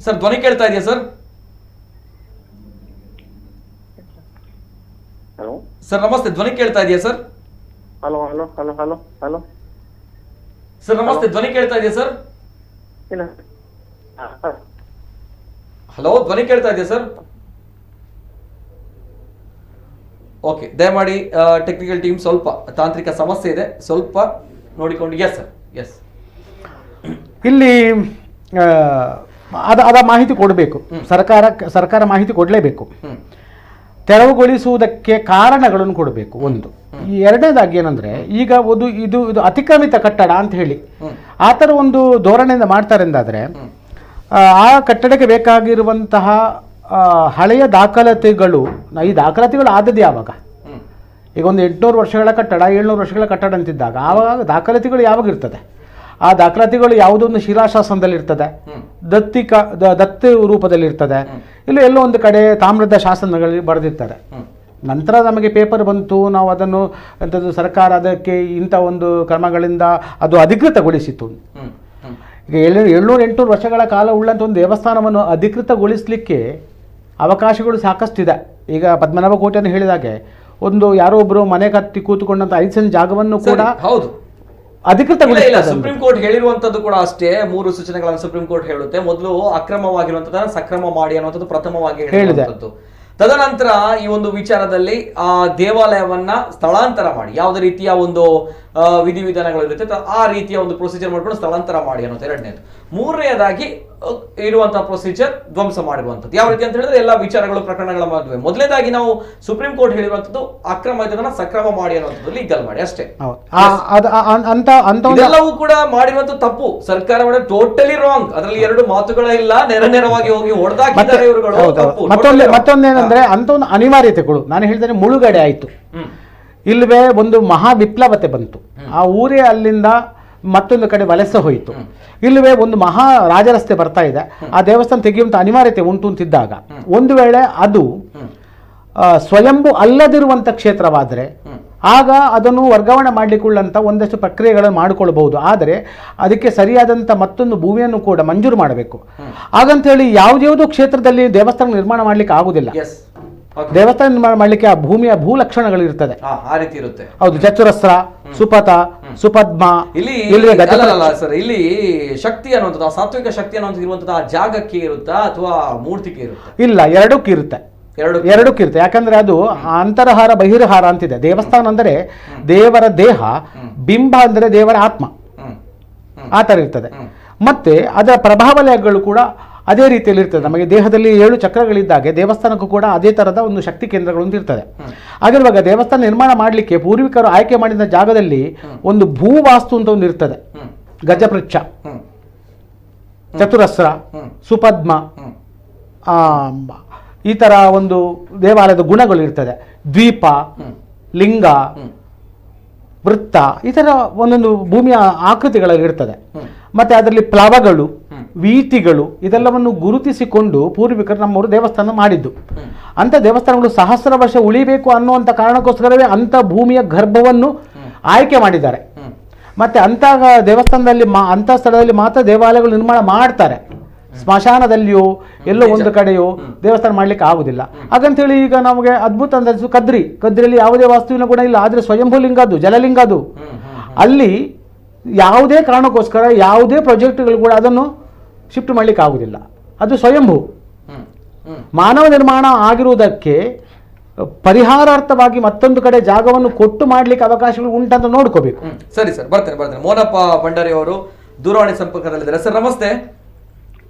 ಸರ್? ಧ್ವನಿ ಕೇಳ್ತಾ ಇದೆಯಾ ಸರ್? ಹಲೋ ಸರ್, ನಮಸ್ತೆ. ಧ್ವನಿ ಕೇಳ್ತಾ ಇದೆಯಾ sir? Hello hello hello hello hello sir, ನಮಸ್ತೆ. ಧ್ವನಿ ಕೇಳ್ತಾ ಇದೆಯಾ ಸರ್? ಇಲ್ಲ. ಹಲೋ, ಧ್ವನಿ ಕೇಳ್ತಾ ಇದೆಯಾ ಸರ್? ಓಕೆ, ದಯಮಾಡಿ ಟೆಕ್ನಿಕಲ್ ಟೀಮ್ ಸ್ವಲ್ಪ ತಾಂತ್ರಿಕ ಸಮಸ್ಯೆ ಇದೆ, ಸ್ವಲ್ಪ ನೋಡಿಕೊಂಡು. Yes sir, yes. ಇಲ್ಲಿ ಅದ ಮಾಹಿತಿ ಕೊಡಬೇಕು, ಸರ್ಕಾರ ಮಾಹಿತಿ ಕೊಡಲೇಬೇಕು. ತೆರವುಗೊಳಿಸುವುದಕ್ಕೆ ಕಾರಣಗಳನ್ನು ಕೊಡಬೇಕು ಒಂದು. ಈ ಎರಡನೇದಾಗಿ ಏನಂದ್ರೆ, ಈಗ ಇದು ಅತಿಕ್ರಮಿತ ಕಟ್ಟಡ ಅಂತ ಹೇಳಿ ಆ ಥರ ಒಂದು ಧೋರಣೆಯಿಂದ ಮಾಡ್ತಾರೆ ಎಂದಾದರೆ ಆ ಕಟ್ಟಡಕ್ಕೆ ಬೇಕಾಗಿರುವಂತಹ ಹಳೆಯ ದಾಖಲಾತಿಗಳು ಈ ದಾಖಲಾತಿಗಳು ಆದದ್ದು ಯಾವಾಗ? ಈಗ ಒಂದು 800 ವರ್ಷಗಳ ಕಟ್ಟಡ 700 ವರ್ಷಗಳ ಕಟ್ಟಡ ಅಂತಿದ್ದಾಗ ಆವಾಗ ದಾಖಲಾತಿಗಳು ಯಾವಾಗ ಇರ್ತದೆ? ಆ ದಾಖಲಾತಿಗಳು ಯಾವುದೊಂದು ಶಿಲಾಶಾಸನದಲ್ಲಿ ಇರ್ತದೆ, ದತ್ತಿ ರೂಪದಲ್ಲಿ ಇರ್ತದೆ, ಎಲ್ಲೋ ಒಂದು ಕಡೆ ತಾಮ್ರದ ಶಾಸನಗಳಲ್ಲಿ ಬರೆದಿರ್ತಾರೆ. ನಂತರ ನಮಗೆ ಪೇಪರ್ ಬಂತು, ನಾವು ಅದನ್ನು ಎಂಥದ್ದು ಸರ್ಕಾರ ಅದಕ್ಕೆ ಇಂಥ ಒಂದು ಕ್ರಮಗಳಿಂದ ಅದು ಅಧಿಕೃತಗೊಳಿಸಿತು. ಈಗ 700-800 ವರ್ಷಗಳ ಕಾಲ ಉಳ್ಳಂಥ ಒಂದು ದೇವಸ್ಥಾನವನ್ನು ಅಧಿಕೃತಗೊಳಿಸಲಿಕ್ಕೆ ಅವಕಾಶಗಳು ಸಾಕಷ್ಟಿದೆ. ಈಗ ಪದ್ಮನಾಭ ಕೋಟೆಯನ್ನು ಹೇಳಿದಾಗೆ ಒಂದು ಯಾರೋ ಒಬ್ಬರು ಮನೆ ಕಟ್ಟಿ ಕೂತ್ಕೊಂಡಂಥ 5 ಸೆಂಟ್ ಜಾಗವನ್ನು ಕೂಡ ಹೌದು ಅಧಿಕೃತಗೊಳಿಸಿಲ್ಲ. ಸುಪ್ರೀಂ ಕೋರ್ಟ್ ಹೇಳಿರುವಂತದ್ದು ಕೂಡ ಅಷ್ಟೇ. 3 ಸೂಚನೆಗಳನ್ನು ಸುಪ್ರೀಂ ಕೋರ್ಟ್ ಹೇಳುತ್ತೆ. ಮೊದಲು ಅಕ್ರಮವಾಗಿರುವಂತದನ್ನ ಸಕ್ರಮ ಮಾಡಿ ಅನ್ನುವಂಥದ್ದು ಪ್ರಥಮವಾಗಿ ಹೇಳಿರುವಂತದ್ದು. ತದನಂತರ ಈ ಒಂದು ವಿಚಾರದಲ್ಲಿ ಆ ದೇವಾಲಯವನ್ನ ಸ್ಥಳಾಂತರ ಮಾಡಿ, ಯಾವುದೇ ರೀತಿಯ ಒಂದು ವಿಧಿವಿಧಾನಗಳು ಇರುತ್ತೆ ಆ ರೀತಿಯ ಒಂದು ಪ್ರೊಸೀಜರ್ ಮಾಡ್ಕೊಂಡು ಸ್ಥಳಾಂತರ ಮಾಡಿ ಅನ್ನೋದು ಎರಡನೇದು. ಮೂರನೆಯದಾಗಿ ಇರುವಂತಹ ಪ್ರೊಸೀಜರ್ ಧ್ವಂಸ ಮಾಡಿರುವಂಥದ್ದು. ಯಾವ ರೀತಿ ಅಂತ ಹೇಳಿದ್ರೆ ಎಲ್ಲ ವಿಚಾರಗಳು ಪ್ರಕರಣಗಳ ಮದುವೆ. ಮೊದಲನೇದಾಗಿ ನಾವು ಸುಪ್ರೀಂ ಕೋರ್ಟ್ ಹೇಳಿರುವಂತದ್ದು ಅಕ್ರಮ ಇದನ್ನ ಸಕ್ರಮ ಮಾಡಿ ಅನ್ನುವಂಥದ್ದು, ಲೀಗಲ್ ಮಾಡಿ ಅಷ್ಟೇ. ಎಲ್ಲವೂ ಕೂಡ ಮಾಡಿರುವಂತ ತಪ್ಪು. ಸರ್ಕಾರ ಟೋಟಲಿ ರಾಂಗ್. ಅದರಲ್ಲಿ 2 ಮಾತುಗಳ ಇಲ್ಲ. ನೇರವಾಗಿ ಹೋಗಿ ಹೊಡೆದಾಕಿದ್ದಾರೆ ಇವರುಗಳು. ಮತ್ತೊಂದೇನಂದ್ರೆ ಅಂತ ಒಂದು ಅನಿವಾರ್ಯತೆಗಳು ನಾನು ಹೇಳ್ತೇನೆ ಮುಳುಗಡೆ ಆಯ್ತು. ಇಲ್ಲವೇ ಒಂದು ಮಹಾ ವಿಪ್ಲವತೆ ಬಂತು. ಆ ಊರೇ ಅಲ್ಲಿಂದ ಮತ್ತೊಂದು ಕಡೆ ವಲಸೆ ಹೋಯಿತು. ಇಲ್ಲವೇ ಒಂದು ಮಹಾ ರಾಜರಸ್ತೆ ಬರ್ತಾ ಇದೆ, ಆ ದೇವಸ್ಥಾನ ತೆಗೆಯುವಂಥ ಅನಿವಾರ್ಯತೆ ಉಂಟು ಅಂತಿದ್ದಾಗ ಒಂದು ವೇಳೆ ಅದು ಸ್ವಯಂಭೂ ಅಲ್ಲದಿರುವಂಥ ಕ್ಷೇತ್ರವಾದರೆ ಆಗ ಅದನ್ನು ವರ್ಗಾವಣೆ ಮಾಡಲಿಕ್ಕುಳ್ಳಂಥ ಒಂದಷ್ಟು ಪ್ರಕ್ರಿಯೆಗಳನ್ನು ಮಾಡಿಕೊಳ್ಬಹುದು. ಆದರೆ ಅದಕ್ಕೆ ಸರಿಯಾದಂಥ ಮತ್ತೊಂದು ಭೂಮಿಯನ್ನು ಕೂಡ ಮಂಜೂರು ಮಾಡಬೇಕು. ಹಾಗಂತೇಳಿ ಯಾವುದ್ಯಾವುದೋ ಕ್ಷೇತ್ರದಲ್ಲಿ ದೇವಸ್ಥಾನ ನಿರ್ಮಾಣ ಮಾಡಲಿಕ್ಕೆ ಆಗುವುದಿಲ್ಲ. ದೇವಸ್ಥಾನ ನಿರ್ಮಾಣ ಮಾಡಲಿಕ್ಕೆ ಆ ಭೂಮಿಯ ಭೂಲಕ್ಷಣಗಳು ಇರ್ತದೆ. ಹೌದು, ಚತುರಸ್ರ, ಸುಪಥ, ಸುಪದ್ಮ. ಇಲ್ಲಿ ಶಕ್ತಿ ಅನ್ನುವಂಥದ್ದು, ಸಾತ್ವಿಕ ಶಕ್ತಿ ಅನ್ನುವಂಥದ್ದು ಇರುವಂಥದ್ದು ಆ ಜಾಗಕ್ಕೆ ಇರುತ್ತಾ ಅಥವಾ ಮೂರ್ತಿಗೆ ಇರುತ್ತೆ? ಇಲ್ಲ, ಎರಡಕ್ಕೂ ಇರುತ್ತೆ. ಯಾಕಂದ್ರೆ ಅದು ಅಂತರಹಾರ ಬಹಿರ್ಹಾರ ಅಂತಿದೆ. ದೇವಸ್ಥಾನ ಅಂದರೆ ದೇವರ ದೇಹ, ಬಿಂಬ ಅಂದರೆ ದೇವರ ಆತ್ಮ, ಆ ಥರ ಇರ್ತದೆ. ಮತ್ತೆ ಅದರ ಪ್ರಭಾವಲಯಗಳು ಕೂಡ ಅದೇ ರೀತಿಯಲ್ಲಿ ಇರ್ತದೆ. ನಮಗೆ ದೇಹದಲ್ಲಿ 7 ಚಕ್ರಗಳಿದ್ದಾಗೆ ದೇವಸ್ಥಾನಕ್ಕೂ ಕೂಡ ಅದೇ ಥರದ ಒಂದು ಶಕ್ತಿ ಕೇಂದ್ರಗಳು ಅಂತ ಇರ್ತದೆ. ಹಾಗಿರುವಾಗ ದೇವಸ್ಥಾನ ನಿರ್ಮಾಣ ಮಾಡಲಿಕ್ಕೆ ಪೂರ್ವಿಕರು ಆಯ್ಕೆ ಮಾಡಿದ ಜಾಗದಲ್ಲಿ ಒಂದು ಭೂವಾಸ್ತು ಅಂತ ಒಂದು ಇರ್ತದೆ. ಗಜಪೃಚ್ಛ, ಚತುರಸ್ರ, ಸುಪದ್ಮ, ಈ ಥರ ಒಂದು ದೇವಾಲಯದ ಗುಣಗಳು ಇರ್ತದೆ. ದ್ವೀಪ, ಲಿಂಗ, ವೃತ್ತ, ಈ ಥರ ಒಂದೊಂದು ಭೂಮಿಯ ಆಕೃತಿಗಳಲ್ಲಿ ಇರ್ತದೆ. ಮತ್ತೆ ಅದರಲ್ಲಿ ಪ್ಲವಗಳು, ವೀತಿಗಳು ಇದೆಲ್ಲವನ್ನು ಗುರುತಿಸಿಕೊಂಡು ಪೂರ್ವಿಕರು ನಮ್ಮವರು ದೇವಸ್ಥಾನ ಮಾಡಿದ್ದು. ಅಂಥ ದೇವಸ್ಥಾನಗಳು ಸಹಸ್ರ ವರ್ಷ ಉಳಿಬೇಕು ಅನ್ನುವಂಥ ಕಾರಣಕ್ಕೋಸ್ಕರವೇ ಅಂಥ ಭೂಮಿಯ ಗರ್ಭವನ್ನು ಆಯ್ಕೆ ಮಾಡಿದ್ದಾರೆ. ಮತ್ತೆ ಅಂಥ ದೇವಸ್ಥಾನದಲ್ಲಿ ಅಂಥ ಸ್ಥಳದಲ್ಲಿ ಮಾತ್ರ ದೇವಾಲಯಗಳು ನಿರ್ಮಾಣ ಮಾಡ್ತಾರೆ. ಸ್ಮಶಾನದಲ್ಲಿಯೋ ಎಲ್ಲೋ ಒಂದು ಕಡೆಯೋ ದೇವಸ್ಥಾನ ಮಾಡ್ಲಿಕ್ಕೆ ಆಗುದಿಲ್ಲ. ಹಾಗಂತೇಳಿ ಈಗ ನಮಗೆ ಅದ್ಭುತ ಅಂದಾಜು ಕದ್ರಿಯಲ್ಲಿ ಯಾವುದೇ ವಾಸ್ತುವಿನ ಗುಣ ಇಲ್ಲ. ಆದರೆ ಸ್ವಯಂಭೂ ಲಿಂಗ ಅದು, ಜಲಲಿಂಗ ಅದು. ಅಲ್ಲಿ ಯಾವುದೇ ಕಾರಣಕ್ಕೋಸ್ಕರ ಯಾವುದೇ ಪ್ರಾಜೆಕ್ಟ್ಗಳು ಕೂಡ ಅದನ್ನು ಶಿಫ್ಟ್ ಮಾಡ್ಲಿಕ್ಕೆ ಆಗುದಿಲ್ಲ. ಅದು ಸ್ವಯಂಭೂ ಮಾನವ ನಿರ್ಮಾಣ ಆಗಿರುವುದಕ್ಕೆ ಪರಿಹಾರಾರ್ಥವಾಗಿ ಮತ್ತೊಂದು ಕಡೆ ಜಾಗವನ್ನು ಕೊಟ್ಟು ಮಾಡ್ಲಿಕ್ಕೆ ಅವಕಾಶಗಳು ಉಂಟಂತ ನೋಡ್ಕೋಬೇಕು. ಸರಿ ಸರ್, ಬರ್ತೇನೆ. ಮೋನಪ್ಪ ಭಂಡಾರಿ ಅವರು ದೂರವಾಣಿ ಸಂಪರ್ಕದಲ್ಲಿದ್ದಾರೆ. ಸರ್ ನಮಸ್ತೆ.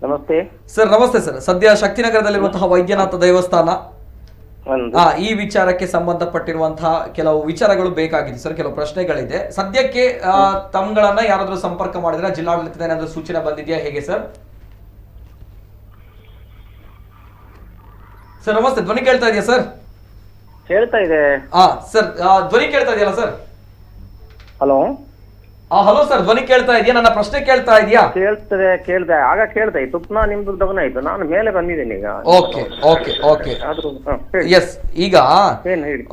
ನಮಸ್ತೆ ಸರ್. ನಮಸ್ತೆ ಸರ್. ಸದ್ಯ ಶಕ್ತಿನಗರದಲ್ಲಿರುವಂತಹ ವೈದ್ಯನಾಥ ದೇವಸ್ಥಾನ, ಈ ವಿಚಾರಕ್ಕೆ ಸಂಬಂಧಪಟ್ಟಿರುವಂತಹ ಕೆಲವು ವಿಚಾರಗಳು ಬೇಕಾಗಿದೆ ಸರ್. ಕೆಲವು ಪ್ರಶ್ನೆಗಳಿದೆ. ಸದ್ಯಕ್ಕೆ ತಮ್ಗಳನ್ನ ಯಾರಾದ್ರೂ ಸಂಪರ್ಕ ಮಾಡಿದ್ರೆ ಜಿಲ್ಲಾಡಳಿತದ ಏನಾದ್ರೂ ಸೂಚನೆ ಬಂದಿದೆಯಾ, ಹೇಗೆ ಸರ್? ಸರ್ ನಮಸ್ತೆ. ಧ್ವನಿ ಕೇಳ್ತಾ ಇದೆಯಾ ಸರ್? ಕೇಳ್ತಾ ಇದೆ ಸರ್. ಧ್ವನಿ ಕೇಳ್ತಾ ಇದೆಯಲ್ಲ ಸರ್? ಹಲೋ ಹಲೋ ಸರ್, ಧ್ವನಿ ಕೇಳ್ತಾ ಇದೆಯಾ? ನನ್ನ ಪ್ರಶ್ನೆ ಕೇಳ್ತಾ ಇದೆಯಾ? ಕೇಳ್ದೆ ಆಗ ಕೇಳ್ತಾ ಇತ್ತು. ನಿಮ್ದು ಗಮನ ಆಯ್ತು, ನಾನು ಮೇಲೆ ಬಂದಿದ್ದೇನೆ ಈಗ. ಓಕೆ. ಎಸ್, ಈಗ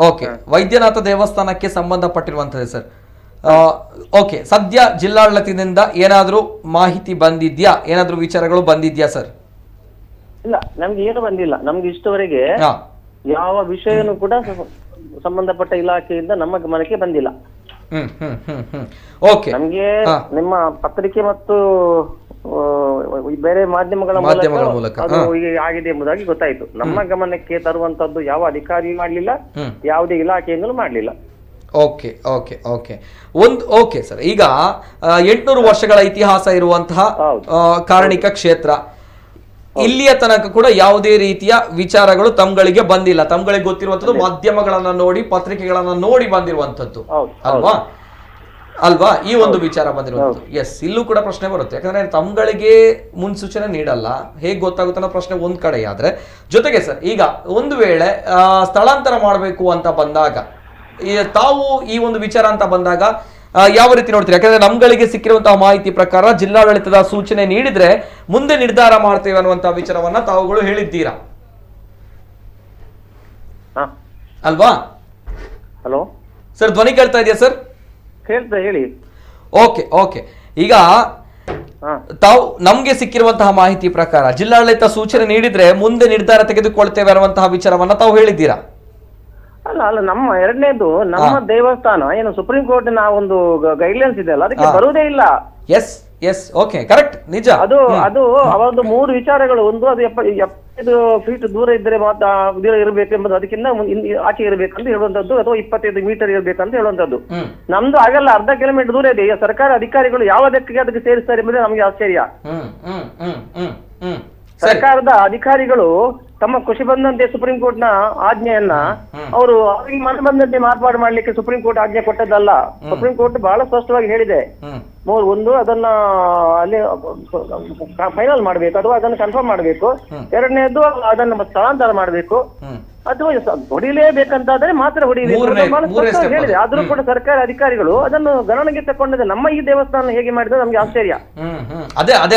ಓಕೆ, ವೈದ್ಯನಾಥ ದೇವಸ್ಥಾನಕ್ಕೆ ಸಂಬಂಧಪಟ್ಟಿರುವಂತದ್ದು ಸರ್. ಓಕೆ, ಸದ್ಯ ಜಿಲ್ಲಾಡಳಿತದಿಂದ ಏನಾದ್ರೂ ಮಾಹಿತಿ ಬಂದಿದ್ಯಾ? ಏನಾದ್ರೂ ವಿಚಾರಗಳು ಬಂದಿದ್ಯಾ ಸರ್? ಇಲ್ಲ, ನಮ್ಗೆ ಏನು ಬಂದಿಲ್ಲ. ನಮ್ಗೆ ಇಷ್ಟವರೆಗೆ ಯಾವ ವಿಷಯನೂ ಕೂಡ ಸಂಬಂಧಪಟ್ಟ ಇಲಾಖೆಯಿಂದ ನಮ್ಮ ಗಮನಕ್ಕೆ ಬಂದಿಲ್ಲ. ನಮ್ಗೆ ನಿಮ್ಮ ಪತ್ರಿಕೆ ಮತ್ತು ಬೇರೆ ಮಾಧ್ಯಮಗಳ ಮೂಲಕ ಅದು ಆಗಿದೆ ಎಂಬುದಾಗಿ ಗೊತ್ತಾಯ್ತು. ನಮ್ಮ ಗಮನಕ್ಕೆ ತರುವಂತದ್ದು ಯಾವ ಅಧಿಕಾರಿ ಮಾಡ್ಲಿಲ್ಲ, ಯಾವುದೇ ಇಲಾಖೆಯಿಂದಲೂ ಮಾಡ್ಲಿಲ್ಲ. Okay sir. ಈಗ 800 ವರ್ಷಗಳ ಇತಿಹಾಸ ಇರುವಂತಹ ಕಾರಣಿಕ ಕ್ಷೇತ್ರ, ಇಲ್ಲಿಯ ತನಕ ಕೂಡ ಯಾವುದೇ ರೀತಿಯ ವಿಚಾರಗಳು ತಮ್ಗಳಿಗೆ ಬಂದಿಲ್ಲ. ತಮ್ಗಳಿಗೆ ಗೊತ್ತಿರುವಂತದ್ದು ಮಾಧ್ಯಮಗಳನ್ನ ನೋಡಿ, ಪತ್ರಿಕೆಗಳನ್ನ ನೋಡಿ ಬಂದಿರುವಂತದ್ದು ಅಲ್ವಾ? ಅಲ್ವಾ ಈ ಒಂದು ವಿಚಾರ ಬಂದಿರೋದು. ಎಸ್, ಇಲ್ಲೂ ಕೂಡ ಪ್ರಶ್ನೆ ಬರುತ್ತೆ, ಯಾಕಂದ್ರೆ ತಮ್ಗಳಿಗೆ ಮುನ್ಸೂಚನೆ ನೀಡಲ್ಲ, ಹೇಗೆ ಗೊತ್ತಾಗುತ್ತೆ ಅನ್ನೋ ಪ್ರಶ್ನೆ ಒಂದ್ ಕಡೆ ಆದ್ರೆ, ಜೊತೆಗೆ ಸರ್ ಈಗ ಒಂದು ವೇಳೆ ಸ್ಥಳಾಂತರ ಮಾಡಬೇಕು ಅಂತ ಬಂದಾಗ ತಾವು ಈ ಒಂದು ವಿಚಾರ ಅಂತ ಬಂದಾಗ ಯಾವ ರೀತಿ ನೋಡ್ತೀರಿ? ಯಾಕಂದ್ರೆ ನಮ್ಗಳಿಗೆ ಸಿಕ್ಕಿರುವಂತಹ ಮಾಹಿತಿ ಪ್ರಕಾರ ಜಿಲ್ಲಾಡಳಿತದ ಸೂಚನೆ ನೀಡಿದ್ರೆ ಮುಂದೆ ನಿರ್ಧಾರ ಮಾಡ್ತೇವೆ ಅನ್ನುವಂತಹ ವಿಚಾರವನ್ನ ತಾವುಗಳು ಹೇಳಿದ್ದೀರಾ ಅಲ್ವಾ? ಹಲೋ ಸರ್, ಧ್ವನಿ ಕೇಳ್ತಾ ಇದೆಯಾ ಸರ್? ಹೇಳ್ತಾ ಹೇಳಿ. ಓಕೆ ಓಕೆ, ಈಗ ತಾವು ನಮ್ಗೆ ಸಿಕ್ಕಿರುವಂತಹ ಮಾಹಿತಿ ಪ್ರಕಾರ ಜಿಲ್ಲಾಡಳಿತ ಸೂಚನೆ ನೀಡಿದ್ರೆ ಮುಂದೆ ನಿರ್ಧಾರ ತೆಗೆದುಕೊಳ್ತೇವೆ ಅನ್ನುವಂತಹ ವಿಚಾರವನ್ನ ತಾವು ಹೇಳಿದ್ದೀರಾ? ಅಲ್ಲ ನಮ್ಮ ಎರಡನೇದು ನಮ್ಮ ದೇವಸ್ಥಾನ ಏನು ಸುಪ್ರೀಂ ಕೋರ್ಟಿನ ಒಂದು ಗೈಡ್ಲೈನ್ಸ್ ಇದೆ ಅಲ್ಲ, ಅದಕ್ಕೆ ಬರುವುದೇ ಇಲ್ಲ. ಎಸ್ ಎಸ್, ಓಕೆ, ಕರೆಕ್ಟ್, ನಿಜ. ಅದು ಅವರದ್ದು 3 ವಿಚಾರಗಳು. ಒಂದು, ಅದು 75 ಫೀಟ್ ದೂರ ಇದ್ರೆ ಮಾತ್ರ ದೂರ ಇರಬೇಕೆಂಬುದು, ಅದಕ್ಕಿಂತ ಆಚೆ ಇರಬೇಕಂತ ಹೇಳುವಂತದ್ದು, ಅಥವಾ 25 ಮೀಟರ್ ಇರಬೇಕಂತ ಹೇಳುವಂತದ್ದು. ನಮ್ದು ಆಗಲ್ಲ, ಅರ್ಧ ಕಿಲೋಮೀಟರ್ ದೂರ ಇದೆ. ಸರ್ಕಾರ ಅಧಿಕಾರಿಗಳು ಯಾವುದಕ್ಕೆ ಅದಕ್ಕೆ ಸೇರಿಸ್ತಾರೆ ಎಂಬುದೇ ನಮಗೆ ಆಶ್ಚರ್ಯ. ಸರ್ಕಾರದ ಅಧಿಕಾರಿಗಳು ತಮ್ಮ ಖುಷಿ ಬಂದಂತೆ ಸುಪ್ರೀಂ ಕೋರ್ಟ್ ನ ಆಜ್ಞೆಯನ್ನ ಅವರು ಅವರಿಗೆ ಮನ ಬಂದಂತೆ ಮಾರ್ಪಾಡು ಮಾಡ್ಲಿಕ್ಕೆ ಸುಪ್ರೀಂ ಕೋರ್ಟ್ ಆಜ್ಞೆ ಕೊಟ್ಟದ್ದಲ್ಲ. ಸುಪ್ರೀಂ ಕೋರ್ಟ್ ಬಹಳ ಸ್ಪಷ್ಟವಾಗಿ ಹೇಳಿದೆ, ಒಂದು ಅದನ್ನ ಅಲ್ಲಿ ಫೈನಲ್ ಮಾಡ್ಬೇಕು ಅಥವಾ ಅದನ್ನು ಕನ್ಫರ್ಮ್ ಮಾಡ್ಬೇಕು. ಎರಡನೇದು ಅದನ್ನ ಸ್ಥಳಾಂತರ ಮಾಡ್ಬೇಕು ಅಥವಾ ಹೊಡಿಲೇಬೇಕಂತಾದ್ರೆ ಮಾತ್ರ ಹೊಡಿಬೇಕು ಹೇಳಿದೆ. ಆದ್ರೂ ಕೂಡ ಸರ್ಕಾರ ಅಧಿಕಾರಿಗಳು ಅದನ್ನು ಗಣನೆಗೆ ತಗೊಂಡಿದೆ. ನಮ್ಮ ಈ ದೇವಸ್ಥಾನ ಹೇಗೆ ಮಾಡಿದ್ರೆ ನಮ್ಗೆ ಆಶ್ಚರ್ಯ.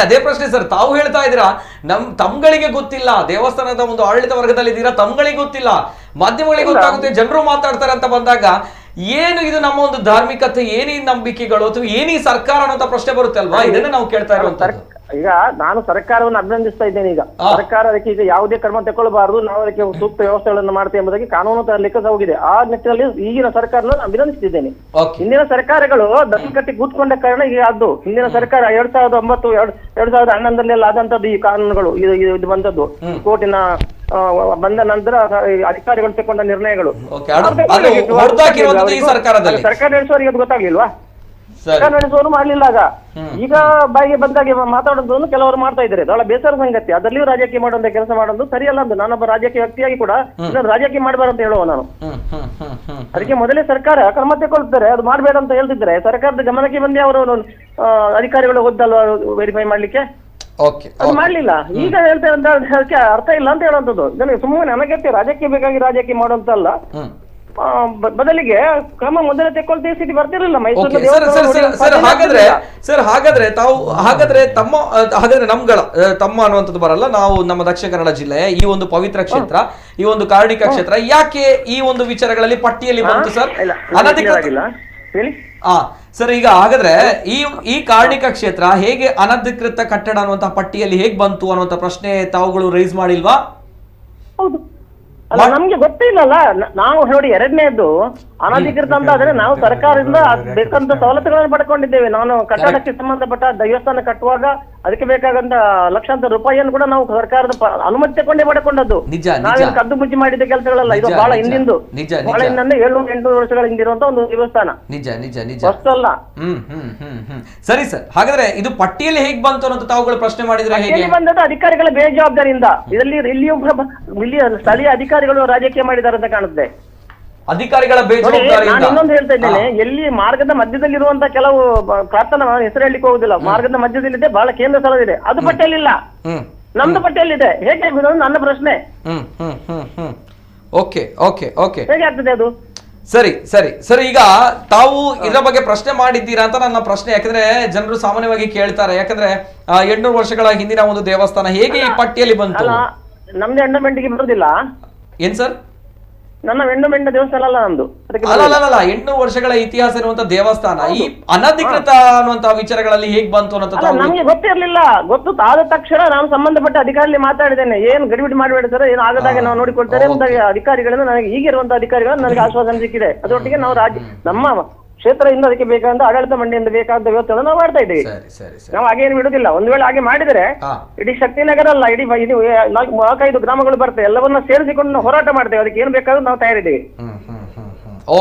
ಅದೇ ಪ್ರಶ್ನೆ ಸರ್, ತಾವು ಹೇಳ್ತಾ ಇದ್ದೀರಾ ತಮ್ಗಳಿಗೆ ಗೊತ್ತಿಲ್ಲ, ದೇವಸ್ಥಾನದ ಒಂದು ಆಡಳಿತ ವರ್ಗದಲ್ಲಿ ಇದ್ದೀರಾ, ತಮ್ಗಳಿಗೆ ಗೊತ್ತಿಲ್ಲ, ಮಾಧ್ಯಮಗಳಿಗೆ ಗೊತ್ತಾಗುತ್ತೆ, ಜನರು ಮಾತಾಡ್ತಾರೆ ಅಂತ ಬಂದಾಗ ಏನು ಇದು ನಮ್ಮ ಒಂದು ಧಾರ್ಮಿಕತೆ, ಏನಿ ನಂಬಿಕೆಗಳು ಅಥವಾ ಏನಿ ಸರ್ಕಾರ ಅನ್ನೋ ಪ್ರಶ್ನೆ ಬರುತ್ತೆ ಅಲ್ವಾ? ಇದನ್ನ ನಾವು ಕೇಳ್ತಾ ಇರುವಂತದ್ದು. ಈಗ ನಾನು ಸರ್ಕಾರವನ್ನು ಅಭಿನಂದಿಸ್ತಾ ಇದ್ದೇನೆ. ಈಗ ಸರ್ಕಾರ ಅದಕ್ಕೆ ಈಗ ಯಾವುದೇ ಕ್ರಮ ತಗೊಳ್ಳಬಾರದು, ನಾವು ಅದಕ್ಕೆ ಸೂಕ್ತ ವ್ಯವಸ್ಥೆಗಳನ್ನು ಮಾಡ್ತೇವೆ ಎಂಬುದಾಗಿ ಕಾನೂನು ತರಲಿಕ್ಕೆ ಹೋಗಿದೆ. ಆ ನಿಟ್ಟಿನಲ್ಲಿ ಈಗಿನ ಸರ್ಕಾರವನ್ನು ಅಭಿನಂದಿಸ್ತಿದ್ದೇನೆ. ಹಿಂದಿನ ಸರ್ಕಾರಗಳು ದನ ಕಟ್ಟಿ ಕೂತ್ಕೊಂಡ ಕಾರಣ ಈಗ ಅದು ಹಿಂದಿನ ಸರ್ಕಾರ 2009 2011 ಆದಂತದ್ದು ಈ ಕಾನೂನುಗಳು ಇದು ಬಂದದ್ದು ಕೋರ್ಟಿನ ಬಂದ ನಂತರ ಅಧಿಕಾರಿಗಳು ತಗೊಂಡ ನಿರ್ಣಯಗಳು. ಸರ್ಕಾರ ನಡೆಸುವವರಿಗೆ ಅದು ಗೊತ್ತಾಗ್ಲಿಲ್ವಾ? ಸರ್ಕಾರ ನಡೆಸುವವರು ಮಾಡ್ಲಿಲ್ಲ. ಆಗ ಈಗ ಬಾಯಿಗೆ ಬಂದಾಗೆ ಮಾತಾಡೋದನ್ನು ಕೆಲವರು ಮಾಡ್ತಾ ಇದ್ದಾರೆ. ಬಹಳ ಬೇಸರ ಸಂಗತಿ. ಅದರಲ್ಲಿಯೂ ರಾಜಕೀಯ ಮಾಡುವಂತ ಕೆಲಸ ಮಾಡೋದು ಸರಿಯಲ್ಲ. ಅಂತ ನಾನೊಬ್ಬ ರಾಜಕೀಯ ವ್ಯಕ್ತಿಯಾಗಿ ಕೂಡ ರಾಜಕೀಯ ಮಾಡಬಾರ ಅಂತ ಹೇಳುವ ನಾನು. ಅದಕ್ಕೆ ಮೊದಲೇ ಸರ್ಕಾರ ಕ್ರಮ ತಗೊಳ್ತಾರೆ. ಅದು ಮಾಡಬೇಡ ಅಂತ ಹೇಳ್ತಿದ್ರೆ ಸರ್ಕಾರದ ಗಮನಕ್ಕೆ ಬಂದು ಅವರು ಅಧಿಕಾರಿಗಳು ಹೋದಲ್ವಾ ವೆರಿಫೈ ಮಾಡ್ಲಿಕ್ಕೆ, ಅದು ಮಾಡ್ಲಿಲ್ಲ. ಈಗ ಹೇಳ್ತೇವೆ ಅಂತ ಅದಕ್ಕೆ ಅರ್ಥ ಇಲ್ಲ ಅಂತ ಹೇಳುವಂಥದ್ದು. ಇದನ್ನು ಸುಮ್ಮನೆ ಅನಗತ್ಯ ರಾಜಕೀಯ ಬೇಕಾಗಿ ರಾಜಕೀಯ ಮಾಡುವಂತಲ್ಲ, ಬದಲಿಗೆ ಕ್ರಮ ಮೊದಲೇ ತೆಕ್ಕೊಳ್ತೇ ಸ್ಥಿತಿ ಬರ್ತಿರಲಿಲ್ಲ ಮೈಸೂರಿನ. ಹಾಗಾದ್ರೆ ನಮ್ಗಳ ತಮ್ಮ ಅನ್ನುವಂಥದ್ದು ಬರಲ್ಲ. ನಾವು ನಮ್ಮ ದಕ್ಷಿಣ ಕನ್ನಡ ಜಿಲ್ಲೆಯ ಈ ಒಂದು ಪವಿತ್ರ ಕ್ಷೇತ್ರ, ಈ ಒಂದು ಕಾರ್ಣಿಕ ಕ್ಷೇತ್ರ ಯಾಕೆ ಈ ಒಂದು ವಿಚಾರಗಳಲ್ಲಿ ಪಟ್ಟಿಯಲ್ಲಿ ಬಂತು ಸರ್? ಸರ್, ಈಗ ಹಾಗಾದ್ರೆ ಈ ಕಾರ್ಣಿಕ ಕ್ಷೇತ್ರ ಹೇಗೆ ಅನಧಿಕೃತ ಕಟ್ಟಡ ಅನ್ನುವಂತಹ ಪಟ್ಟಿಯಲ್ಲಿ ಹೇಗೆ ಬಂತು ಅನ್ನುವಂತ ಪ್ರಶ್ನೆ ತಾವುಗಳು ರೈಸ್ ಮಾಡಿಲ್ವಾ? ಹೌದು, ನಮ್ಗೆ ಗೊತ್ತಿಲ್ಲಲ್ಲ. ನಾವು ನೋಡಿ, ಎರಡನೇದ್ದು ಅನಧಿಕೃತ ಅಂತ ಆದ್ರೆ ನಾವು ಸರ್ಕಾರದಿಂದ ಬೇಕಂತ ಸವಲತ್ತುಗಳನ್ನು ಪಡ್ಕೊಂಡಿದ್ದೇವೆ. ನಾನು ಕಟ್ಟಡಕ್ಕೆ ಸಂಬಂಧಪಟ್ಟ ದೇವಸ್ಥಾನ ಕಟ್ಟುವಾಗ ಅದಕ್ಕೆ ಬೇಕಾದಂತ ಲಕ್ಷಾಂತರ ರೂಪಾಯಿಯನ್ನು ಕೂಡ ನಾವು ಸರ್ಕಾರದ ಅನುಮತಿ ತಗೊಂಡೇ ಪಡ್ಕೊಂಡದ್ದು. ನಾವೇನು ಕದ್ದು ಮುಚ್ಚಿ ಮಾಡಿದ ಕೆಲಸಗಳಲ್ಲ. ಇದು ಬಹಳ ಹಿಂದಿಂದು, ಬಹಳ ಹಿಂದೆ 700-800 ವರ್ಷಗಳ ಹಿಂದಿರುವಂತ ಒಂದು ದೇವಸ್ಥಾನ. ನಿಜ ನಿಜ ನಿಜ ಅಷ್ಟಲ್ಲ. ಸರಿ ಸರ್, ಹಾಗಾದ್ರೆ ಇದು ಪಟ್ಟಿಯಲ್ಲಿ ಹೇಗೆ ಬಂತು ಅನ್ನೋದು ತಾವುಗಳು ಪ್ರಶ್ನೆ ಮಾಡಿದ್ರೆ ಹೇಗೆ ಬಂದದ್ದು? ಅಧಿಕಾರಿಗಳ ಬೇಜವಾಬ್ದಾರಿಯಿಂದ. ಇಲ್ಲಿ ಸ್ಥಳೀಯ ಅಧಿಕಾರಿಗಳು ರಾಜಕೀಯ ಮಾಡಿದ್ದಾರೆ ಅಂತ ಕಾಣುತ್ತೆ. ಅಧಿಕಾರಿಗಳ ನಾನು ಇನ್ನೊಂದು ಹೇಳ್ತಾ ಇದ್ದೇನೆ, ಎಲ್ಲಿ ಮಾರ್ಗದ ಮಧ್ಯದಲ್ಲಿರುವಂತ ಕೆಲವು ಪ್ರಾರ್ಥನಾ ಹೆಸರು ಹೇಳಲಿಕ್ಕೆ ಹೋಗುದಿಲ್ಲ. ಮಾರ್ಗದ ಮಧ್ಯದಲ್ಲಿದೆ, ಬಹಳ ಕೇಂದ್ರ ಸ್ಥಳವಿದೆ, ಅದು ಪಟ್ಟಿಯಲ್ಲಿಲ್ಲ. ನಮ್ದು ಪಟ್ಟಿಯಲ್ಲಿದೆ. ಹೇಗೆ ನನ್ನ ಪ್ರಶ್ನೆ. ಓಕೆ ಓಕೆ ಓಕೆ, ಹೇಗೆ ಆಗ್ತದೆ ಅದು? ಸರಿ ಸರಿ ಸರಿ, ಈಗ ತಾವು ಇದರ ಬಗ್ಗೆ ಪ್ರಶ್ನೆ ಮಾಡಿದ್ದೀರಾ ಅಂತ ನನ್ನ ಪ್ರಶ್ನೆ. ಯಾಕಂದ್ರೆ ಜನರು ಸಾಮಾನ್ಯವಾಗಿ ಕೇಳ್ತಾರೆ, ಯಾಕಂದ್ರೆ 800 ವರ್ಷಗಳ ಹಿಂದಿನ ಒಂದು ದೇವಸ್ಥಾನ ಹೇಗೆ ಈ ಪಟ್ಟಿಯಲ್ಲಿ ಬಂತು? ನಮ್ದು ಎಂಡೋಮೆಂಟ್ಗೆ ಬರುದಿಲ್ಲ. ಏನ್ ಸರ್? ನನ್ನ ಎಂಡೋಮೆಂಟ್ ದೇವಸ್ಥಾನ ಅಲ್ಲ ನಮ್ದು. ಅಲ್ಲ, 800 ವರ್ಷಗಳ ಇತಿಹಾಸ ಇರುವಂತ ದೇವಸ್ಥಾನ ಈ ಅನಧಿಕೃತ ಅನ್ನುವಂತಹ ವಿಚಾರಗಳಲ್ಲಿ ಹೇಗೆ ಬಂತು ಅನ್ನೋದು ನಮ್ಗೆ ಗೊತ್ತಿರ್ಲಿಲ್ಲ. ಗೊತ್ತು ಆದ ತಕ್ಷಣ ನಾನು ಸಂಬಂಧಪಟ್ಟ ಅಧಿಕಾರಿಯಲ್ಲಿ ಮಾತಾಡಿದ್ದೇನೆ. ಏನು ಗಡಿಬಿಡಿ ಮಾಡಬೇಡ್ತಾರೆ, ಏನು ಆಗದಾಗೆ ನಾವು ನೋಡಿಕೊಳ್ತಾರೆ ಎಂಬುದಾಗಿ ಅಧಿಕಾರಿಗಳನ್ನು, ನನಗೆ ಈಗಿರುವಂತಹ ಅಧಿಕಾರಿಗಳು ನನಗೆ ಆಶ್ವಾಸನೆ ಸಿಕ್ಕಿದೆ. ಅದರೊಟ್ಟಿಗೆ ನಾವು ನಮ್ಮ ಕ್ಷೇತ್ರದಿಂದ ಅದಕ್ಕೆ ಬೇಕಾದಂತ ಆಡಳಿತ ಮಂಡಳಿಯಿಂದ ಬೇಕಾದ ವ್ಯವಸ್ಥೆಯನ್ನು ನಾವು ಮಾಡ್ತಾ ಇದ್ದೇವೆ. ನಾವು ಹಾಗೇನು ಬಿಡುದಿಲ್ಲ. ಒಂದು ವೇಳೆ ಹಾಗೆ ಮಾಡಿದ್ರೆ ಇಡೀ ಶಕ್ತಿನಗರ ಅಲ್ಲ, ಇಡೀ 4-5 ಗ್ರಾಮಗಳು ಬರ್ತವೆ, ಎಲ್ಲವನ್ನ ಸೇರಿಸಿಕೊಂಡು ನಾವು ಹೋರಾಟ ಮಾಡ್ತೇವೆ. ಅದಕ್ಕೆ ಏನು ಬೇಕಾದ್ರೂ ನಾವು ತಯಾರಿದ್ದೇವೆ.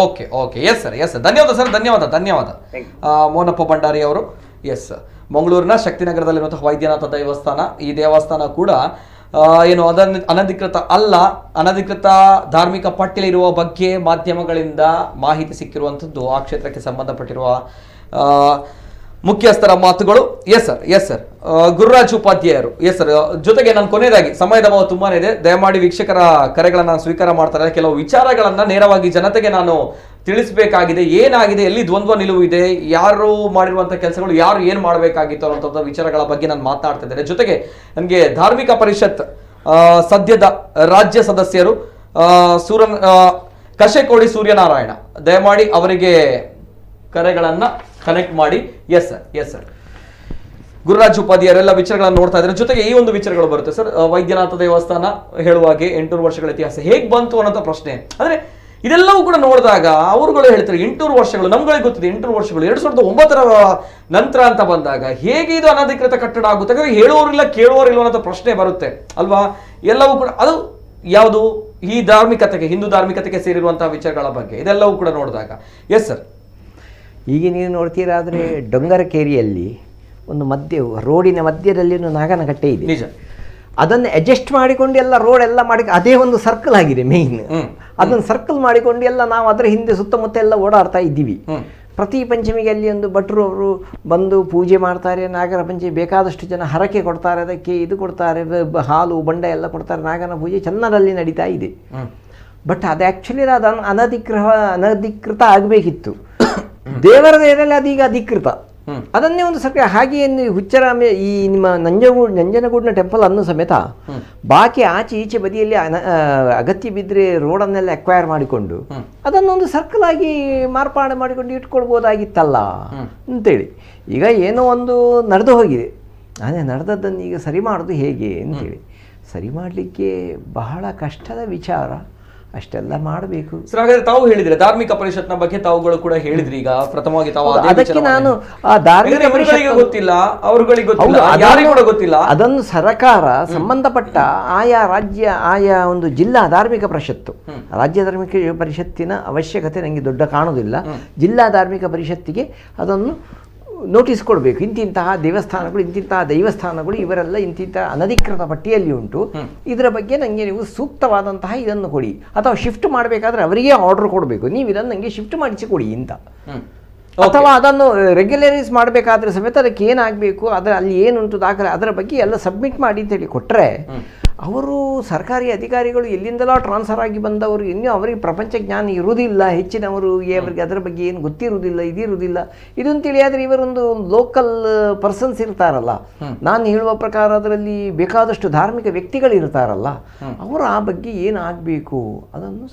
Okay okay, yes sir, yes sir, ಧನ್ಯವಾದ ಸರ್, ಧನ್ಯವಾದ. ಮೋನಪ್ಪ ಭಂಡಾರಿ ಅವರು. ಎಸ್, ಮಂಗಳೂರಿನ ಶಕ್ತಿನಗರದಲ್ಲಿರುವಂತಹ ವೈದ್ಯನಾಥ ದೇವಸ್ಥಾನ. ಈ ದೇವಸ್ಥಾನ ಕೂಡ ಏನು ಅನಧಿಕೃತ ಅಲ್ಲ, ಅನಧಿಕೃತ ಧಾರ್ಮಿಕ ಪಟ್ಟಿಯಲ್ಲಿರುವ ಬಗ್ಗೆ ಮಾಧ್ಯಮಗಳಿಂದ ಮಾಹಿತಿ ಸಿಕ್ಕಿರುವಂಥದ್ದು. ಆ ಕ್ಷೇತ್ರಕ್ಕೆ ಸಂಬಂಧಪಟ್ಟಿರುವ ಮುಖ್ಯಸ್ಥರ ಮಾತುಗಳು. ಎಸ್ ಸರ್ ಗುರುರಾಜ್ ಉಪಾಧ್ಯಾಯರು. ಎಸ್ ಸರ್, ಜೊತೆಗೆ ನಾನು ಕೊನೆಯದಾಗಿ ಸಮಯದ ಅಭಾವ ತುಂಬಾನೇ ಇದೆ, ದಯಮಾಡಿ ವೀಕ್ಷಕರ ಕರೆಗಳನ್ನ ಸ್ವೀಕಾರ ಮಾಡ್ತಾರೆ. ಕೆಲವು ವಿಚಾರಗಳನ್ನ ನೇರವಾಗಿ ಜನತೆಗೆ ನಾನು ತಿಳಿಸಬೇಕಾಗಿದೆ. ಏನಾಗಿದೆ, ಎಲ್ಲಿ ದ್ವಂದ್ವ ನಿಲುವು ಇದೆ, ಯಾರು ಮಾಡಿರುವಂತಹ ಕೆಲಸಗಳು, ಯಾರು ಏನ್ ಮಾಡಬೇಕಾಗಿತ್ತು ಅನ್ನೋಂಥ ವಿಚಾರಗಳ ಬಗ್ಗೆ ನಾನು ಮಾತನಾಡ್ತಾ ಇದ್ದೇನೆ. ಜೊತೆಗೆ ನನಗೆ ಧಾರ್ಮಿಕ ಪರಿಷತ್ ಸದ್ಯದ ರಾಜ್ಯ ಸದಸ್ಯರು ಕಶೆಕೋಡಿ ಸೂರ್ಯನಾರಾಯಣ, ದಯಮಾಡಿ ಅವರಿಗೆ ಕರೆಗಳನ್ನ ಕನೆಕ್ಟ್ ಮಾಡಿ. ಎಸ್ ಸರ್ ಗುರುರಾಜ್ ಉಪಾಧ್ಯಾಯರೆಲ್ಲ ವಿಚಾರಗಳನ್ನು ನೋಡ್ತಾ ಇದ್ದಾರೆ. ಜೊತೆಗೆ ಈ ಒಂದು ವಿಚಾರಗಳು ಬರುತ್ತೆ ಸರ್. ವೈದ್ಯನಾಥ ದೇವಸ್ಥಾನ ಹೇಳುವಾಗೆ 800 ವರ್ಷಗಳ ಇತಿಹಾಸ ಹೇಗೆ ಬಂತು ಅನ್ನೋ ಪ್ರಶ್ನೆ. ಅಂದ್ರೆ ಇದೆಲ್ಲವೂ ಕೂಡ ನೋಡಿದಾಗ ಅವರುಗಳು ಹೇಳ್ತಾರೆ 800 ವರ್ಷಗಳು, ನಮ್ಗಳಿಗೆ ಗೊತ್ತಿದೆ 800 ವರ್ಷಗಳು 2009 ನಂತರ ಅಂತ ಬಂದಾಗ ಹೇಗೆ ಇದು ಅನಧಿಕೃತ ಕಟ್ಟಡ ಆಗುತ್ತೆ? ಯಾಕಂದ್ರೆ ಹೇಳುವವರಿಲ್ಲ ಕೇಳುವವರಿಲ್ಲ ಅನ್ನೋ ಪ್ರಶ್ನೆ ಬರುತ್ತೆ ಅಲ್ವಾ? ಎಲ್ಲವೂ ಕೂಡ ಅದು ಯಾವುದು ಈ ಧಾರ್ಮಿಕತೆಗೆ, ಹಿಂದೂ ಧಾರ್ಮಿಕತೆಗೆ ಸೇರಿರುವಂತಹ ವಿಚಾರಗಳ ಬಗ್ಗೆ ಇದೆಲ್ಲವೂ ಕೂಡ ನೋಡಿದಾಗ. ಎಸ್ ಸರ್, ಈಗ ನೀವು ನೋಡ್ತೀರಾದರೆ ಡೊಂಗರಕೇರಿಯಲ್ಲಿ ಒಂದು ರೋಡಿನ ಮಧ್ಯದಲ್ಲಿ ಒಂದು ನಾಗನಕಟ್ಟೆ ಇದೆ. ನಿಜ. ಅದನ್ನು ಅಡ್ಜಸ್ಟ್ ಮಾಡಿಕೊಂಡು ಎಲ್ಲ ರೋಡ್ ಎಲ್ಲ ಮಾಡಿ, ಅದೇ ಒಂದು ಸರ್ಕಲ್ ಆಗಿದೆ ಮೇಯ್ನ್. ಅದನ್ನು ಸರ್ಕಲ್ ಮಾಡಿಕೊಂಡು ಎಲ್ಲ ನಾವು ಅದರ ಹಿಂದೆ ಸುತ್ತಮುತ್ತ ಎಲ್ಲ ಓಡಾಡ್ತಾ ಇದ್ದೀವಿ. ಪ್ರತಿ ಪಂಚಮಿಗೆ ಅಲ್ಲಿ ಒಂದು ಭಟ್ರು ಅವರು ಬಂದು ಪೂಜೆ ಮಾಡ್ತಾರೆ. ನಾಗರ ಪಂಚಮಿ ಬೇಕಾದಷ್ಟು ಜನ ಹರಕೆ ಕೊಡ್ತಾರೆ, ಅದಕ್ಕೆ ಇದು ಕೊಡ್ತಾರೆ, ಹಾಲು ಬಂಡ ಎಲ್ಲ ಕೊಡ್ತಾರೆ. ನಾಗನ ಪೂಜೆ ಚೆನ್ನಾಗಿ ನಡೀತಾ ಇದೆ. ಬಟ್ ಅದು ಆ್ಯಕ್ಚುಲಿ ಅದನ್ನು ಅನಧಿಕೃತ ಆಗಬೇಕಿತ್ತು. ದೇವರ ದೇಹದಲ್ಲಿ ಅದೀಗ ಅಧಿಕೃತ. ಅದನ್ನೇ ಒಂದು ಸರ್ಕಾರ ಹಾಗೆ ಹುಚ್ಚರಾಮೆ ಈ ನಿಮ್ಮ ನಂಜನಗೂಡಿನ ಟೆಂಪಲ್ ಅನ್ನು ಸಮೇತ ಬಾಕಿ ಆಚೆ ಈಚೆ ಬದಿಯಲ್ಲಿ ಅಗತ್ಯ ಬಿದ್ದರೆ ರೋಡನ್ನೆಲ್ಲ ಅಕ್ವೈರ್ ಮಾಡಿಕೊಂಡು ಅದನ್ನೊಂದು ಸರ್ಕಲ್ ಆಗಿ ಮಾರ್ಪಾಡು ಮಾಡಿಕೊಂಡು ಇಟ್ಕೊಳ್ಬೋದಾಗಿತ್ತಲ್ಲ ಅಂತೇಳಿ. ಈಗ ಏನೋ ಒಂದು ನಡೆದು ಹೋಗಿದೆ, ಅದೇ ನಡೆದದ್ದನ್ನು ಈಗ ಸರಿ ಮಾಡೋದು ಹೇಗೆ ಅಂತೇಳಿ. ಸರಿ ಮಾಡಲಿಕ್ಕೆ ಬಹಳ ಕಷ್ಟದ ವಿಚಾರ. ಅಷ್ಟೆಲ್ಲ ಮಾಡಬೇಕು ಸರ್. ಹಾಗಾದ್ರೆ ತಾವು ಹೇಳಿದ್ರೆ ಧಾರ್ಮಿಕ ಪರಿಷತ್ನ ಬಗ್ಗೆ ತಾವುಗಳು ಕೂಡ ಹೇಳಿದ್ರಿ. ಈಗ ಪ್ರಥಮವಾಗಿ ತಾವು ಅದಕ್ಕೆ ನಾನು ಆ ಧಾರ್ಮಿಕ ಪರಿಷತ್ ಗೊತ್ತಿಲ್ಲ, ಅವರುಗಳಿಗೆ ಗೊತ್ತಿಲ್ಲ, ಯಾರಿಗೂ ಕೂಡ ಗೊತ್ತಿಲ್ಲ. ಅದನ್ನು ಸರ್ಕಾರ ಸಂಬಂಧಪಟ್ಟ ಆಯಾ ರಾಜ್ಯ, ಆಯಾ ಒಂದು ಜಿಲ್ಲಾ ಧಾರ್ಮಿಕ ಪರಿಷತ್ತು, ರಾಜ್ಯ ಧಾರ್ಮಿಕ ಪರಿಷತ್ತಿನ ಅವಶ್ಯಕತೆ ನನಗೆ ದೊಡ್ಡ ಕಾಣುವುದಿಲ್ಲ. ಜಿಲ್ಲಾ ಧಾರ್ಮಿಕ ಪರಿಷತ್ತಿಗೆ ಅದನ್ನು ನೋಟಿಸ್ ಕೊಡಬೇಕು. ಇಂತಿಂತಹ ದೈವಸ್ಥಾನಗಳು ಇವರೆಲ್ಲ ಇಂತಿಂತಹ ಅನಧಿಕೃತ ಪಟ್ಟಿಯಲ್ಲಿ ಉಂಟು, ಇದರ ಬಗ್ಗೆ ನನಗೆ ನೀವು ಸೂಕ್ತವಾದಂತಹ ಇದನ್ನು ಕೊಡಿ. ಅಥವಾ ಶಿಫ್ಟ್ ಮಾಡಬೇಕಾದ್ರೆ ಅವರಿಗೆ ಆರ್ಡರ್ ಕೊಡಬೇಕು, ನೀವು ಇದನ್ನು ನನಗೆ ಶಿಫ್ಟ್ ಮಾಡಿಸಿ ಕೊಡಿ ಅಂತ. ಅಥವಾ ಅದನ್ನು ರೆಗ್ಯುಲರೈಸ್ ಮಾಡಬೇಕಾದ್ರೆ ಸಮೇತ ಅದಕ್ಕೆ ಏನಾಗಬೇಕು, ಅಲ್ಲಿ ಏನುಂಟು ದಾಖಲೆ, ಅದರ ಬಗ್ಗೆ ಎಲ್ಲ ಸಬ್ಮಿಟ್ ಮಾಡಿ ಅಂತೇಳಿ ಕೊಟ್ಟರೆ ಅವರು ಸರ್ಕಾರಿ ಅಧಿಕಾರಿಗಳು ಎಲ್ಲಿಂದಲೋ ಟ್ರಾನ್ಸ್ಫರ್ ಆಗಿ ಬಂದವರು, ಇನ್ನೂ ಅವರಿಗೆ ಪ್ರಪಂಚ ಜ್ಞಾನ ಇರುವುದಿಲ್ಲ, ಹೆಚ್ಚಿನವರು ಅವರಿಗೆ ಅದರ ಬಗ್ಗೆ ಏನು ಗೊತ್ತಿರುವುದಿಲ್ಲ, ಇದಿರುವುದಿಲ್ಲ. ಇದು ಅಂತೇಳಿ ಆದರೆ ಇವರೊಂದು ಲೋಕಲ್ ಪರ್ಸನ್ಸ್ ಇರ್ತಾರಲ್ಲ, ನಾನು ಹೇಳುವ ಪ್ರಕಾರ ಅದರಲ್ಲಿ ಬೇಕಾದಷ್ಟು ಧಾರ್ಮಿಕ ವ್ಯಕ್ತಿಗಳಿರ್ತಾರಲ್ಲ, ಅವರು ಆ ಬಗ್ಗೆ ಏನಾಗಬೇಕು ಅದನ್ನು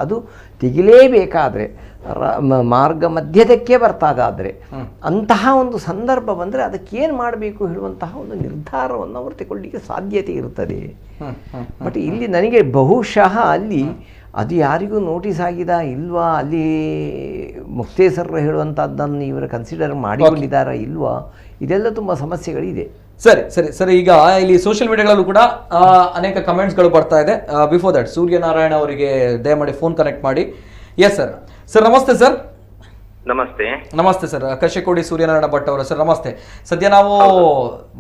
ಅದು ತೆಗಿಲೇಬೇಕಾದ್ರೆ ಮಾರ್ಗ ಮಧ್ಯದಕ್ಕೆ ಬರ್ತಾಗಾದರೆ ಅಂತಹ ಒಂದು ಸಂದರ್ಭ ಬಂದರೆ ಅದಕ್ಕೇನು ಮಾಡಬೇಕು ಹೇಳುವಂತಹ ಒಂದು ನಿರ್ಧಾರವನ್ನು ಅವರು ತಗೊಳ್ಳಿಕ್ಕೆ ಸಾಧ್ಯತೆ ಇರುತ್ತದೆ. ಬಟ್ ಇಲ್ಲಿ ನನಗೆ ಬಹುಶಃ ಅಲ್ಲಿ ಅದು ಯಾರಿಗೂ ನೋಟಿಸ್ ಆಗಿದಾ ಇಲ್ವಾ, ಅಲ್ಲಿ ಮುಕ್ತೇಸರರು ಹೇಳುವಂಥದ್ದನ್ನು ಇವರು ಕನ್ಸಿಡರ್ ಮಾಡಿಕೊಂಡಿದ್ದಾರಾ ಇಲ್ವಾ, ಇದೆಲ್ಲ ತುಂಬ ಸಮಸ್ಯೆಗಳಿದೆ. ಸರಿ. ಈಗ ಇಲ್ಲಿ ಸೋಷಿಯಲ್ ಮೀಡಿಯಾಗಳಲ್ಲೂ ಕೂಡ ಅನೇಕ ಕಮೆಂಟ್ಸ್ಗಳು ಬರ್ತಾ ಇದೆ. ಬಿಫೋರ್ ದಟ್ ಸೂರ್ಯನಾರಾಯಣ ಅವರಿಗೆ ದಯಮಾಡಿ ಫೋನ್ ಕನೆಕ್ಟ್ ಮಾಡಿ. ಎಸ್ ಸರ್ ನಮಸ್ತೆ ಸರ್. ನಮಸ್ತೆ ಸರ್. ಕಶೆಕೋಡಿ ಸೂರ್ಯನಾರಾಯಣ ಭಟ್ ಅವರು ಸರ್, ನಮಸ್ತೆ. ಸದ್ಯ ನಾವು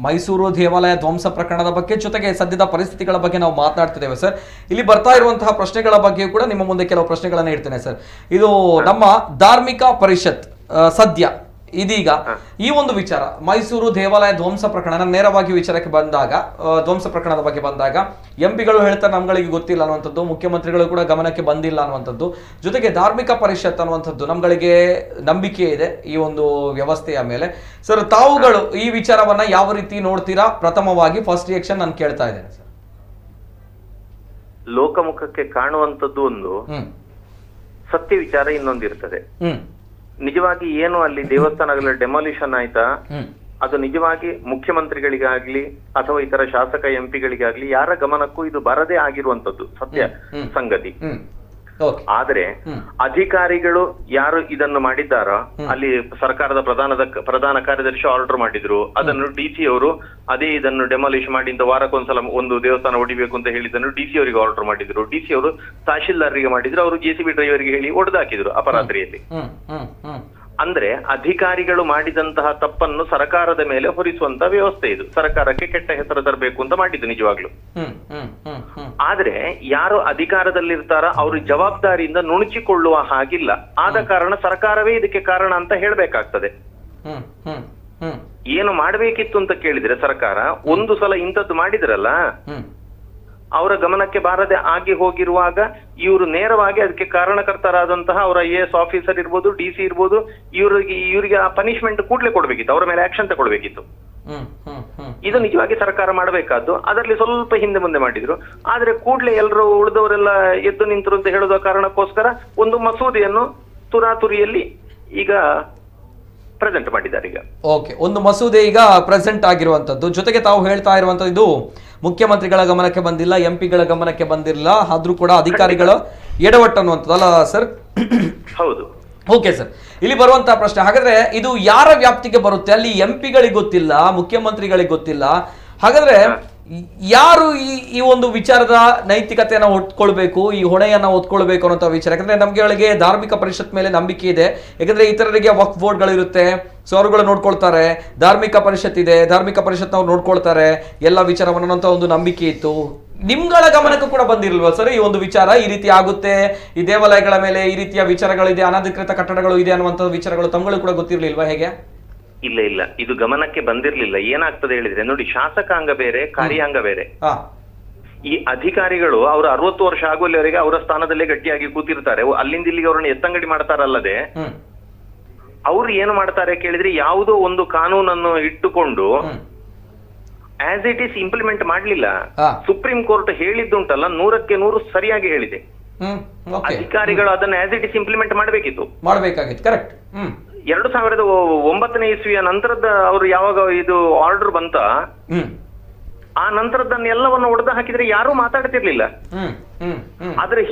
ಮೈಸೂರು ದೇವಾಲಯ ಧ್ವಂಸ ಪ್ರಕರಣದ ಬಗ್ಗೆ ಜೊತೆಗೆ ಸದ್ಯದ ಪರಿಸ್ಥಿತಿಗಳ ಬಗ್ಗೆ ನಾವು ಮಾತನಾಡ್ತಿದ್ದೇವೆ ಸರ್. ಇಲ್ಲಿ ಬರ್ತಾ ಇರುವಂತಹ ಪ್ರಶ್ನೆಗಳ ಬಗ್ಗೆ ಕೂಡ ನಿಮ್ಮ ಮುಂದೆ ಕೆಲವು ಪ್ರಶ್ನೆಗಳನ್ನ ಇಡ್ತೇನೆ ಸರ್. ಇದು ನಮ್ಮ ಧಾರ್ಮಿಕ ಪರಿಷತ್ ಸದ್ಯ ಇದೀಗ ಈ ಒಂದು ವಿಚಾರ ಮೈಸೂರು ದೇವಾಲಯ ಧ್ವಂಸ ಪ್ರಕರಣ ನೇರವಾಗಿ ವಿಚಾರಕ್ಕೆ ಬಂದಾಗ, ಧ್ವಂಸ ಪ್ರಕರಣದ ಬಗ್ಗೆ ಬಂದಾಗ ಎಂಪಿಗಳು ಹೇಳ್ತಾರೆ ನಮ್ಗಳಿಗೆ ಗೊತ್ತಿಲ್ಲ ಅನ್ನುವಂಥದ್ದು, ಮುಖ್ಯಮಂತ್ರಿಗಳು ಕೂಡ ಗಮನಕ್ಕೆ ಬಂದಿಲ್ಲ ಅನ್ನುವಂಥದ್ದು, ಜೊತೆಗೆ ಧಾರ್ಮಿಕ ಪರಿಷತ್ ಅನ್ನುವಂಥದ್ದು ನಮ್ಗಳಿಗೆ ನಂಬಿಕೆ ಇದೆ ಈ ಒಂದು ವ್ಯವಸ್ಥೆಯ ಮೇಲೆ. ಸರ್ ತಾವುಗಳು ಈ ವಿಚಾರವನ್ನ ಯಾವ ರೀತಿ ನೋಡ್ತೀರಾ? ಪ್ರಥಮವಾಗಿ ಫಸ್ಟ್ ರಿಯಾಕ್ಷನ್ ನಾನು ಕೇಳ್ತಾ ಇದ್ದೇನೆ ಸರ್. ಲೋಕಮುಖಕ್ಕೆ ಕಾಣುವಂಥದ್ದು ಒಂದು, ಸತ್ಯ ವಿಚಾರ ಇನ್ನೊಂದಿರ್ತದೆ. ನಿಜವಾಗಿ ಏನು ಅಲ್ಲಿ ದೇವಸ್ಥಾನಗಳ ಡೆಮಾಲಿಷನ್ ಆಯ್ತಾ, ಅದು ನಿಜವಾಗಿ ಮುಖ್ಯಮಂತ್ರಿಗಳಿಗಾಗ್ಲಿ ಅಥವಾ ಇತರ ಶಾಸಕ ಎಂಪಿಗಳಿಗಾಗ್ಲಿ ಯಾರ ಗಮನಕ್ಕೂ ಇದು ಬರದೇ ಆಗಿರುವಂತದ್ದು ಸತ್ಯ ಸಂಗತಿ. ಆದ್ರೆ ಅಧಿಕಾರಿಗಳು ಯಾರು ಇದನ್ನು ಮಾಡಿದ್ದಾರೋ, ಅಲ್ಲಿ ಸರ್ಕಾರದ ಪ್ರಧಾನ ಕಾರ್ಯದರ್ಶಿ ಆರ್ಡರ್ ಮಾಡಿದ್ರು, ಅದನ್ನು ಡಿಸಿ ಅವರು ಅದೇ ಇದನ್ನು ಡೆಮಾಲಿಷ್ ಮಾಡಿ ವಾರಕ್ಕೊಂದ್ಸಲ ಒಂದು ದೇವಸ್ಥಾನ ಹೊಡಿಬೇಕು ಅಂತ ಹೇಳಿದ್ದನ್ನು ಡಿಸಿ ಅವರಿಗೆ ಆರ್ಡರ್ ಮಾಡಿದ್ರು. ಡಿಸಿ ಅವರು ತಹಶೀಲ್ದಾರ್ರಿಗೆ ಮಾಡಿದ್ರು, ಅವರು ಜೆಸಿಬಿ ಡ್ರೈವರ್ಗೆ ಹೇಳಿ ಹೊಡೆದಾಕಿದ್ರು ಅಪರಾತ್ರಿಯಲ್ಲಿ. ಅಂದ್ರೆ ಅಧಿಕಾರಿಗಳು ಮಾಡಿದಂತಹ ತಪ್ಪನ್ನು ಸರ್ಕಾರದ ಮೇಲೆ ಹೊರಿಸುವಂತ ವ್ಯವಸ್ಥೆ ಇದು. ಸರ್ಕಾರಕ್ಕೆ ಕೆಟ್ಟ ಹೆಸರು ತರಬೇಕು ಅಂತ ಮಾಡಿದ್ದು ನಿಜವಾಗ್ಲು. ಆದ್ರೆ ಯಾರು ಅಧಿಕಾರದಲ್ಲಿರ್ತಾರ ಅವರು ಜವಾಬ್ದಾರಿಯಿಂದ ನುಣುಚಿಕೊಳ್ಳುವ ಹಾಗಿಲ್ಲ. ಆದ ಕಾರಣ ಸರ್ಕಾರವೇ ಇದಕ್ಕೆ ಕಾರಣ ಅಂತ ಹೇಳ್ಬೇಕಾಗ್ತದೆ. ಹ್ಮ್ ಹ್ಮ್ ಹ್ಮ್ ಏನು ಮಾಡ್ಬೇಕಿತ್ತು ಅಂತ ಕೇಳಿದ್ರೆ ಸರ್ಕಾರ ಒಂದು ಸಲ ಇಂಥದ್ದು ಮಾಡಿದ್ರಲ್ಲ, ಅವರ ಗಮನಕ್ಕೆ ಬಾರದೆ ಆಗಿ ಹೋಗಿರುವಾಗ ಇವರು ನೇರವಾಗಿ ಅದಕ್ಕೆ ಕಾರಣಕರ್ತರಾದಂತಹ ಅವರ IAS ಆಫೀಸರ್ ಇರ್ಬೋದು, DC ಇರ್ಬೋದು, ಇವರಿಗೆ ಆ ಪನಿಷ್ಮೆಂಟ್ ಕೂಡ್ಲೆ ಕೊಡ್ಬೇಕಿತ್ತು, ಅವರ ಮೇಲೆ ಆಕ್ಷನ್ ತಗೊಳ್ಬೇಕಿತ್ತು. ಇದು ನಿಜವಾಗಿ ಸರ್ಕಾರ ಮಾಡಬೇಕಾದ್ದು. ಅದರಲ್ಲಿ ಸ್ವಲ್ಪ ಹಿಂದೆ ಮುಂದೆ ಮಾಡಿದ್ರು. ಆದ್ರೆ ಕೂಡ್ಲೆ ಎಲ್ಲರೂ ಉಳಿದವರೆಲ್ಲ ಎದ್ದು ನಿಂತರು ಅಂತ ಹೇಳುವ ಕಾರಣಕ್ಕೋಸ್ಕರ ಒಂದು ಮಸೂದೆಯನ್ನು ತುರಾತುರಿಯಲ್ಲಿ ಈಗ ಪ್ರೆಸೆಂಟ್ ಮಾಡಿದ್ದಾರೆ. ಈಗ ಓಕೆ, ಒಂದು ಮಸೂದೆ ಈಗ ಪ್ರೆಸೆಂಟ್ ಆಗಿರುವಂತದ್ದು. ಜೊತೆಗೆ ತಾವು ಹೇಳ್ತಾ ಇರುವಂತದ್ದು ಇದು ಮುಖ್ಯಮಂತ್ರಿಗಳ ಗಮನಕ್ಕೆ ಬಂದಿಲ್ಲ, MP ಗಳ ಗಮನಕ್ಕೆ ಬಂದಿಲ್ಲ, ಆದ್ರೂ ಕೂಡ ಅಧಿಕಾರಿಗಳ ಎಡವಟ್ಟು ಅನ್ನುವಂಥದ್ದಲ್ಲ ಸರ್? ಹೌದು. ಓಕೆ ಸರ್, ಇಲ್ಲಿ ಬರುವಂತಹ ಪ್ರಶ್ನೆ ಹಾಗಾದ್ರೆ ಇದು ಯಾರ ವ್ಯಾಪ್ತಿಗೆ ಬರುತ್ತೆ? ಅಲ್ಲಿ MP ಗಳಿಗೆ ಗೊತ್ತಿಲ್ಲ, ಮುಖ್ಯಮಂತ್ರಿಗಳಿಗೆ ಗೊತ್ತಿಲ್ಲ. ಹಾಗಾದ್ರೆ ಯಾರು ಈ ಒಂದು ವಿಚಾರದ ನೈತಿಕತೆಯನ್ನ ಹೊತ್ಕೊಳ್ಬೇಕು, ಈ ಹೊಣೆಯನ್ನ ಹೊತ್ಕೊಳ್ಬೇಕು ಅನ್ನೋ ವಿಚಾರ? ಯಾಕಂದ್ರೆ ನಮ್ಗೆ ಧಾರ್ಮಿಕ ಪರಿಷತ್ ಮೇಲೆ ನಂಬಿಕೆ ಇದೆ. ಯಾಕಂದ್ರೆ ಇತರರಿಗೆ ವಕ್ಫ್ ಬೋರ್ಡ್ಗಳು ಇರುತ್ತೆ, ಸೊ ಅವರುಗಳು ನೋಡ್ಕೊಳ್ತಾರೆ. ಧಾರ್ಮಿಕ ಪರಿಷತ್ ಇದೆ, ಧಾರ್ಮಿಕ ಪರಿಷತ್ನವ್ರು ನೋಡ್ಕೊಳ್ತಾರೆ ಎಲ್ಲ ವಿಚಾರವನ್ನು ಅಂತ ಒಂದು ನಂಬಿಕೆ ಇತ್ತು. ನಿಮ್ಗಳ ಗಮನಕ್ಕೂ ಕೂಡ ಬಂದಿರಲ್ವಾ ಸರ್ ಈ ಒಂದು ವಿಚಾರ? ಈ ರೀತಿ ಆಗುತ್ತೆ, ಈ ದೇವಾಲಯಗಳ ಮೇಲೆ ಈ ರೀತಿಯ ವಿಚಾರಗಳಿದೆ, ಅನಧಿಕೃತ ಕಟ್ಟಡಗಳು ಇದೆ ಅನ್ನುವಂಥ ವಿಚಾರಗಳು ತಮ್ಗಳು ಕೂಡ ಗೊತ್ತಿರ್ಲಿಲ್ವಾ ಹೇಗೆ? ಇಲ್ಲ, ಇದು ಗಮನಕ್ಕೆ ಬಂದಿರ್ಲಿಲ್ಲ. ಏನಾಗ್ತದೆ ಹೇಳಿದ್ರೆ ನೋಡಿ, ಶಾಸಕಾಂಗ ಬೇರೆ, ಕಾರ್ಯಾಂಗ ಬೇರೆ. ಈ ಅಧಿಕಾರಿಗಳು ಅವರು 60 ವರ್ಷ ಆಗುವಲ್ಲಿವರೆಗೆ ಅವರ ಸ್ಥಾನದಲ್ಲೇ ಗಟ್ಟಿಯಾಗಿ ಕೂತಿರ್ತಾರೆ. ಅಲ್ಲಿಂದ ಇಲ್ಲಿಗೆ ಅವರನ್ನು ಎತ್ತಂಗಡಿ ಮಾಡ್ತಾರಲ್ಲದೆ, ಅವ್ರು ಏನು ಮಾಡ್ತಾರೆ ಕೇಳಿದ್ರೆ, ಯಾವುದೋ ಒಂದು ಕಾನೂನನ್ನು ಇಟ್ಟುಕೊಂಡು ಆಸ್ ಇಟ್ ಈಸ್ ಇಂಪ್ಲಿಮೆಂಟ್ ಮಾಡ್ಲಿಲ್ಲ. ಸುಪ್ರೀಂ ಕೋರ್ಟ್ ಹೇಳಿದ್ದುಂಟಲ್ಲ, 100ಕ್ಕೆ 100 ಸರಿಯಾಗಿ ಹೇಳಿದೆ. ಅಧಿಕಾರಿಗಳು ಅದನ್ನ ಆಸ್ ಇಟ್ ಈಸ್ ಇಂಪ್ಲಿಮೆಂಟ್ ಮಾಡಬೇಕಾಗಿತ್ತು. ಕರೆಕ್ಟ್. 2009ನೇ ಇಸ್ವಿಯ ನಂತರದ ಅವರು ಯಾವಾಗ ಇದು ಆರ್ಡರ್ ಬಂತ, ಆ ನಂತರದನ್ನ ಎಲ್ಲವನ್ನು ಒಡೆದು ಹಾಕಿದ್ರೆ ಯಾರು ಮಾತಾಡ್ತಿರ್ಲಿಲ್ಲ. ಆದ್ರೆ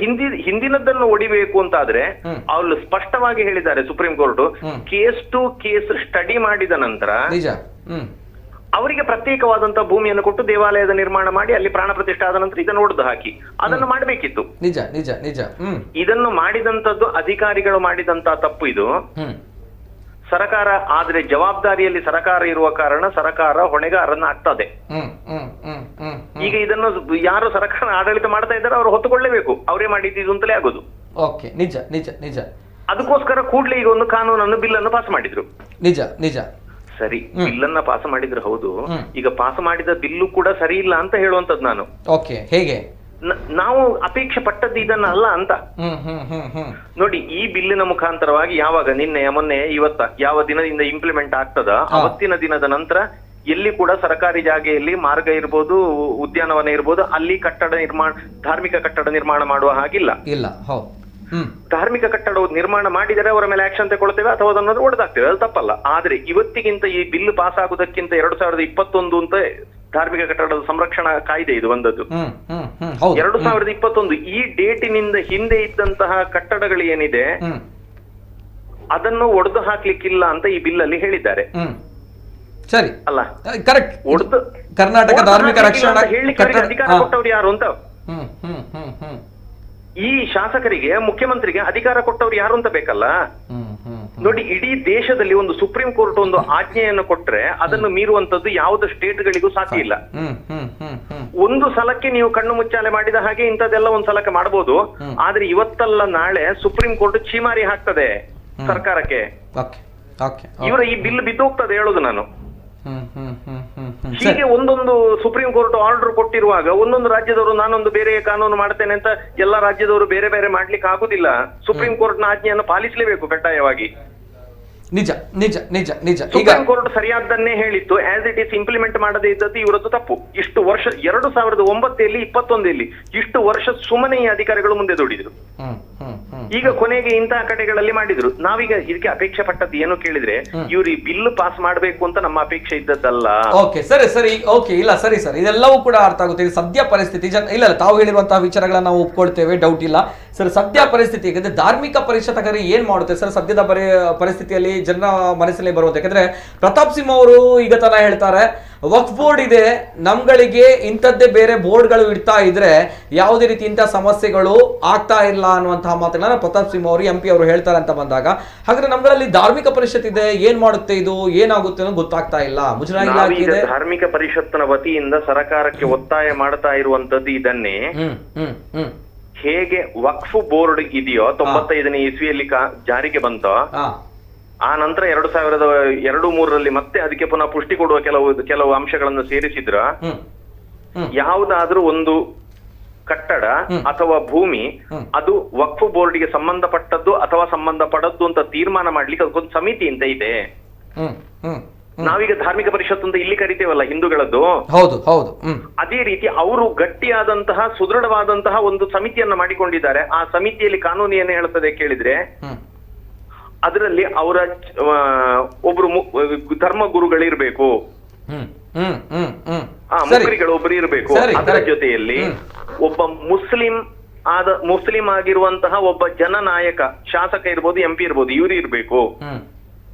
ಹಿಂದಿನದನ್ನು ಒಡಿಬೇಕು ಅಂತಾದ್ರೆ ಅವ್ರು ಸ್ಪಷ್ಟವಾಗಿ ಹೇಳಿದ್ದಾರೆ supreme court, case to case study ಮಾಡಿದ ನಂತರ ಅವರಿಗೆ ಪ್ರತ್ಯೇಕವಾದಂತಹ ಭೂಮಿಯನ್ನು ಕೊಟ್ಟು ದೇವಾಲಯದ ನಿರ್ಮಾಣ ಮಾಡಿ ಅಲ್ಲಿ ಪ್ರಾಣ ಪ್ರತಿಷ್ಠೆ ಆದ ನಂತರ ಇದನ್ನು ಒಡೆದು ಹಾಕಿ ಅದನ್ನು ಮಾಡಬೇಕಿತ್ತು. ನಿಜ ನಿಜ ನಿಜ. ಇದನ್ನು ಮಾಡಿದಂತದ್ದು ಅಧಿಕಾರಿಗಳು ಮಾಡಿದಂತಹ ತಪ್ಪು ಇದು. ಸರ್ಕಾರ ಆದ್ರೆ ಜವಾಬ್ದಾರಿಯಲ್ಲಿ ಸರ್ಕಾರ ಇರುವ ಕಾರಣ ಸರ್ಕಾರ ಹೊಣೆಗಾರನ ಆಗ್ತದೆ. ಈಗ ಇದನ್ನು ಯಾರು ಸರ್ಕಾರ ಆಡಳಿತ ಮಾಡ್ತಾ ಇದ್ದಾರೆ ಅವರು ಹೊತ್ತುಕೊಳ್ಳಲೇಬೇಕು, ಅವರೇ ಮಾಡಿದ್ದು ಅಂತಲೇ ಆಗೋದು. ಓಕೆ, ನಿಜ ನಿಜ ನಿಜ. ಅದಕ್ಕೋಸ್ಕರ ಕೂಡಲೇ ಈಗ ಒಂದು ಕಾನೂನನ್ನು ಬಿಲ್ ಅನ್ನು ಪಾಸ್ ಮಾಡಿದ್ರು. ನಿಜ ನಿಜ. ಸರಿ, ಬಿಲ್ ಅನ್ನ ಪಾಸ್ ಮಾಡಿದ್ರು ಹೌದು. ಈಗ ಪಾಸ್ ಮಾಡಿದ ಬಿಲ್ಲು ಕೂಡ ಸರಿ ಇಲ್ಲ ಅಂತ ಹೇಳುವಂತದ್ದು ನಾನು. ಓಕೆ, ಹೇಗೆ? ನಾವು ಅಪೇಕ್ಷೆ ಪಟ್ಟದ್ದು ಇದನ್ನ ಅಲ್ಲ ಅಂತ. ನೋಡಿ, ಈ ಬಿಲ್ಲಿನ ಮುಖಾಂತರವಾಗಿ ಯಾವಾಗ ನಿನ್ನೆ ಮೊನ್ನೆ ಇವತ್ತ ಯಾವ ದಿನದಿಂದ ಇಂಪ್ಲಿಮೆಂಟ್ ಆಗ್ತದ, ಅವತ್ತಿನ ದಿನದ ನಂತರ ಎಲ್ಲಿ ಕೂಡ ಸರ್ಕಾರಿ ಜಾಗೆಯಲ್ಲಿ ಮಾರ್ಗ ಇರ್ಬೋದು, ಉದ್ಯಾನವನ ಇರ್ಬೋದು, ಅಲ್ಲಿ ಕಟ್ಟಡ ನಿರ್ಮಾಣ, ಧಾರ್ಮಿಕ ಕಟ್ಟಡ ನಿರ್ಮಾಣ ಮಾಡುವ ಹಾಗಿಲ್ಲ. ಇಲ್ಲ. ಧಾರ್ಮಿಕ ಕಟ್ಟಡ ನಿರ್ಮಾಣ ಮಾಡಿದರೆ ಅವರ ಮೇಲೆ ಆಕ್ಷನ್ ತಗೊಳ್ತೇವೆ ಅಥವಾ ಅದನ್ನು ಒಡೆದಾಗ್ತೇವೆ, ಅದು ತಪ್ಪಲ್ಲ. ಆದ್ರೆ ಇವತ್ತಿಗಿಂತ ಈ ಬಿಲ್ ಪಾಸ್ ಆಗುವುದಕ್ಕಿಂತ 2021 ಅಂತ ಧಾರ್ಮಿಕ ಕಟ್ಟಡದ ಸಂರಕ್ಷಣಾ ಕಾಯ್ದೆ ಇದು ಬಂದದ್ದು. 2021 ಈ ಡೇಟಿನಿಂದ ಹಿಂದೆ ಇದ್ದಂತಹ ಕಟ್ಟಡಗಳು ಏನಿದೆ ಅದನ್ನು ಒಡೆದು ಹಾಕ್ಲಿಕ್ಕಿಲ್ಲ ಅಂತ ಈ ಬಿಲ್ ಅಲ್ಲಿ ಹೇಳಿದ್ದಾರೆ. ಸರಿ ಅಲ್ಲ? ಕರೆಕ್ಟ್. ಒಡೆದು ಕರ್ನಾಟಕ ಧಾರ್ಮಿಕ ರಕ್ಷಣಾ ಹೇಳಿಕ್ಕೆ ಅಧಿಕಾರ ಕೊಟ್ಟವ್ರು ಯಾರು ಅಂತ, ಈ ಶಾಸಕರಿಗೆ ಮುಖ್ಯಮಂತ್ರಿಗೆ ಅಧಿಕಾರ ಕೊಟ್ಟವ್ರು ಯಾರು ಅಂತ ಬೇಕಲ್ಲ. ನೋಡಿ, ಇಡೀ ದೇಶದಲ್ಲಿ ಒಂದು ಸುಪ್ರೀಂ ಕೋರ್ಟ್ ಒಂದು ಆಜ್ಞೆಯನ್ನು ಕೊಟ್ರೆ ಅದನ್ನು ಮೀರುವಂತದ್ದು ಯಾವುದೇ ಸ್ಟೇಟ್ಗಳಿಗೂ ಸಾಧ್ಯ ಇಲ್ಲ. ಒಂದು ಸಲಕ್ಕೆ ನೀವು ಕಣ್ಣು ಮುಚ್ಚಾಲೆ ಮಾಡಿದ ಹಾಗೆ ಇಂಥದ್ದೆಲ್ಲ ಒಂದ್ ಸಲಕ್ಕೆ ಮಾಡಬಹುದು. ಆದ್ರೆ ಇವತ್ತಲ್ಲ ನಾಳೆ ಸುಪ್ರೀಂ ಕೋರ್ಟ್ ಚೀಮಾರಿ ಹಾಕ್ತದೆ ಸರ್ಕಾರಕ್ಕೆ. ಇವರ ಈ ಬಿಲ್ ಬಿದ್ದೋಗ್ತದೆ ಹೇಳುದು ನಾನು. ಹೀಗೆ ಒಂದೊಂದು ಸುಪ್ರೀಂ ಕೋರ್ಟ್ ಆರ್ಡರ್ ಕೊಟ್ಟಿರುವಾಗ ಒಂದೊಂದು ರಾಜ್ಯದವರು ನಾನೊಂದು ಬೇರೆ ಕಾನೂನು ಮಾಡ್ತೇನೆ ಅಂತ ಎಲ್ಲಾ ರಾಜ್ಯದವರು ಬೇರೆ ಬೇರೆ ಮಾಡ್ಲಿಕ್ಕೆ ಆಗುದಿಲ್ಲ. ಸುಪ್ರೀಂ ಕೋರ್ಟ್ ನ ಆಜ್ಞೆಯನ್ನು ಪಾಲಿಸಲೇಬೇಕು ಕಡ್ಡಾಯವಾಗಿ. ನಿಜ ನಿಜ ನಿಜ ನಿಜ. ಸುಪ್ರೀಂ ಕೋರ್ಟ್ ಸರಿಯಾದ್ದನ್ನೇ ಹೇಳಿತ್ತು, ಆಸ್ ಇಟ್ ಈಸ್ ಇಂಪ್ಲಿಮೆಂಟ್ ಮಾಡದೇ ಇದ್ದದ್ದು ಇವರದ್ದು ತಪ್ಪು. ಇಷ್ಟು ವರ್ಷ 2009 21 ಇಷ್ಟು ವರ್ಷ ಸುಮ್ಮನೆ ಈ ಅಧಿಕಾರಿಗಳು ಮುಂದೆ ದುಡಿದ್ರು. ಈಗ ಕೊನೆಗೆ ಇಂತಹ ಕಡೆಗಳಲ್ಲಿ ಮಾಡಿದ್ರು. ನಾವೀಗ ಇದಕ್ಕೆ ಅಪೇಕ್ಷೆ ಪಟ್ಟದ್ದು ಏನು ಕೇಳಿದ್ರೆ, ಇವ್ರು ಈ ಬಿಲ್ ಪಾಸ್ ಮಾಡ್ಬೇಕು ಅಂತ ನಮ್ಮ ಅಪೇಕ್ಷೆ ಇದ್ದದ್ದಲ್ಲ. ಓಕೆ, ಸರಿ ಸರಿ. ಓಕೆ, ಇಲ್ಲ ಸರಿ ಸರ್, ಇದೆಲ್ಲವೂ ಕೂಡ ಅರ್ಥ ಆಗುತ್ತೆ. ಸದ್ಯ ಪರಿಸ್ಥಿತಿ ಇಲ್ಲ, ತಾವು ಹೇಳಿರುವಂತಹ ವಿಚಾರಗಳನ್ನ ನಾವು ಒಪ್ಕೊಳ್ತೇವೆ, ಡೌಟ್ ಇಲ್ಲ ಸರ್. ಸದ್ಯ ಪರಿಸ್ಥಿತಿ ಯಾಕಂದ್ರೆ ಧಾರ್ಮಿಕ ಪರಿಷತ್ ಹಾಗಾದ್ರೆ ಏನ್ ಮಾಡುತ್ತೆ ಸರ್ ಸದ್ಯದ ಪರಿಸ್ಥಿತಿಯಲ್ಲಿ ಜನರ ಮನಸ್ಸಲ್ಲಿ ಬರುತ್ತೆ? ಯಾಕಂದ್ರೆ ಪ್ರತಾಪ್ ಸಿಂಹ ಅವರು ಈಗ ತನ ಹೇಳ್ತಾರೆ, ವಕ್ಫ್ ಬೋರ್ಡ್ ಇದೆ, ನಮ್ಗಳಿಗೆ ಇಂಥದ್ದೇ ಬೇರೆ ಬೋರ್ಡ್ಗಳು ಇಡ್ತಾ ಇದ್ರೆ ಯಾವುದೇ ರೀತಿ ಇಂಥ ಸಮಸ್ಯೆಗಳು ಆಗ್ತಾ ಇಲ್ಲ ಅನ್ನುವಂತಹ ಮಾತನ್ನ ಪ್ರತಾಪ್ ಸಿಂಹ ಅವರು MP ಅವರು ಹೇಳ್ತಾರೆ ಅಂತ ಬಂದಾಗ, ಹಾಗಾದ್ರೆ ನಮ್ಗಳಲ್ಲಿ ಧಾರ್ಮಿಕ ಪರಿಷತ್ ಇದೆ, ಏನ್ ಮಾಡುತ್ತೆ ಇದು, ಏನಾಗುತ್ತೆ ಅನ್ನೋದು ಗೊತ್ತಾಗ್ತಾ ಇಲ್ಲ. ಮುಜರಾಯಿ ಇಲಾಖೆ ಇದೆ, ಧಾರ್ಮಿಕ ಪರಿಷತ್ನ ವತಿಯಿಂದ ಸರ್ಕಾರಕ್ಕೆ ಒತ್ತಾಯ ಮಾಡ್ತಾ ಇರುವಂತದ್ದು ಇದನ್ನೇ. ಹೇಗೆ ವಕ್ಫ್ ಬೋರ್ಡ್ ಇದೆಯೋ 95ನೇ ಇಸ್ವಿಯಲ್ಲಿ ಜಾರಿಗೆ ಬಂತೋ ಆ ನಂತರ 2002-2003 ಮತ್ತೆ ಅದಕ್ಕೆ ಪುನಃ ಪುಷ್ಟಿ ಕೊಡುವ ಕೆಲವು ಅಂಶಗಳನ್ನು ಸೇರಿಸಿದ್ರ ಯಾವುದಾದ್ರೂ ಒಂದು ಕಟ್ಟಡ ಅಥವಾ ಭೂಮಿ ಅದು ವಕ್ಫ್ ಬೋರ್ಡ್ಗೆ ಸಂಬಂಧಪಟ್ಟದ್ದು ಅಥವಾ ಸಂಬಂಧಪಡದ್ದು ಅಂತ ತೀರ್ಮಾನ ಮಾಡ್ಲಿಕ್ಕೆ ಅದಕ್ಕೊಂದು ಸಮಿತಿ ಅಂತ ಇದೆ. ನಾವೀಗ ಧಾರ್ಮಿಕ ಪರಿಷತ್ ಅಂತ ಇಲ್ಲಿ ಕರಿತೇವಲ್ಲ ಹಿಂದೂಗಳದ್ದು, ಹೌದು ಹೌದು. ಅದೇ ರೀತಿ ಅವರು ಗಟ್ಟಿಯಾದಂತಹ ಸುದೃಢವಾದಂತಹ ಒಂದು ಸಮಿತಿಯನ್ನ ಮಾಡಿಕೊಂಡಿದ್ದಾರೆ. ಆ ಸಮಿತಿಯಲ್ಲಿ ಕಾನೂನು ಏನು ಹೇಳ್ತದೆ ಕೇಳಿದ್ರೆ, ಅದರಲ್ಲಿ ಅವರ ಒಬ್ರು ಧರ್ಮ ಗುರುಗಳಿರ್ಬೇಕು, ಮುಖ್ರಿಗಳು ಒಬ್ರು ಇರ್ಬೇಕು. ಅದರ ಜೊತೆಯಲ್ಲಿ ಒಬ್ಬ ಮುಸ್ಲಿಂ ಆಗಿರುವಂತಹ ಒಬ್ಬ ಜನನಾಯಕ, ಶಾಸಕ ಇರ್ಬೋದು, MP ಇರ್ಬೋದು, ಇವರು ಇರ್ಬೇಕು.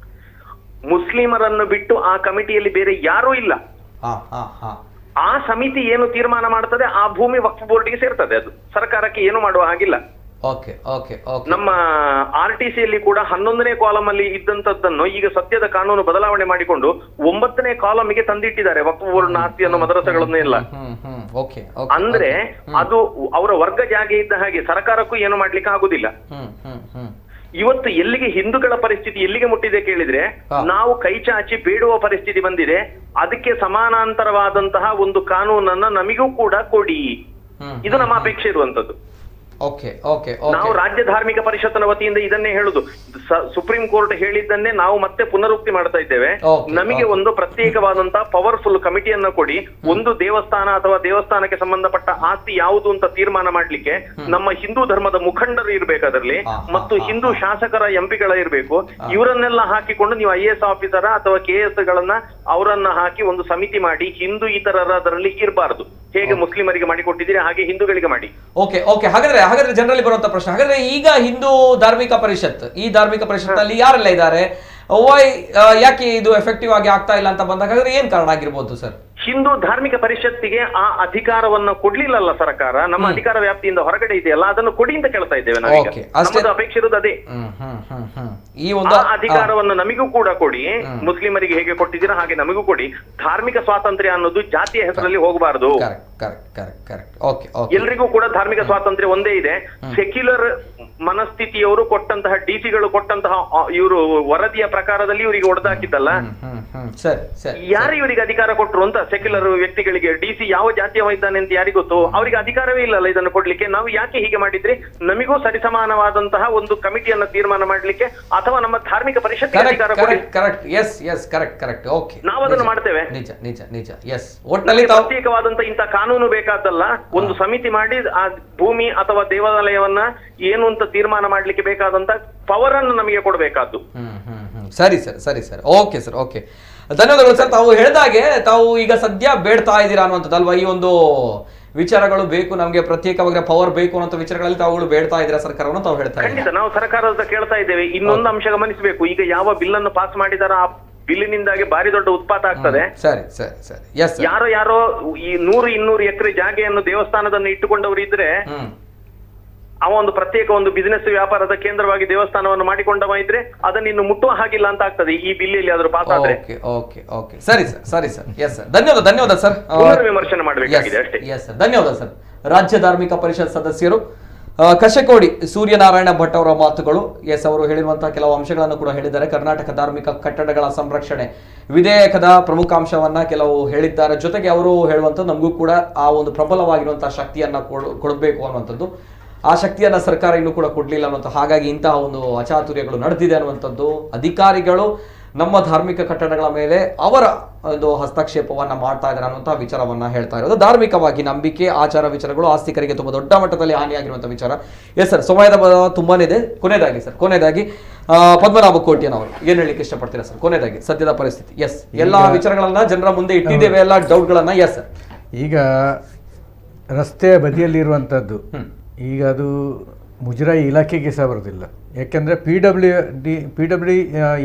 ಮುಸ್ಲಿಮರನ್ನು ಬಿಟ್ಟು ಆ ಕಮಿಟಿಯಲ್ಲಿ ಬೇರೆ ಯಾರೂ ಇಲ್ಲ. ಆ ಸಮಿತಿ ಏನು ತೀರ್ಮಾನ ಮಾಡ್ತದೆ ಆ ಭೂಮಿ ವಕ್ಫ್ ಬೋರ್ಡ್ಗೆ ಸೇರ್ತದೆ. ಅದು ಸರ್ಕಾರಕ್ಕೆ ಏನು ಮಾಡುವ ಹಾಗಿಲ್ಲ. ನಮ್ಮ RTCಯಲ್ಲಿ ಕೂಡ 11ನೇ ಕಾಲಮ್ ಅಲ್ಲಿ ಇದ್ದಂತದ್ದನ್ನು ಈಗ ಸದ್ಯದ ಕಾನೂನು ಬದಲಾವಣೆ ಮಾಡಿಕೊಂಡು 9ನೇ ಕಾಲಮ್ಗೆ ತಂದಿಟ್ಟಿದ್ದಾರೆ ವಕ್ಫ್ ಬೋರ್ಡ್ ಆಸ್ತಿಯನ್ನು, ಮದರಸಗಳನ್ನು ಎಲ್ಲ. ಅಂದ್ರೆ ಅದು ಅವರ ವರ್ಗ ಜಾಗೆ ಇದ್ದ ಹಾಗೆ ಸರ್ಕಾರಕ್ಕೂ ಏನು ಮಾಡ್ಲಿಕ್ಕೆ ಆಗುದಿಲ್ಲ. ಇವತ್ತು ಎಲ್ಲಿಗೆ ಹಿಂದೂಗಳ ಪರಿಸ್ಥಿತಿ ಎಲ್ಲಿಗೆ ಮುಟ್ಟಿದೆ ಕೇಳಿದ್ರೆ, ನಾವು ಕೈ ಚಾಚಿ ಬೇಡುವ ಪರಿಸ್ಥಿತಿ ಬಂದಿದೆ. ಅದಕ್ಕೆ ಸಮಾನಾಂತರವಾದಂತಹ ಒಂದು ಕಾನೂನನ್ನ ನಮಿಗೂ ಕೂಡ ಕೊಡಿ, ಇದು ನಮ್ಮ ಅಪೇಕ್ಷೆ ಇರುವಂತದ್ದು. ನಾವು ರಾಜ್ಯ ಧಾರ್ಮಿಕ ಪರಿಷತ್ನ ವತಿಯಿಂದ ಇದನ್ನೇ ಹೇಳುದು. ಸುಪ್ರೀಂ ಕೋರ್ಟ್ ಹೇಳಿದ್ದನ್ನೇ ನಾವು ಮತ್ತೆ ಪುನರುಕ್ತಿ ಮಾಡ್ತಾ ಇದ್ದೇವೆ. ನಮಗೆ ಒಂದು ಪ್ರತ್ಯೇಕವಾದಂತಹ ಪವರ್ಫುಲ್ ಕಮಿಟಿಯನ್ನ ಕೊಡಿ. ಒಂದು ದೇವಸ್ಥಾನ ಅಥವಾ ದೇವಸ್ಥಾನಕ್ಕೆ ಸಂಬಂಧಪಟ್ಟ ಆಸ್ತಿ ಯಾವುದು ಅಂತ ತೀರ್ಮಾನ ಮಾಡ್ಲಿಕ್ಕೆ ನಮ್ಮ ಹಿಂದೂ ಧರ್ಮದ ಮುಖಂಡರು ಇರ್ಬೇಕಾದ್ರಲ್ಲಿ ಮತ್ತು ಹಿಂದೂ ಶಾಸಕರ MP ಗಳ ಇರ್ಬೇಕು. ಇವರನ್ನೆಲ್ಲ ಹಾಕಿಕೊಂಡು ನೀವು IAS ಆಫೀಸರ ಅಥವಾ KS ಗಳನ್ನ ಅವರನ್ನ ಹಾಕಿ ಒಂದು ಸಮಿತಿ ಮಾಡಿ ಹಿಂದೂ ಇತರರ ಅದರಲ್ಲಿ ಇರಬಾರದು. ಹೇಗೆ ಮುಸ್ಲಿಮರಿಗೆ ಮಾಡಿಕೊಟ್ಟಿದ್ದೀರಿ ಹಾಗೆ ಹಿಂದೂಗಳಿಗೆ ಮಾಡಿ. ಹಾಗಾದ್ರೆ ಜನರಲ್ಲಿ ಬರುವಂತ ಪ್ರಶ್ನೆ, ಹಾಗಾದ್ರೆ ಈಗ ಹಿಂದೂ ಧಾರ್ಮಿಕ ಪರಿಷತ್, ಈ ಧಾರ್ಮಿಕ ಪರಿಷತ್ನಲ್ಲಿ ಯಾರೆಲ್ಲ ಇದ್ದಾರೆ, ಯಾಕೆ ಇದು ಎಫೆಕ್ಟಿವ್ ಆಗಿ ಆಗ್ತಾ ಇಲ್ಲ ಅಂತ ಬಂದಾಗ ಹಾಗಾದ್ರೆ ಏನ್ ಕಾರಣ ಆಗಿರ್ಬೋದು ಸರ್? ಹಿಂದೂ ಧಾರ್ಮಿಕ ಪರಿಷತ್ತಿಗೆ ಆ ಅಧಿಕಾರವನ್ನ ಕೊಡ್ಲಿಲ್ಲಲ್ಲ ಸರ್ಕಾರ. ನಮ್ಮ ಅಧಿಕಾರ ವ್ಯಾಪ್ತಿಯಿಂದ ಹೊರಗಡೆ ಇದೆಯಲ್ಲ, ಅದನ್ನು ಕೊಡಿ ಅಂತ ಕೇಳ್ತಾ ಇದ್ದೇವೆ. ನಮ್ಮದು ಅಪೇಕ್ಷೆ ಇರುವುದು ಅದೇ. ಈ ಒಂದು ಅಧಿಕಾರವನ್ನು ನಮಿಗೂ ಕೂಡ ಕೊಡಿ. ಮುಸ್ಲಿಮರಿಗೆ ಹೇಗೆ ಕೊಟ್ಟಿದ್ದೀರಾ ಹಾಗೆ ನಮಗೂ ಕೊಡಿ. ಧಾರ್ಮಿಕ ಸ್ವಾತಂತ್ರ್ಯ ಅನ್ನೋದು ಜಾತಿಯ ಹೆಸರಲ್ಲಿ ಹೋಗಬಾರದು. ಎಲ್ರಿಗೂ ಕೂಡ ಧಾರ್ಮಿಕ ಸ್ವಾತಂತ್ರ್ಯ ಒಂದೇ ಇದೆ. ಸೆಕ್ಯುಲರ್ ಮನಸ್ಥಿತಿಯವರು ಕೊಟ್ಟಂತಹ DC-ಗಳು ಕೊಟ್ಟಂತಹ ಇವರು ವರದಿಯ ಪ್ರಕಾರದಲ್ಲಿ ಇವರಿಗೆ ಹೊಡೆದಾಕಿದ್ದಲ್ಲ. ಯಾರು ಇವರಿಗೆ ಅಧಿಕಾರ ಕೊಟ್ಟರು ಅಂತ ಸೆಕ್ಯುಲರ್ ವ್ಯಕ್ತಿಗಳಿಗೆ? DC ಯಾವ ಜಾತಿಯವ ಇದ್ದಾನೆ ಅಂತ ಯಾರಿಗೂ ಗೊತ್ತು? ಅವರಿಗೆ ಅಧಿಕಾರವೇ ಇಲ್ಲಲ್ಲ ಇದನ್ನು ಕೊಡ್ಲಿಕ್ಕೆ. ನಾವು ಯಾಕೆ ಹೀಗೆ ಮಾಡಿದ್ರಿ? ನಮಿಗೂ ಸರಿಸಮಾನವಾದಂತಹ ಒಂದು ಕಮಿಟಿಯನ್ನ ತೀರ್ಮಾನ ಮಾಡ್ಲಿಕ್ಕೆ ಅಥವಾ ನಮ್ಮ ಧಾರ್ಮಿಕ ಪರಿಷತ್ ಅಧಿಕಾರ ಕೊಡಿ. ನಾವು ಅದನ್ನು ಮಾಡ್ತೇವೆ. ಒಟ್ಟಿನಲ್ಲಿ ಪ್ರತ್ಯೇಕವಾದಂತಹ ಇಂತಹ ಕಾನೂನು ಬೇಕಾದಲ್ಲ, ಒಂದು ಸಮಿತಿ ಮಾಡಿ ಆ ಭೂಮಿ ಅಥವಾ ದೇವಾಲಯವನ್ನ ಏನು ಅಂತ ತೀರ್ಮಾನ ಮಾಡ್ಲಿಕ್ಕೆ ಬೇಕಾದಂತ ಪವರ್ ಅನ್ನು ನಮಗೆ ಕೊಡಬೇಕಾದ್ದು. ಸರಿ ಸರ್. ಓಕೆ ಸರ್, ಓಕೆ, ಧನ್ಯವಾದಗಳು ಸರ್. ತಾವು ಹೇಳಿದಾಗೆ ತಾವು ಈಗ ಸದ್ಯ ಬೇಡ್ತಾ ಇದ್ದೀರಾ ಅನ್ನುವಂಥದ್ದಲ್ವಾ, ಈ ಒಂದು ವಿಚಾರಗಳು ಬೇಕು ನಮಗೆ, ಪ್ರತ್ಯೇಕವಾಗಿ ಪವರ್ ಬೇಕು ಅನ್ನೋ ವಿಚಾರಗಳಲ್ಲಿ ತಾವುಗಳು ಬೇಡ್ತಾ ಇದ್ದೀರಾ ಸರ್ಕಾರವನ್ನು ತಾವು ಹೇಳ್ತಾ ಇದ್ದೀರಾ? ಖಂಡಿತ ನಾವು ಸರ್ಕಾರದ ಕೇಳ್ತಾ ಇದ್ದೇವೆ. ಇನ್ನೊಂದು ಅಂಶ ಗಮನಿಸಬೇಕು, ಈಗ ಯಾವ ಬಿಲ್ ಅನ್ನು ಪಾಸ್ ಮಾಡಿದಾರ ಆ ಬಿಲ್ಲಿನಿಂದಾಗಿ ಭಾರಿ ದೊಡ್ಡ ಉತ್ಪಾತ ಆಗ್ತದೆ. ಯಾರೋ ಈ 100-200 ಎಕರೆ ಜಾಗೆಯನ್ನು ದೇವಸ್ಥಾನದನ್ನು ಇಟ್ಟುಕೊಂಡವರು ಇದ್ರೆ ಅವ ಒಂದು ಪ್ರತ್ಯೇಕ ಒಂದು ಬಿಸಿನೆಸ್ ವ್ಯಾಪಾರದ ಕೇಂದ್ರವಾಗಿ ದೇವಸ್ಥಾನವನ್ನು ಮಾಡಿಕೊಂಡವ ಇದ್ರೆ ಅದನ್ನ ಇನ್ನು ಮುಟ್ಟುವ ಹಾಗಿಲ್ಲ ಅಂತ ಆಗ್ತದೆ ಈ ಬಿಲ್ಲಿ ಆದ್ರೂ ಪಾಸ್ ಆದ್ರೆ. ಸರಿ ಸರ್. ಎಸ್ ಸರ್, ಧನ್ಯವಾದ ಸರ್. ವಿಮರ್ಶನೆ ಮಾಡಬೇಕಾಗಿದೆ ಅಷ್ಟೇ. ಎಸ್ ಸರ್, ಧನ್ಯವಾದ ಸರ್. ರಾಜ್ಯ ಧಾರ್ಮಿಕ ಪರಿಷತ್ ಸದಸ್ಯರು ಕಶಕೋಡಿ ಸೂರ್ಯನಾರಾಯಣ ಭಟ್ ಅವರ ಮಾತುಗಳು. ಎಸ್, ಅವರು ಹೇಳಿರುವಂತಹ ಕೆಲವು ಅಂಶಗಳನ್ನು ಕೂಡ ಹೇಳಿದ್ದಾರೆ. ಕರ್ನಾಟಕ ಧಾರ್ಮಿಕ ಕಟ್ಟಡಗಳ ಸಂರಕ್ಷಣೆ ವಿಧೇಯಕದ ಪ್ರಮುಖ ಅಂಶವನ್ನ ಕೆಲವು ಹೇಳಿದ್ದಾರೆ. ಜೊತೆಗೆ ಅವರು ಹೇಳುವಂಥದ್ದು ನಮಗೂ ಕೂಡ ಆ ಒಂದು ಪ್ರಬಲವಾಗಿರುವಂತಹ ಶಕ್ತಿಯನ್ನ ಕೊಡಬೇಕು ಅನ್ನುವಂಥದ್ದು. ಆ ಶಕ್ತಿಯನ್ನ ಸರ್ಕಾರ ಇನ್ನೂ ಕೂಡ ಕೊಡ್ಲಿಲ್ಲ ಅನ್ನುವಂಥ, ಹಾಗಾಗಿ ಇಂತಹ ಒಂದು ಅಚಾತುರ್ಯಗಳು ನಡೆದಿದೆ ಅನ್ನುವಂಥದ್ದು. ಅಧಿಕಾರಿಗಳು ನಮ್ಮ ಧಾರ್ಮಿಕ ಕಟ್ಟಡಗಳ ಮೇಲೆ ಅವರ ಒಂದು ಹಸ್ತಕ್ಷೇಪವನ್ನ ಮಾಡ್ತಾ ಇದ್ದಾರೆ ಅನ್ನುವಂತಹ ವಿಚಾರವನ್ನ ಹೇಳ್ತಾ ಇರೋದು. ಧಾರ್ಮಿಕವಾಗಿ ನಂಬಿಕೆ, ಆಚಾರ ವಿಚಾರಗಳು ಆಸ್ತಿಕರಿಗೆ ತುಂಬಾ ದೊಡ್ಡ ಮಟ್ಟದಲ್ಲಿ ಹಾನಿಯಾಗಿರುವಂತಹ ವಿಚಾರ. ಎಸ್ ಸರ್, ಸಮಯದ ತುಂಬಾನೇ ಇದೆ. ಕೊನೆಯದಾಗಿ ಪದ್ಮನಾಭ ಕೋಟ್ಯನವರು ಏನ್ ಹೇಳಿಕ್ಕೆ ಇಷ್ಟಪಡ್ತೀರಾ ಸರ್? ಕೊನೆಯದಾಗಿ ಸದ್ಯದ ಪರಿಸ್ಥಿತಿ. ಎಸ್, ಎಲ್ಲಾ ವಿಚಾರಗಳನ್ನ ಜನರ ಮುಂದೆ ಇಟ್ಟಿದ್ದೇವೆ, ಎಲ್ಲ ಡೌಟ್ಗಳನ್ನ. ಎಸ್ ಸರ್, ಈಗ ರಸ್ತೆಯ ಬದಿಯಲ್ಲಿರುವಂಥದ್ದು ಈಗ ಅದು ಮುಜರಾಯಿ ಇಲಾಖೆಗೆ ಸಹ ಬರೋದಿಲ್ಲ. ಯಾಕೆಂದರೆ PWD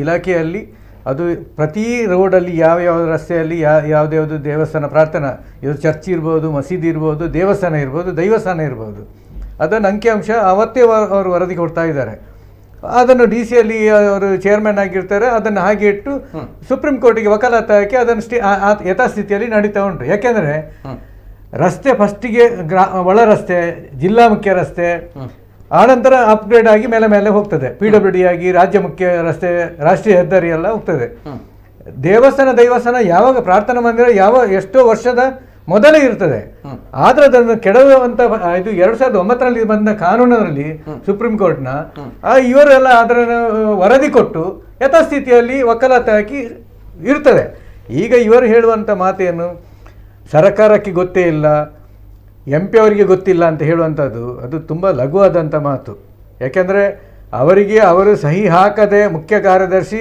ಇಲಾಖೆಯಲ್ಲಿ ಅದು ಪ್ರತಿ ರೋಡಲ್ಲಿ ಯಾವ ರಸ್ತೆಯಲ್ಲಿ ಯಾವುದ್ಯಾವುದು ದೇವಸ್ಥಾನ, ಪ್ರಾರ್ಥನಾ, ಇದು ಚರ್ಚ್ ಇರ್ಬೋದು, ಮಸೀದಿ ಇರ್ಬೋದು, ದೇವಸ್ಥಾನ ಇರ್ಬೋದು, ದೈವಸ್ಥಾನ ಇರ್ಬೋದು, ಅದನ್ನು ಅಂಕಿಅಂಶ ಅವತ್ತೇ ಅವರು ವರದಿ ಕೊಡ್ತಾ ಇದ್ದಾರೆ. ಅದನ್ನು DC-ಯಲ್ಲಿ ಅವರು ಚೇರ್ಮನ್ ಆಗಿರ್ತಾರೆ. ಅದನ್ನು ಹಾಗೆ ಇಟ್ಟು ಸುಪ್ರೀಂ ಕೋರ್ಟಿಗೆ ವಕಾಲತ್ತು ಹಾಕಿ ಅದನ್ನು ಯಥಾಸ್ಥಿತಿಯಲ್ಲಿ ನಡೀತಾ ಉಂಟು. ಯಾಕೆಂದರೆ ರಸ್ತೆ ಫಸ್ಟಿಗೆ ಒಳ ರಸ್ತೆ, ಜಿಲ್ಲಾ ಮುಖ್ಯ ರಸ್ತೆ, ಆನಂತರ ಅಪ್ಗ್ರೇಡ್ ಆಗಿ ಮೇಲೆ ಮೇಲೆ ಹೋಗ್ತದೆ, PWD ಆಗಿ ರಾಜ್ಯ ಮುಖ್ಯ ರಸ್ತೆ, ರಾಷ್ಟ್ರೀಯ ಹೆದ್ದಾರಿ ಎಲ್ಲ ಹೋಗ್ತದೆ. ದೇವಸ್ಥಾನ ಯಾವಾಗ ಪ್ರಾರ್ಥನಾ ಮಂದಿರ ಎಷ್ಟೋ ವರ್ಷದ ಮೊದಲೇ ಇರ್ತದೆ. ಆದ್ರೆ ಅದನ್ನು ಕೆಡವುವಂತ ಇದು 2009ರಲ್ಲಿ ಬಂದ ಕಾನೂನಲ್ಲಿ ಸುಪ್ರೀಂ ಕೋರ್ಟ್ನ ಇವರೆಲ್ಲ ಅದನ್ನು ವರದಿ ಕೊಟ್ಟು ಯಥಾಸ್ಥಿತಿಯಲ್ಲಿ ವಕಾಲತ್ತು ಹಾಕಿ ಇರ್ತದೆ. ಈಗ ಇವರು ಹೇಳುವಂಥ ಮಾತೇನು, ಸರ್ಕಾರಕ್ಕೆ ಗೊತ್ತೇ ಇಲ್ಲ, MP ಅವರಿಗೆ ಗೊತ್ತಿಲ್ಲ ಅಂತ ಹೇಳುವಂಥದ್ದು ಅದು ತುಂಬ ಲಘುವಾದಂಥ ಮಾತು. ಯಾಕೆಂದರೆ ಅವರು ಸಹಿ ಹಾಕದೆ ಮುಖ್ಯ ಕಾರ್ಯದರ್ಶಿ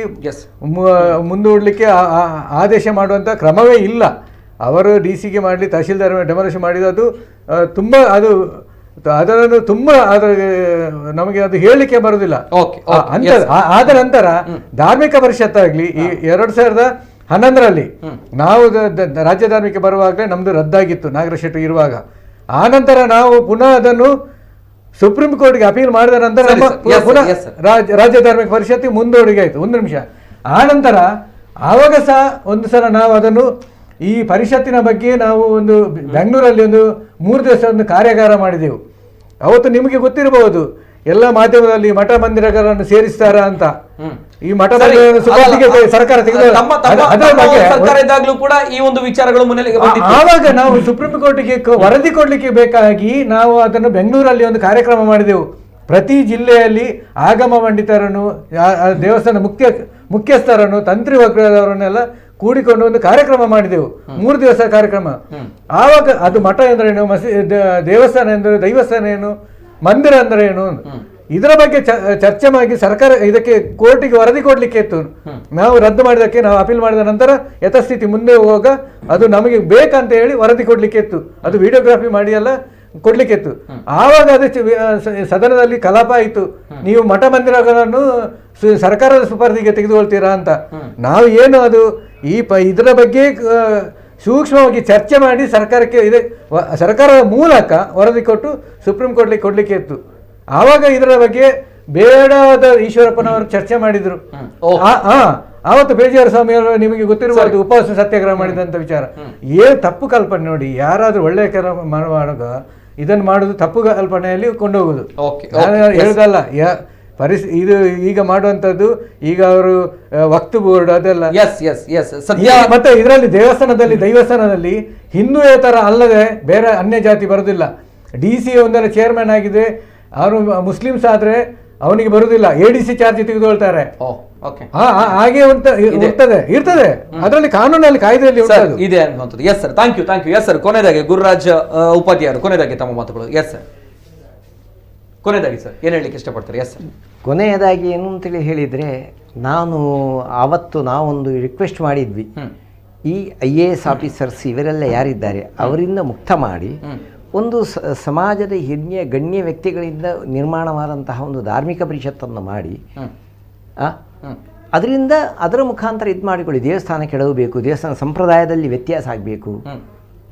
ಮುಂದೂಡಲಿಕ್ಕೆ ಆದೇಶ ಮಾಡುವಂಥ ಕ್ರಮವೇ ಇಲ್ಲ. ಅವರು DC ಮಾಡಲಿ, ತಹಶೀಲ್ದಾರ್ ಡೆಮಾಲಿಷ್ ಮಾಡಿದ್ದು ತುಂಬ ಅದನ್ನು ತುಂಬ ನಮಗೆ ಅದು ಹೇಳಲಿಕ್ಕೆ ಬರುವುದಿಲ್ಲ. ಆದ ನಂತರ ಧಾರ್ಮಿಕ ಪರಿಷತ್ ಆಗಲಿ ಈ 2011ರಲ್ಲಿ ನಾವು ರಾಜ್ಯ ಧಾರ್ಮಿಕ ಬರುವಾಗಲೇ ನಮ್ದು ರದ್ದಾಗಿತ್ತು ನಾಗರಾಜ್ ಶೆಟ್ಟಿ ಇರುವಾಗ. ಆ ನಂತರ ನಾವು ಪುನಃ ಅದನ್ನು ಸುಪ್ರೀಂ ಕೋರ್ಟ್ಗೆ ಅಪೀಲ್ ಮಾಡಿದ ನಂತರ ಪುನಃ ರಾಜ್ಯ ಧಾರ್ಮಿಕ ಪರಿಷತ್ತಿಗೆ ಮುಂದೂಡಿಗೆ ಆಯಿತು. ಒಂದು ನಿಮಿಷ. ಆ ನಂತರ ಆವಾಗ ಸಹ ಒಂದು ಸಲ ನಾವು ಅದನ್ನು ಈ ಪರಿಷತ್ತಿನ ಬಗ್ಗೆ ನಾವು ಒಂದು ಬೆಂಗಳೂರಲ್ಲಿ ಒಂದು 3 ದಿವಸ ಒಂದು ಕಾರ್ಯಾಗಾರ ಮಾಡಿದೆವು. ಅವತ್ತು ನಿಮಗೆ ಗೊತ್ತಿರಬಹುದು, ಎಲ್ಲ ಮಾಧ್ಯಮದಲ್ಲಿ ಮಠ ಮಂದಿರಗಳನ್ನು ಸೇರಿಸ್ತಾರ ಅಂತ. ಈ ಮಠ ಸರ್ಕಾರ ಕೂಡ ಈ ಒಂದು ವಿಚಾರಗಳು ಆವಾಗ ನಾವು ಸುಪ್ರೀಂ ಕೋರ್ಟ್ಗೆ ವರದಿ ಕೊಡ್ಲಿಕ್ಕೆ ಬೇಕಾಗಿ ನಾವು ಅದನ್ನು ಬೆಂಗಳೂರಲ್ಲಿ ಒಂದು ಕಾರ್ಯಕ್ರಮ ಮಾಡಿದೆವು. ಪ್ರತಿ ಜಿಲ್ಲೆಯಲ್ಲಿ ಆಗಮ ಪಂಡಿತರನ್ನು, ದೇವಸ್ಥಾನ ಮುಖ್ಯಸ್ಥರನ್ನು, ತಂತ್ರಿ ವಕ್ರವರನ್ನೆಲ್ಲ ಕೂಡಿಕೊಂಡು ಒಂದು ಕಾರ್ಯಕ್ರಮ ಮಾಡಿದೆವು. 3 ದಿವಸ ಕಾರ್ಯಕ್ರಮ. ಆವಾಗ ಅದು ಮಠ ಎಂದ್ರೇನು, ದೇವಸ್ಥಾನ ಎಂದ್ರೆ ದೈವಸ್ಥಾನ ಏನು, ಮಂದಿರ ಅಂದ್ರೆ ಏನು, ಇದರ ಬಗ್ಗೆ ಚರ್ಚೆ ಮಾಡಿ ಸರ್ಕಾರ ಇದಕ್ಕೆ ಕೋರ್ಟಿಗೆ ವರದಿ ಕೊಡ್ಲಿಕ್ಕೆ ಇತ್ತು. ನಾವು ರದ್ದು ಮಾಡಿದಕ್ಕೆ ನಾವು ಅಪೀಲ್ ಮಾಡಿದ ನಂತರ ಯಥಾಸ್ಥಿತಿ ಮುಂದೆ ಹೋಗ ಅದು ನಮಗೆ ಬೇಕಂತ ಹೇಳಿ ವರದಿ ಕೊಡ್ಲಿಕ್ಕೆ ಇತ್ತು. ಅದು ವಿಡಿಯೋಗ್ರಾಫಿ ಮಾಡಿ ಎಲ್ಲ ಕೊಡ್ಲಿಕ್ಕೆ ಇತ್ತು. ಆವಾಗ ಅದು ಸದನದಲ್ಲಿ ಕಲಾಪ ಆಯಿತು, ನೀವು ಮಠ ಮಂದಿರಗಳನ್ನು ಸರ್ಕಾರದ ಸುಪರ್ದಿಗೆ ತೆಗೆದುಕೊಳ್ತೀರಾ ಅಂತ. ನಾವು ಏನು ಅದು ಇದರ ಬಗ್ಗೆ ಸೂಕ್ಷ್ಮವಾಗಿ ಚರ್ಚೆ ಮಾಡಿ ಸರ್ಕಾರಕ್ಕೆ ಸರ್ಕಾರದ ಮೂಲಕ ವರದಿ ಕೊಟ್ಟು ಸುಪ್ರೀಂ ಕೋರ್ಟ್ಗೆ ಕೊಡ್ಲಿಕ್ಕೆ ಇತ್ತು. ಆವಾಗ ಇದರ ಬಗ್ಗೆ ಬೇಡವಾದ ಈಶ್ವರಪ್ಪನವರು ಚರ್ಚೆ ಮಾಡಿದ್ರು. ಆವತ್ತು ಬೇಜಾರು ಸ್ವಾಮಿಯವರು ನಿಮಗೆ ಗೊತ್ತಿರಬಹುದು, ಉಪವಾಸ ಸತ್ಯಾಗ್ರಹ ಮಾಡಿದಂತ ವಿಚಾರ. ಏನು ತಪ್ಪು ಕಲ್ಪನೆ ನೋಡಿ, ಯಾರಾದ್ರೂ ಒಳ್ಳೆಯ ಕೆಲಸ ಮಾಡುವಾಗ ಇದನ್ನು ಮಾಡುದು ತಪ್ಪು ಕಲ್ಪನೆಯಲ್ಲಿ ಕೊಂಡೋಗುದು. ಹೇಳುದಲ್ಲ ಇದು ಈಗ ಮಾಡುವಂತದ್ದು. ಈಗ ಅವರು ವಕ್ತು ಬೋರ್ಡ್ ಅದೆಲ್ಲ ಮತ್ತೆ ಇದರಲ್ಲಿ ದೈವಸ್ಥಾನದಲ್ಲಿ ಹಿಂದೂಯೇತರ ಅಲ್ಲದೆ ಬೇರೆ ಅನ್ಯ ಜಾತಿ ಬರುದಿಲ್ಲ. DC ಒಂದರ ಚೇರ್ಮನ್ ಆಗಿದೆ, ಅವನು ಮುಸ್ಲಿಮ್ಸ್ ಆದ್ರೆ ಅವನಿಗೆ ಬರುದಿಲ್ಲ, ADC ಚಾರ್ಜ್ ತೆಗೆದುಕೊಳ್ತಾರೆ. ಹಾಗೆ ಇರ್ತದೆ ಅದರಲ್ಲಿ ಕಾನೂನಲ್ಲಿ ಕಾಯ್ದೆಯಲ್ಲಿ ಇದೆ ಅನ್ನುವಂಥದ್ದು. Yes sir, thank you. Yes sir, ಕೊನೆಯದಾಗಿ ಗುರುರಾಜ್ ಉಪಾಧ್ಯಾಯರು, ಕೊನೆಯದಾಗಿ ತಮ್ಮ ಮಾತುಗಳು. ಎಸ್ ಸರ್, ಕೊನೆಯದಾಗಿ ಸರ್ ಏನು ಹೇಳಲಿಕ್ಕೆ ಇಷ್ಟಪಡ್ತಾರೆ? ಎಸ್ ಸರ್, ಕೊನೆಯದಾಗಿ ಏನು ಅಂತೇಳಿ ಹೇಳಿದರೆ, ನಾವೊಂದು ರಿಕ್ವೆಸ್ಟ್ ಮಾಡಿದ್ವಿ, ಈ IAS ಆಫೀಸರ್ಸ್ ಇವರೆಲ್ಲ ಯಾರಿದ್ದಾರೆ ಅವರಿಂದ ಮುಕ್ತ ಮಾಡಿ ಒಂದು ಸಮಾಜದ ಹಿರಿಯ ಗಣ್ಯ ವ್ಯಕ್ತಿಗಳಿಂದ ನಿರ್ಮಾಣವಾದಂತಹ ಒಂದು ಧಾರ್ಮಿಕ ಪರಿಷತ್ತನ್ನು ಮಾಡಿ ಅದರ ಮುಖಾಂತರ ಇದು ಮಾಡಿಕೊಳ್ಳಿ. ದೇವಸ್ಥಾನ ಕೆಡವಬೇಕು, ದೇವಸ್ಥಾನ ಸಂಪ್ರದಾಯದಲ್ಲಿ ವ್ಯತ್ಯಾಸ ಆಗಬೇಕು,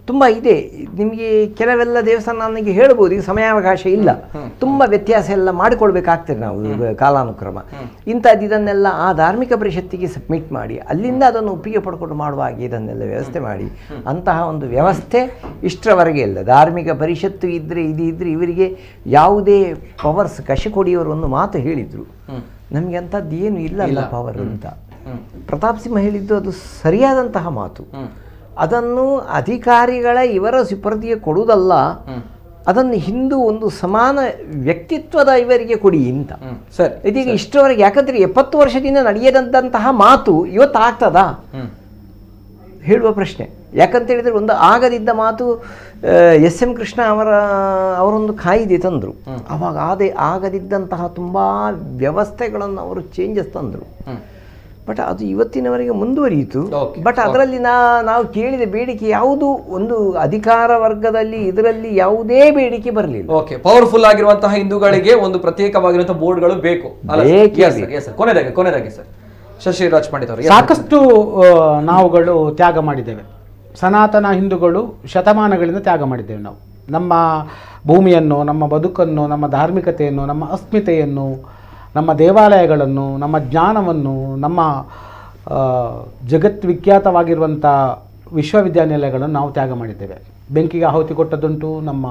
ತುಂಬ ಇದೆ. ನಿಮಗೆ ಕೆಲವೆಲ್ಲ ದೇವಸ್ಥಾನ ನನಗೆ ಹೇಳ್ಬೋದು, ಈಗ ಸಮಯಾವಕಾಶ ಇಲ್ಲ, ತುಂಬ ವ್ಯತ್ಯಾಸ ಎಲ್ಲ ಮಾಡಿಕೊಳ್ಬೇಕಾಗ್ತದೆ ನಾವು ಕಾಲಾನುಕ್ರಮ. ಇದನ್ನೆಲ್ಲ ಆ ಧಾರ್ಮಿಕ ಪರಿಷತ್ತಿಗೆ ಸಬ್ಮಿಟ್ ಮಾಡಿ ಅಲ್ಲಿಂದ ಅದನ್ನು ಒಪ್ಪಿಗೆ ಪಡ್ಕೊಂಡು ಮಾಡುವಾಗ ಇದನ್ನೆಲ್ಲ ವ್ಯವಸ್ಥೆ ಮಾಡಿ. ಅಂತಹ ಒಂದು ವ್ಯವಸ್ಥೆ ಇಷ್ಟರವರೆಗೆ ಇಲ್ಲ. ಧಾರ್ಮಿಕ ಪರಿಷತ್ತು ಇದ್ದರೆ ಇವರಿಗೆ ಯಾವುದೇ ಪವರ್ಸ್ ಕಶಕೊಡಿಯವರು ಒಂದು ಮಾತು ಹೇಳಿದರು, ನಮಗೆ ಅಂಥದ್ದು ಏನು ಇಲ್ಲ ಪವರ್ ಅಂತ. ಪ್ರತಾಪ್ ಸಿಂಹ ಹೇಳಿದ್ದು ಅದು ಸರಿಯಾದಂತಹ ಮಾತು. ಅದನ್ನು ಅಧಿಕಾರಿಗಳ ಇವರ ಸುಪರ್ದಿಗೆ ಕೊಡುವುದಲ್ಲ, ಅದನ್ನು ಹಿಂದೂ ಒಂದು ಸಮಾನ ವ್ಯಕ್ತಿತ್ವದ ಇವರಿಗೆ ಕೊಡಿ ಅಂತ. ಇದೀಗ ಇಷ್ಟರವರೆಗೆ ಯಾಕಂದ್ರೆ 70 ವರ್ಷದಿಂದ ನಡೆಯದಂತಹ ಮಾತು ಇವತ್ತು ಆಗ್ತದಾ ಹೇಳುವ ಪ್ರಶ್ನೆ. ಯಾಕಂತೇಳಿದರೆ ಒಂದು ಆಗದಿದ್ದ ಮಾತು SM ಕೃಷ್ಣ ಅವರೊಂದು ಕಾಯ್ದೆ ತಂದರು. ಅವಾಗ ಆಗದಿದ್ದಂತಹ ತುಂಬ ವ್ಯವಸ್ಥೆಗಳನ್ನು ಅವರು ಚೇಂಜಸ್ ತಂದರು. ಬಟ್ ಅದು ಇವತ್ತಿನವರೆಗೆ ಮುಂದುವರಿಯಿತು. ಬಟ್ ಅದರಲ್ಲಿ ನಾವು ಕೇಳಿದ ಬೇಡಿಕೆ ಯಾವುದು ಒಂದು ಅಧಿಕಾರ ವರ್ಗದಲ್ಲಿ ಇದರಲ್ಲಿ ಯಾವುದೇ ಬೇಡಿಕೆ ಬರಲಿಲ್ಲ. ಓಕೆ, ಪವರ್ಫುಲ್ ಆಗಿರುವಂತಹ ಹಿಂದೂಗಳಿಗೆ ಒಂದು ಪ್ರತ್ಯೇಕವಾಗಿರುವಂತಹ ಬೋರ್ಡ್ಗಳು ಬೇಕು. ಕೊನೆಯದಾಗಿ ಸರ್ ಶಶಿರಾಜ್ ಪಂಡಿತ್ ಅವರು, ಸಾಕಷ್ಟು ನಾವುಗಳು ತ್ಯಾಗ ಮಾಡಿದ್ದೇವೆ. ಸನಾತನ ಹಿಂದೂಗಳು ಶತಮಾನಗಳಿಂದ ತ್ಯಾಗ ಮಾಡಿದ್ದೇವೆ. ನಾವು ನಮ್ಮ ಭೂಮಿಯನ್ನು, ನಮ್ಮ ಬದುಕನ್ನು, ನಮ್ಮ ಧಾರ್ಮಿಕತೆಯನ್ನು, ನಮ್ಮ ಅಸ್ಮಿತೆಯನ್ನು, ನಮ್ಮ ದೇವಾಲಯಗಳನ್ನು, ನಮ್ಮ ಜ್ಞಾನವನ್ನು, ನಮ್ಮ ಜಗದ್ವಿಖ್ಯಾತವಾಗಿರುವಂಥ ವಿಶ್ವವಿದ್ಯಾನಿಲಯಗಳನ್ನು ನಾವು ತ್ಯಾಗ ಮಾಡಿದ್ದೇವೆ. ಬೆಂಕಿಗೆ ಆಹುತಿ ಕೊಟ್ಟದ್ದುಂಟು, ನಮ್ಮ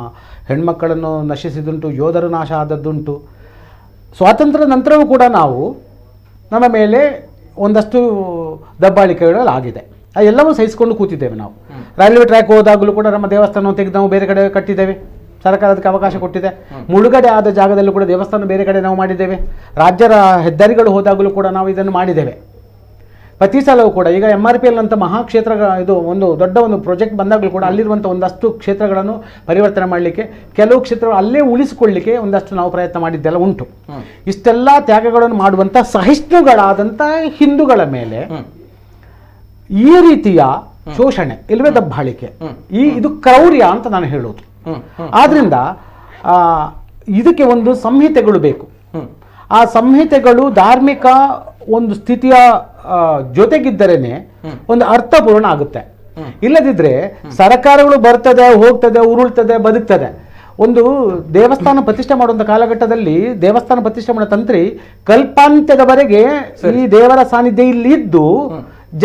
ಹೆಣ್ಮಕ್ಕಳನ್ನು ನಶಿಸಿದುಂಟು, ಯೋಧರು ನಾಶ ಆದದ್ದುಂಟು. ಸ್ವಾತಂತ್ರ್ಯ ನಂತರವೂ ಕೂಡ ನಮ್ಮ ಮೇಲೆ ಒಂದಷ್ಟು ದಬ್ಬಾಳಿಕೆಗಳಾಗಿದೆ. ಎಲ್ಲವೂ ಸಹಿಸಿಕೊಂಡು ಕೂತಿದ್ದೇವೆ ನಾವು. ರೈಲ್ವೆ ಟ್ರ್ಯಾಕ್ ಹೋದಾಗಲೂ ಕೂಡ ನಮ್ಮ ದೇವಸ್ಥಾನವನ್ನು ತೆಗೆದು ನಾವು ಬೇರೆ ಕಡೆ ಕಟ್ಟಿದ್ದೇವೆ, ಸರ್ಕಾರ ಅದಕ್ಕೆ ಅವಕಾಶ ಕೊಟ್ಟಿದೆ. ಮುಳುಗಡೆ ಆದ ಜಾಗದಲ್ಲೂ ಕೂಡ ದೇವಸ್ಥಾನ ಬೇರೆ ಕಡೆ ನಾವು ಮಾಡಿದ್ದೇವೆ. ರಾಜ್ಯದ ಹೆದ್ದಾರಿಗಳು ಹೋದಾಗಲೂ ಕೂಡ ನಾವು ಇದನ್ನು ಮಾಡಿದ್ದೇವೆ. ಪ್ರತಿ ಸಲವೂ ಕೂಡ ಈಗ MRPL ಅಂತ ಮಹಾಕ್ಷೇತ್ರ, ಇದು ಒಂದು ದೊಡ್ಡ ಒಂದು ಪ್ರಾಜೆಕ್ಟ್ ಬಂದಾಗಲೂ ಕೂಡ ಅಲ್ಲಿರುವಂಥ ಒಂದಷ್ಟು ಕ್ಷೇತ್ರಗಳನ್ನು ಪರಿವರ್ತನೆ ಮಾಡಲಿಕ್ಕೆ, ಕೆಲವು ಕ್ಷೇತ್ರಗಳು ಅಲ್ಲೇ ಉಳಿಸಿಕೊಳ್ಳಲಿಕ್ಕೆ ಒಂದಷ್ಟು ನಾವು ಪ್ರಯತ್ನ ಮಾಡಿದ್ದೆಲ್ಲ ಉಂಟು. ಇಷ್ಟೆಲ್ಲ ತ್ಯಾಗಗಳನ್ನು ಮಾಡುವಂಥ ಸಹಿಷ್ಣುಗಳಾದಂಥ ಹಿಂದೂಗಳ ಮೇಲೆ ಈ ರೀತಿಯ ಶೋಷಣೆ ಇಲ್ಲವೇ ದಬ್ಬಾಳಿಕೆ, ಇದು ಕ್ರೌರ್ಯ ಅಂತ ನಾನು ಹೇಳೋದು. ಆದ್ರಿಂದ ಇದಕ್ಕೆ ಒಂದು ಸಂಹಿತೆಗಳು ಬೇಕು. ಆ ಸಂಹಿತೆಗಳು ಧಾರ್ಮಿಕ ಒಂದು ಸ್ಥಿತಿಯ ಜೊತೆಗಿದ್ದರೇನೆ ಒಂದು ಅರ್ಥಪೂರ್ಣ ಆಗುತ್ತೆ. ಇಲ್ಲದಿದ್ರೆ ಸರ್ಕಾರಗಳು ಬರ್ತದೆ, ಹೋಗ್ತದೆ, ಉರುಳ್ತದೆ, ಬದುಕ್ತದೆ. ಒಂದು ದೇವಸ್ಥಾನ ಪ್ರತಿಷ್ಠೆ ಮಾಡುವಂಥ ಕಾಲಘಟ್ಟದಲ್ಲಿ ದೇವಸ್ಥಾನ ಪ್ರತಿಷ್ಠೆ ಮಾಡೋ ತಂತ್ರಿ ಕಲ್ಪಾಂತ್ಯದವರೆಗೆ ಈ ದೇವರ ಸಾನ್ನಿಧ್ಯ ಇಲ್ಲಿದ್ದು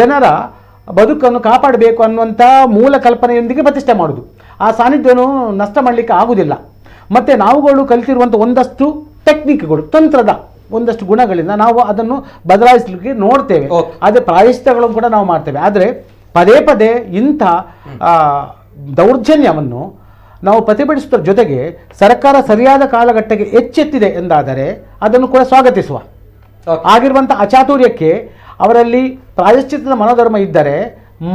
ಜನರ ಬದುಕನ್ನು ಕಾಪಾಡಬೇಕು ಅನ್ನುವಂಥ ಮೂಲ ಕಲ್ಪನೆಯೊಂದಿಗೆ ಪ್ರತಿಷ್ಠೆ ಮಾಡುದು. ಆ ಸಾನ್ನಿಧ್ಯವನ್ನು ನಷ್ಟ ಮಾಡಲಿಕ್ಕೆ ಆಗುವುದಿಲ್ಲ. ಮತ್ತು ನಾವುಗಳು ಕಲಿತಿರುವಂಥ ಒಂದಷ್ಟು ಟೆಕ್ನಿಕ್ಗಳು, ತಂತ್ರದ ಒಂದಷ್ಟು ಗುಣಗಳಿಂದ ನಾವು ಅದನ್ನು ಬದಲಾಯಿಸಲಿಕ್ಕೆ ನೋಡ್ತೇವೆ. ಅದೇ ಪ್ರಾಯಶ್ಚಿತ್ತಗಳನ್ನು ಕೂಡ ನಾವು ಮಾಡ್ತೇವೆ. ಆದರೆ ಪದೇ ಪದೇ ಇಂಥ ದೌರ್ಜನ್ಯವನ್ನು ನಾವು ಪ್ರತಿಭಟಿಸುವುದರ ಜೊತೆಗೆ ಸರ್ಕಾರ ಸರಿಯಾದ ಕಾಲಘಟ್ಟಕ್ಕೆ ಎಚ್ಚೆತ್ತಿದೆ ಎಂದಾದರೆ ಅದನ್ನು ಕೂಡ ಸ್ವಾಗತಿಸುವ. ಆಗಿರುವಂಥ ಅಚಾತುರ್ಯಕ್ಕೆ ಅವರಲ್ಲಿ ಪ್ರಾಯಶ್ಚಿತ್ತದ ಮನೋಧರ್ಮ ಇದ್ದರೆ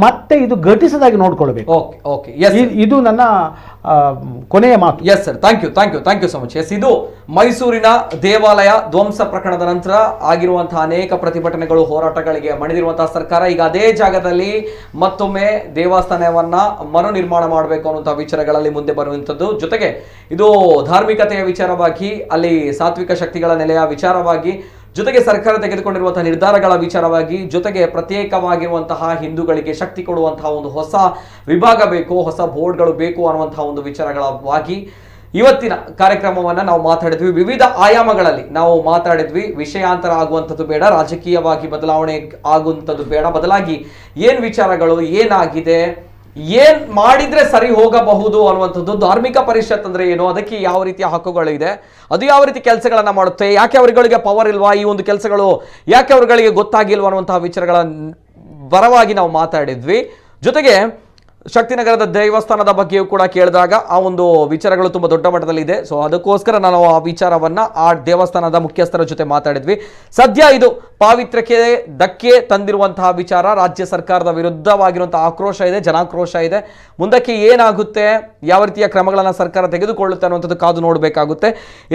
ಮತ್ತೆ ಇದು ಘಟಿಸದಾಗಿ ನೋಡ್ಕೊಳ್ಬೇಕು. ಇದು ನನ್ನ ಕೊನೆಯ ಮಾತು. Yes sir, thank you so much. Yes, ಇದು ಮೈಸೂರಿನ ದೇವಾಲಯ ಧ್ವಂಸ ಪ್ರಕರಣದ ನಂತರ ಆಗಿರುವಂತಹ ಅನೇಕ ಪ್ರತಿಭಟನೆಗಳು, ಹೋರಾಟಗಳಿಗೆ ಮಣಿದಿರುವಂತಹ ಸರ್ಕಾರ ಈಗ ಅದೇ ಜಾಗದಲ್ಲಿ ಮತ್ತೊಮ್ಮೆ ದೇವಸ್ಥಾನವನ್ನ ಮರು ನಿರ್ಮಾಣ ಮಾಡಬೇಕು ಅನ್ನುವಂತಹ ವಿಚಾರಗಳಲ್ಲಿ ಮುಂದೆ ಬರುವಂಥದ್ದು. ಜೊತೆಗೆ ಇದು ಧಾರ್ಮಿಕತೆಯ ವಿಚಾರವಾಗಿ, ಅಲ್ಲಿ ಸಾತ್ವಿಕ ಶಕ್ತಿಗಳ ನೆಲೆಯ ವಿಚಾರವಾಗಿ, ಜೊತೆಗೆ ಸರ್ಕಾರ ತೆಗೆದುಕೊಂಡಿರುವಂತಹ ನಿರ್ಧಾರಗಳ ವಿಚಾರವಾಗಿ, ಜೊತೆಗೆ ಪ್ರತ್ಯೇಕವಾಗಿರುವಂತಹ ಹಿಂದೂಗಳಿಗೆ ಶಕ್ತಿ ಕೊಡುವಂತಹ ಒಂದು ಹೊಸ ವಿಭಾಗ ಬೇಕು, ಹೊಸ ಬೋರ್ಡ್ಗಳು ಬೇಕು ಅನ್ನುವಂತಹ ಒಂದು ವಿಚಾರಗಳವಾಗಿ ಇವತ್ತಿನ ಕಾರ್ಯಕ್ರಮವನ್ನ ನಾವು ಮಾತಾಡಿದ್ವಿ. ವಿವಿಧ ಆಯಾಮಗಳಲ್ಲಿ ನಾವು ಮಾತಾಡಿದ್ವಿ. ವಿಷಯಾಂತರ ಆಗುವಂಥದ್ದು ಬೇಡ, ರಾಜಕೀಯವಾಗಿ ಬದಲಾವಣೆ ಆಗುವಂಥದ್ದು ಬೇಡ, ಬದಲಾಗಿ ಏನ್ ವಿಚಾರಗಳು, ಏನಾಗಿದೆ, ಏನ್ ಮಾಡಿದ್ರೆ ಸರಿ ಹೋಗಬಹುದು ಅನ್ನುವಂಥದ್ದು, ಧಾರ್ಮಿಕ ಪರಿಷತ್ ಅಂದ್ರೆ ಏನು, ಅದಕ್ಕೆ ಯಾವ ರೀತಿಯ ಹಕ್ಕುಗಳಿದೆ, ಅದು ಯಾವ ರೀತಿ ಕೆಲಸಗಳನ್ನ ಮಾಡುತ್ತೆ, ಯಾಕೆ ಅವರುಗಳಿಗೆ ಪವರ್ ಇಲ್ವಾ, ಈ ಒಂದು ಕೆಲಸಗಳು ಯಾಕೆ ಅವರುಗಳಿಗೆ ಗೊತ್ತಾಗಿಲ್ವಾ ಅನ್ನುವಂತಹ ವಿಚಾರಗಳ ಪರವಾಗಿ ನಾವು ಮಾತಾಡಿದ್ವಿ. ಜೊತೆಗೆ ಶಕ್ತಿನಗರದ ದೇವಸ್ಥಾನದ ಬಗ್ಗೆಯೂ ಕೂಡ ಕೇಳಿದಾಗ ಆ ಒಂದು ವಿಚಾರಗಳು ತುಂಬಾ ದೊಡ್ಡ ಮಟ್ಟದಲ್ಲಿ ಇದೆ. ಸೊ ಅದಕ್ಕೋಸ್ಕರ ನಾವು ಆ ವಿಚಾರವನ್ನ ಆ ದೇವಸ್ಥಾನದ ಮುಖ್ಯಸ್ಥರ ಜೊತೆ ಮಾತಾಡಿದ್ವಿ. ಸದ್ಯ ಇದು ಪಾವಿತ್ರ್ಯಕ್ಕೆ ಧಕ್ಕೆ ತಂದಿರುವಂತಹ ವಿಚಾರ, ರಾಜ್ಯ ಸರ್ಕಾರದ ವಿರುದ್ಧವಾಗಿರುವಂತಹ ಆಕ್ರೋಶ ಇದೆ, ಜನಾಕ್ರೋಶ ಇದೆ. ಮುಂದಕ್ಕೆ ಏನಾಗುತ್ತೆ, ಯಾವ ರೀತಿಯ ಕ್ರಮಗಳನ್ನ ಸರ್ಕಾರ ತೆಗೆದುಕೊಳ್ಳುತ್ತೆ ಅನ್ನುವಂಥದ್ದು ಕಾದು ನೋಡಬೇಕಾಗುತ್ತೆ.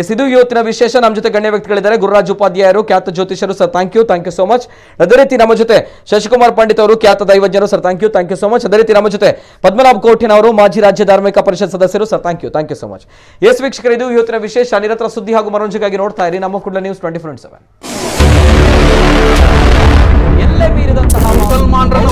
ಎಸ್, ಇದು ಇವತ್ತಿನ ವಿಶೇಷ. ನಮ್ಮ ಜೊತೆ ಗಣ್ಯ ವ್ಯಕ್ತಿಗಳಿದ್ದಾರೆ. ಗುರುರಾಜ್ ಉಪಾಧ್ಯಾಯರು, ಖ್ಯಾತ ಜ್ಯೋತಿಷರು. Sir thank you so much. ಅದೇ ರೀತಿ ನಮ್ಮ ಜೊತೆ ಶಶಿಕುಮಾರ್ ಪಂಡಿತ್ ಅವರು, ಖ್ಯಾತ ದೈವಜ್ಞರು. Sir thank you so much. ಅದೇ ರೀತಿ ನಮ್ಮ ಜೊತೆ ಪದ್ಮನಾಭ ಕೋಠಿನವರು, ಮಾಜಿ ರಾಜ್ಯ ಧಾರ್ಮಿಕ ಪರಿಷತ್ ಸದಸ್ಯರು. Sir thank you so much. Yes ವೀಕ್ಷಕರು, ಇದು ಇವತ್ತಿನ ವಿಶೇಷ. ನಿರಂತರ ಸುದ್ದಿ ಹಾಗೂ ಮನೋರಂಜನೆಗಾಗಿ ನೋಡ್ತಾ ಇರಿ ನಮ್ಮ ಕುಡ್ಲ ನ್ಯೂಸ್ 24/7. ಎಲ್ಲೇ ಮೀರಿದಂತಹ ಮುಸಲ್ಮಾನರನ್ನು